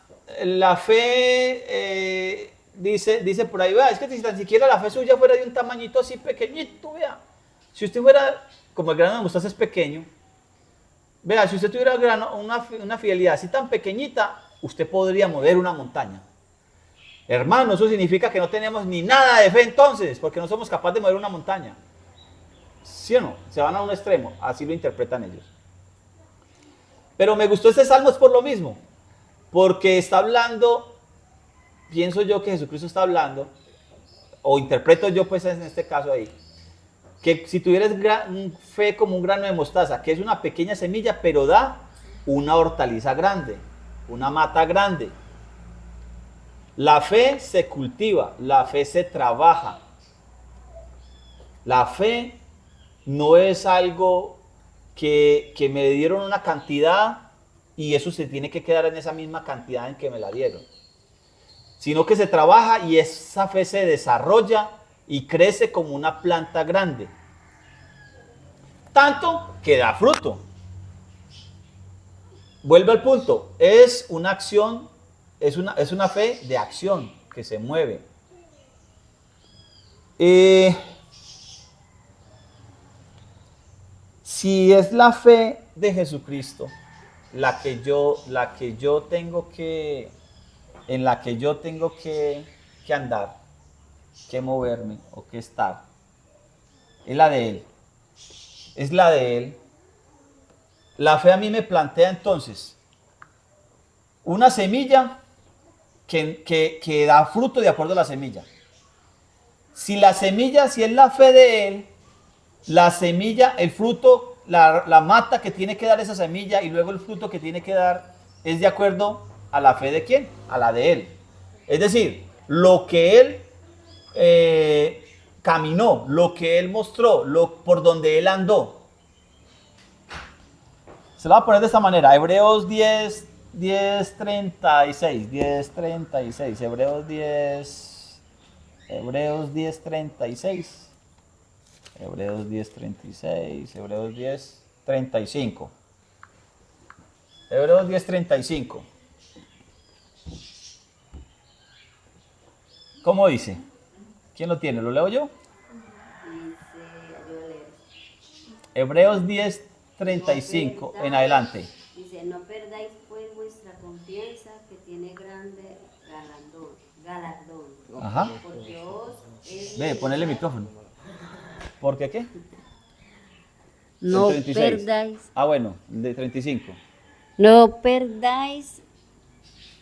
Speaker 1: fe, dice por ahí, vea, es que si tan siquiera la fe suya fuera de un tamañito así pequeñito, vea. Si usted fuera, como el grano de mostaza es pequeño, vea, si usted tuviera una fidelidad así tan pequeñita, usted podría mover una montaña. Hermano, eso significa que no tenemos ni nada de fe entonces, porque no somos capaces de mover una montaña. ¿Sí o no? Se van a un extremo, así lo interpretan ellos. Pero me gustó este salmo es por lo mismo, porque está hablando, pienso yo que Jesucristo está hablando, o interpreto yo pues en este caso ahí, que si tuvieras fe como un grano de mostaza, que es una pequeña semilla, pero da una hortaliza grande, una mata grande. La fe se cultiva, la fe se trabaja. La fe no es algo que me dieron una cantidad y eso se tiene que quedar en esa misma cantidad en que me la dieron. sino que se trabaja y esa fe se desarrolla y crece como una planta grande. Tanto que da fruto. Vuelve al punto, es una acción, es una fe de acción que se mueve. Si es la fe de Jesucristo la que yo tengo que, en la que yo tengo que andar, que moverme o que estar, es la de Él. Es la de Él. La fe a mí me plantea entonces una semilla que da fruto de acuerdo a la semilla. Si la semilla, si es la fe de Él, la semilla, el fruto, la mata que tiene que dar esa semilla y luego el fruto que tiene que dar es de acuerdo a la fe de quién, a la de Él. Es decir, lo que Él caminó, lo que Él mostró, por donde Él andó. Se lo voy a poner de esta manera, Hebreos 10:36, Hebreos 10:36, Hebreos 10:36, Hebreos 10:35. Hebreos 10:35. ¿Cómo dice? ¿Quién lo tiene? ¿Lo leo yo? Hebreos 10:35 en adelante.
Speaker 7: Dice, no perdáis pues vuestra confianza que tiene grande galardón.
Speaker 1: Ajá.
Speaker 7: Porque os es
Speaker 1: Ve, ponele el micrófono. ¿Por qué qué?
Speaker 7: no
Speaker 1: El 36.
Speaker 7: perdáis,
Speaker 1: Ah, bueno, de 35.
Speaker 7: no perdáis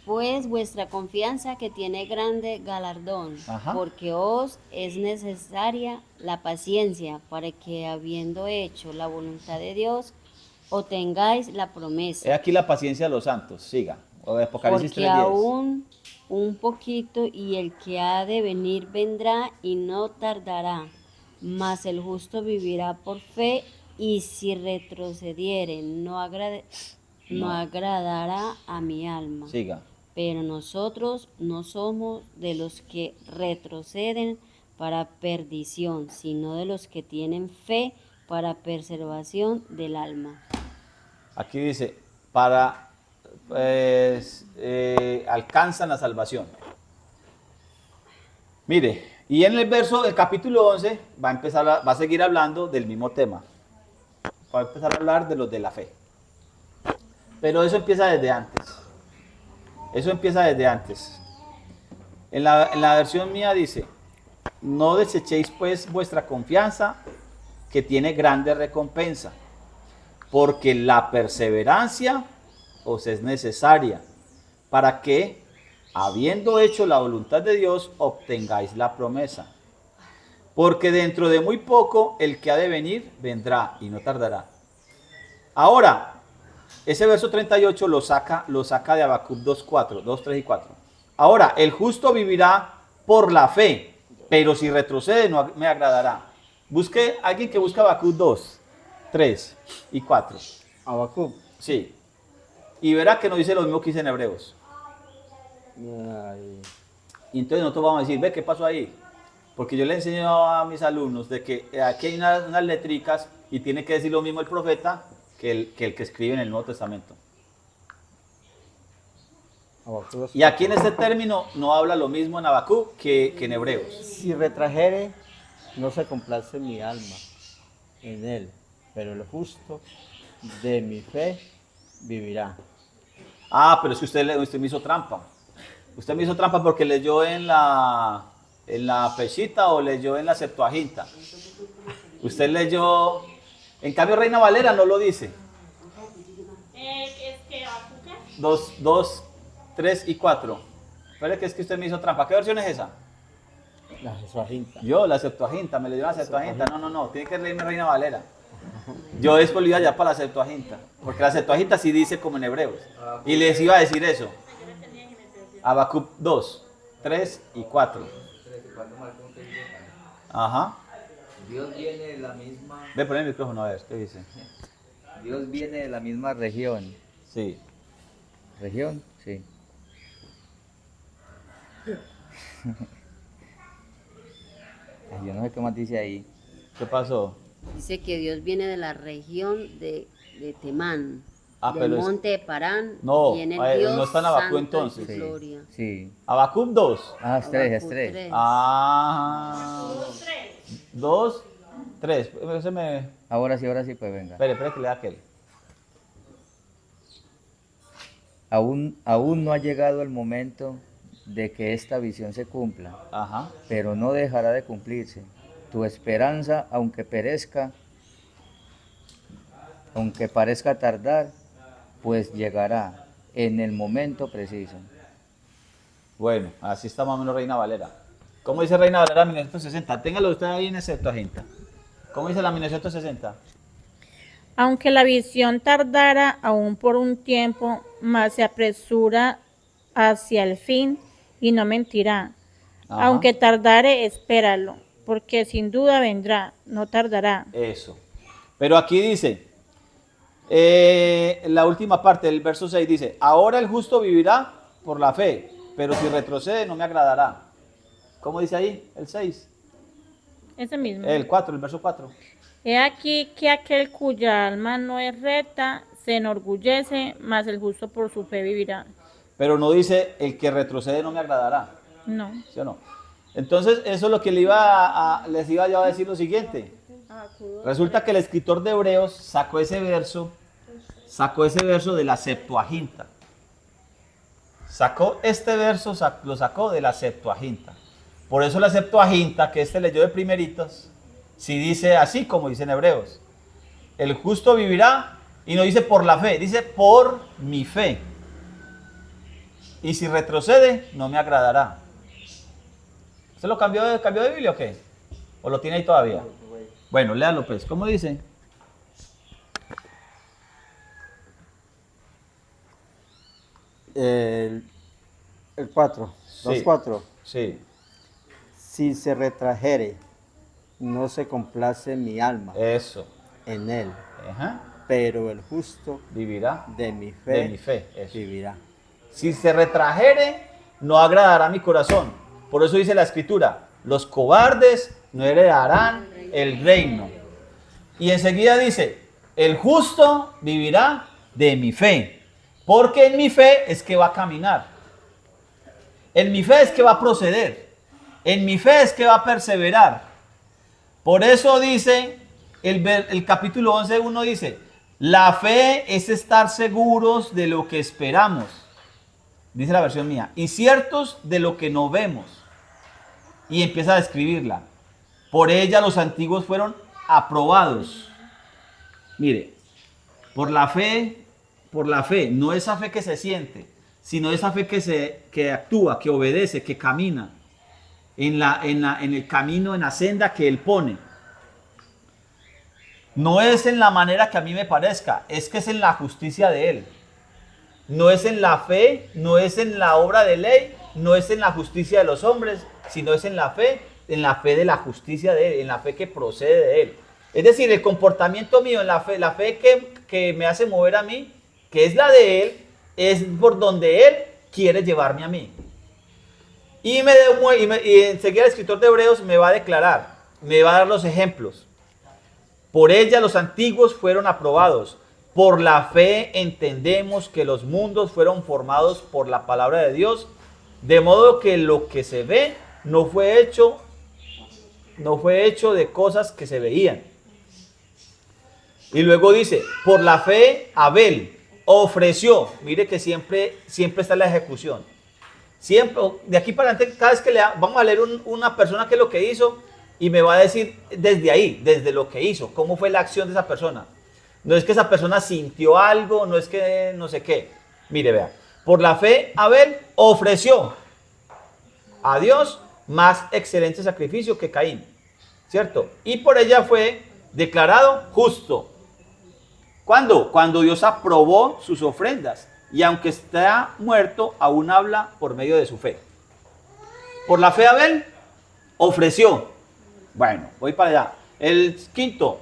Speaker 7: pues vuestra confianza que tiene grande galardón,
Speaker 1: Ajá.
Speaker 7: porque os es necesaria la paciencia para que habiendo hecho la voluntad de Dios, obtengáis la promesa.
Speaker 1: He aquí la paciencia de los santos. Siga. O de Apocalipsis
Speaker 7: Porque
Speaker 1: 3:10.
Speaker 7: aún un poquito y el que ha de venir vendrá y no tardará, mas el justo vivirá por fe y si retrocediere no agradará a mi alma.
Speaker 1: Siga.
Speaker 7: Pero nosotros no somos de los que retroceden para perdición, sino de los que tienen fe para preservación del alma.
Speaker 1: Aquí dice, alcanzan la salvación. Mire, y en el capítulo 11 va a seguir hablando del mismo tema. Va a empezar a hablar de los de la fe. Pero eso empieza desde antes. En la versión mía dice, no desechéis pues vuestra confianza que tiene grande recompensa, porque la perseverancia os es necesaria para que, habiendo hecho la voluntad de Dios, obtengáis la promesa. Porque dentro de muy poco el que ha de venir vendrá y no tardará. Ahora, ese verso 38 lo saca de Habacuc 2:4, 2, 3 y 4. Ahora, el justo vivirá por la fe, pero si retrocede no me agradará. Busque alguien que busque Habacuc 2, 3 y 4.
Speaker 3: Habacuc.
Speaker 1: Sí. Y verá que no dice lo mismo que dice en Hebreos.
Speaker 3: Ay,
Speaker 1: Y entonces nosotros vamos a decir, ve, ¿qué pasó ahí? Porque yo le enseño a mis alumnos de que aquí hay unas letricas y tiene que decir lo mismo el profeta que el que escribe en el Nuevo Testamento.
Speaker 3: Habacuc
Speaker 1: Y aquí en este término no habla lo mismo en Habacuc que en Hebreos.
Speaker 3: Si retrajere, no se complace mi alma en él, pero el justo de mi fe vivirá.
Speaker 1: Ah, pero es que usted me hizo trampa. Usted me hizo trampa porque leyó en la Peshita o leyó en la Septuaginta. Usted leyó, en cambio Reina Valera no lo dice.
Speaker 5: Es que Habacuc,
Speaker 1: 2, 3 y 4. Espere que es que usted me hizo trampa. ¿Qué versión es esa?
Speaker 3: La Septuaginta.
Speaker 1: Yo, la Septuaginta, me leyó la Septuaginta. No, tiene que leerme Reina Valera. Yo después le iba ya para la Septuaginta, porque la Septuaginta sí dice como en Hebreos. Y les iba a decir eso. Habacuc 2, 3 y 4. Ajá.
Speaker 4: Dios viene de la misma,
Speaker 1: Ve, poner el micrófono a ver, ¿qué dice?
Speaker 4: Dios viene de la misma región.
Speaker 1: Sí.
Speaker 4: ¿Región? Sí. Ay, yo no sé qué más dice ahí.
Speaker 1: ¿Qué pasó?
Speaker 7: Dice que Dios viene de la región de Temán,
Speaker 1: Ah,
Speaker 7: del
Speaker 1: pero es-
Speaker 7: monte de Parán.
Speaker 1: No,
Speaker 7: viene el Dios
Speaker 1: no está en Habacuc
Speaker 7: santo
Speaker 1: entonces.
Speaker 7: de su gloria.
Speaker 4: Sí.
Speaker 1: Habacuc 2.
Speaker 4: Ah, es 3, es
Speaker 7: Habacuc
Speaker 4: 3.
Speaker 7: 3.
Speaker 1: Ah. 2, 3. Ese me...
Speaker 4: Ahora sí, pues venga.
Speaker 1: Espere que lea aquel.
Speaker 4: Aún no ha llegado el momento de que esta visión se cumpla,
Speaker 1: Ajá.
Speaker 4: pero no dejará de cumplirse. Tu esperanza, aunque parezca tardar, pues llegará en el momento preciso.
Speaker 1: Bueno, así está más o menos Reina Valera. ¿Cómo dice Reina Valera 1960? Téngalo usted ahí en el Septuaginta. ¿Cómo dice la 1960?
Speaker 5: Aunque la visión tardara aún por un tiempo, mas se apresura hacia el fin y no mentirá.
Speaker 1: Ajá.
Speaker 5: Aunque tardare, espéralo, porque sin duda vendrá, no tardará.
Speaker 1: Eso. Pero aquí dice, la última parte del verso 6 dice, ahora el justo vivirá por la fe, pero si retrocede no me agradará. ¿Cómo dice ahí? El 6.
Speaker 5: Ese mismo.
Speaker 1: El 4, el verso 4.
Speaker 5: He aquí que aquel cuya alma no es recta se enorgullece, mas el justo por su fe vivirá.
Speaker 1: Pero no dice, el que retrocede no me agradará.
Speaker 5: No.
Speaker 1: ¿Sí o no? Entonces, eso es lo que les iba yo a decir lo siguiente. Resulta que el escritor de Hebreos sacó ese verso de la Septuaginta. Sacó este verso, lo sacó de la Septuaginta. Por eso la Septuaginta, que leyó de primeritos, si dice así como dice en Hebreos. El justo vivirá, y no dice por la fe, dice por mi fe. Y si retrocede, no me agradará. ¿Usted lo cambió de Biblia o qué? ¿O lo tiene ahí todavía? Bueno, léalo pues. ¿Cómo dice?
Speaker 3: El 4,
Speaker 1: Sí.
Speaker 3: 2:4.
Speaker 1: Sí.
Speaker 3: Si se retrajere, no se complace mi alma
Speaker 1: Eso.
Speaker 3: en él,
Speaker 1: Ajá.
Speaker 3: pero el justo
Speaker 1: Vivirá
Speaker 3: de mi fe,
Speaker 1: de mi fe. Eso.
Speaker 3: vivirá.
Speaker 1: Si se retrajere, no agradará mi corazón. Por eso dice la escritura, los cobardes no heredarán el reino. Y enseguida dice, el justo vivirá de mi fe. Porque en mi fe es que va a caminar. En mi fe es que va a proceder. En mi fe es que va a perseverar. Por eso dice, el capítulo 11:1 dice, la fe es estar seguros de lo que esperamos. Dice la versión mía, y ciertos de lo que no vemos. Y empieza a describirla. Por ella los antiguos fueron aprobados. Mire, por la fe, no esa fe que se siente, sino esa fe que actúa, que obedece, que camina en el camino, en la senda que Él pone. No es en la manera que a mí me parezca, es que es en la justicia de Él. No es en la fe, no es en la obra de ley, no es en la justicia de los hombres, sino es en la fe de la justicia de Él, en la fe que procede de Él. Es decir, el comportamiento mío, en la fe que me hace mover a mí, que es la de Él, es por donde Él quiere llevarme a mí. Y enseguida el escritor de Hebreos me va a declarar, me va a dar los ejemplos. Por ella los antiguos fueron aprobados. Por la fe entendemos que los mundos fueron formados por la palabra de Dios, de modo que lo que se ve no fue hecho de cosas que se veían. Y luego dice, por la fe Abel ofreció, mire que siempre está la ejecución. Siempre, de aquí para adelante, cada vez que vamos a leer una persona que es lo que hizo y me va a decir desde ahí, desde lo que hizo, cómo fue la acción de esa persona. No es que esa persona sintió algo, no es que no sé qué. Mire, vea, por la fe Abel ofreció a Dios más excelente sacrificio que Caín, ¿cierto? Y por ella fue declarado justo. ¿Cuándo? Cuando Dios aprobó sus ofrendas. Y aunque está muerto, aún habla por medio de su fe. Por la fe Abel ofreció. Bueno, voy para allá. El quinto.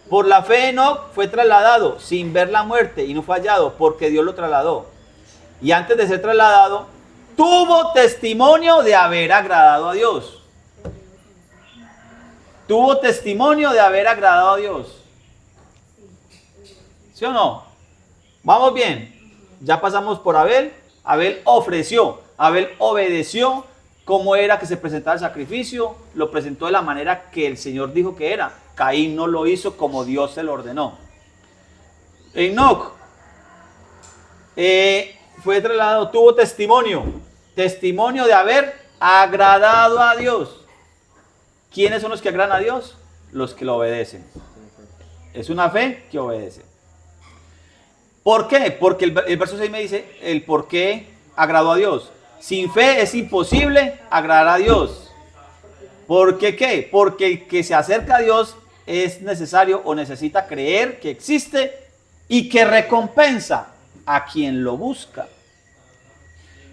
Speaker 1: Por la fe Enoc fue trasladado sin ver la muerte y no fue hallado porque Dios lo trasladó. Y antes de ser trasladado, tuvo testimonio de haber agradado a Dios. Tuvo testimonio de haber agradado a Dios. ¿Sí o no? Vamos bien. Ya pasamos por Abel. Abel ofreció. Abel obedeció. ¿Cómo era que se presentaba el sacrificio? Lo presentó de la manera que el Señor dijo que era. Caín no lo hizo como Dios se lo ordenó. Enoc fue trasladado, tuvo testimonio de haber agradado a Dios. ¿Quiénes son los que agradan a Dios? Los que lo obedecen. Es una fe que obedece. ¿Por qué? Porque el verso 6 me dice el por qué agradó a Dios. Sin fe es imposible agradar a Dios. ¿Por qué qué? Porque el que se acerca a Dios es necesario o necesita creer que existe y que recompensa a quien lo busca.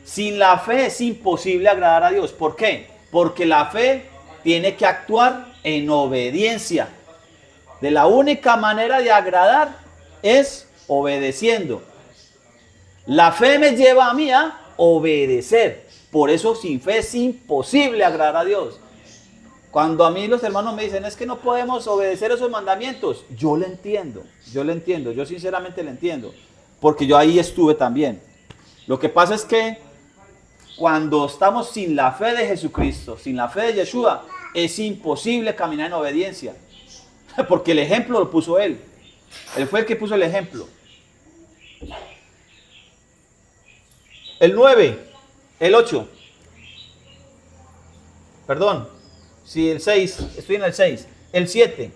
Speaker 1: Sin la fe es imposible agradar a Dios. ¿Por qué? Porque la fe tiene que actuar en obediencia. De la única manera de agradar es obedeciendo. La fe me lleva a mí a obedecer. Por eso sin fe es imposible agradar a Dios. Cuando a mí los hermanos me dicen, es que no podemos obedecer esos mandamientos, yo le entiendo, yo sinceramente le entiendo, porque yo ahí estuve también. Lo que pasa es que cuando estamos sin la fe de Jesucristo, sin la fe de Yeshua, es imposible caminar en obediencia, porque el ejemplo lo puso Él. Él fue el que puso el ejemplo. El 9, el 8, perdón. Sí, el 6, estoy en el 6. El 7.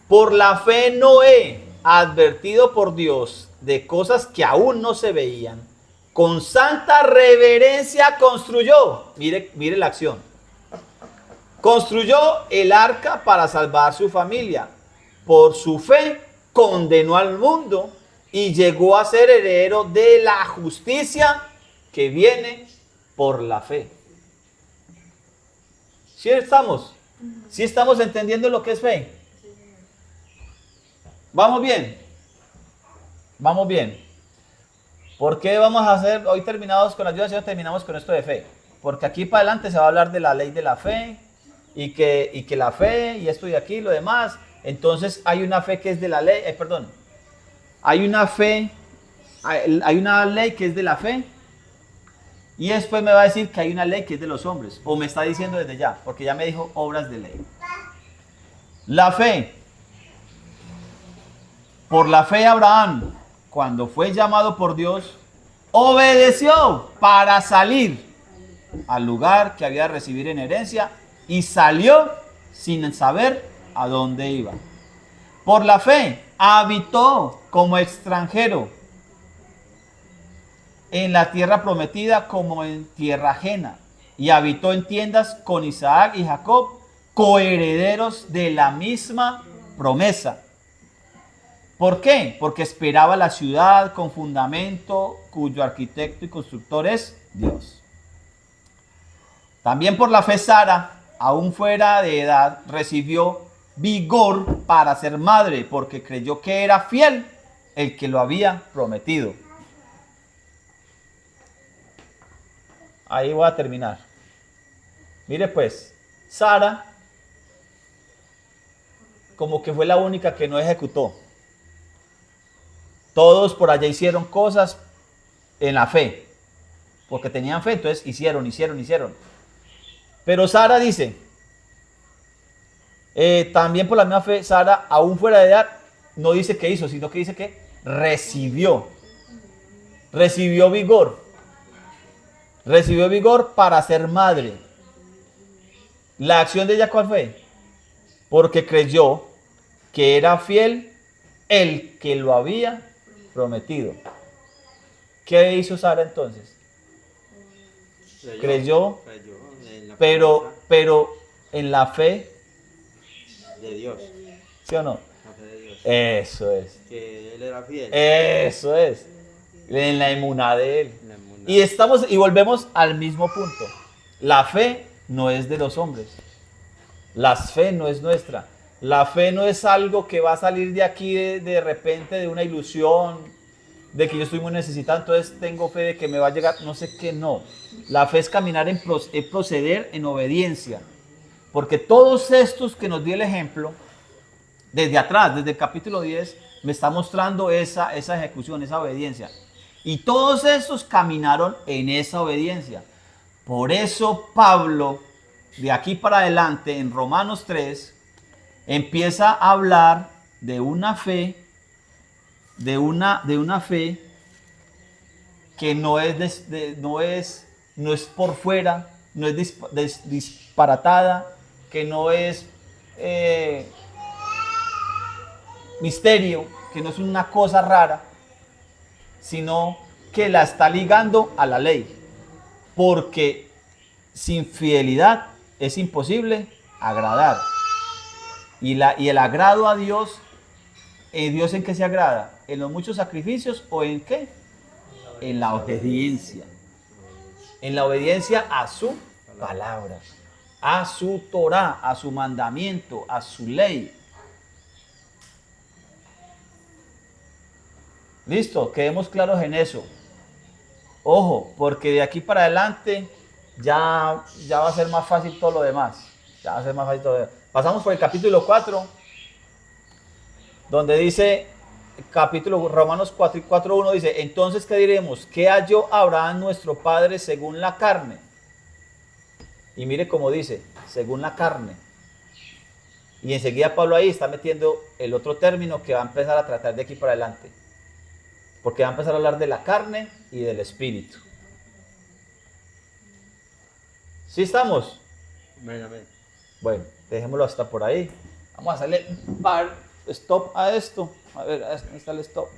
Speaker 1: Por la fe Noé, advertido por Dios de cosas que aún no se veían, con santa reverencia construyó. Mire la acción. Construyó el arca para salvar su familia. Por su fe condenó al mundo y llegó a ser heredero de la justicia que viene por la fe. ¿Sí estamos? ¿Sí estamos entendiendo lo que es fe? ¿Vamos bien? Vamos bien. ¿Por qué vamos a hacer, hoy terminados con la ayuda del Señor, terminamos con esto de fe? Porque aquí para adelante se va a hablar de la ley de la fe y que la fe y esto y aquí y lo demás. Entonces hay una fe que es de la ley, hay una fe, hay una ley que es de la fe. Y después me va a decir que hay una ley que es de los hombres. O me está diciendo desde ya, porque ya me dijo obras de ley. La fe. Por la fe Abraham, cuando fue llamado por Dios, obedeció para salir al lugar que había de recibir en herencia y salió sin saber a dónde iba. Por la fe habitó como extranjero en la tierra prometida como en tierra ajena, y habitó en tiendas con Isaac y Jacob, coherederos de la misma promesa. ¿Por qué? Porque esperaba la ciudad con fundamento, cuyo arquitecto y constructor es Dios. También por la fe Sara, aún fuera de edad, recibió vigor para ser madre, porque creyó que era fiel el que lo había prometido. Ahí voy a terminar. Mire pues, Sara como que fue la única que no ejecutó. Todos por allá hicieron cosas en la fe, porque tenían fe, entonces hicieron. Pero Sara dice, también por la misma fe, Sara, aún fuera de edad, no dice que hizo, sino que dice que recibió vigor. Recibió vigor para ser madre. ¿La acción de ella cuál fue? Porque creyó que era fiel el que lo había prometido. ¿Qué hizo Sara entonces? Creyó, pero en la fe
Speaker 3: de Dios.
Speaker 1: ¿Sí o no?
Speaker 3: La fe de Dios.
Speaker 1: Eso es.
Speaker 3: Que él era fiel.
Speaker 1: Eso es. En la emuná de él.
Speaker 3: La emuná.
Speaker 1: Y volvemos al mismo punto. La fe no es de los hombres. La fe no es nuestra. La fe no es algo que va a salir de aquí de repente de una ilusión de que yo estoy muy necesitado, entonces tengo fe de que me va a llegar, no sé qué, no. La fe es caminar en proceder en obediencia. Porque todos estos que nos dio el ejemplo, desde atrás, desde el capítulo 10, me está mostrando esa ejecución, esa obediencia. Y todos estos caminaron en esa obediencia. Por eso Pablo, de aquí para adelante, en Romanos 3, empieza a hablar de una fe, de una fe que no es por fuera, no es disparatada, que no es misterio, que no es una cosa rara, sino que la está ligando a la ley. Porque sin fidelidad es imposible agradar. Y el agrado a Dios, ¿Dios en qué se agrada? ¿En los muchos sacrificios o en qué? En la obediencia. En la obediencia a su palabra, a su Torah, a su mandamiento, a su ley. Listo, quedemos claros en eso. Ojo, porque de aquí para adelante ya va a ser más fácil todo lo demás. Ya va a ser más fácil todo lo demás. Pasamos por el capítulo 4, donde dice, capítulo Romanos 4 y 4:1 dice, entonces, ¿qué diremos? ¿Qué halló Abraham nuestro padre según la carne? Y mire cómo dice, según la carne. Y enseguida Pablo ahí está metiendo el otro término que va a empezar a tratar de aquí para adelante. Porque va a empezar a hablar de la carne y del espíritu. ¿Sí estamos?
Speaker 3: Amén, amén.
Speaker 1: Bueno, dejémoslo hasta por ahí. Vamos a hacerle stop a esto. A ver, ¿dónde está el stop?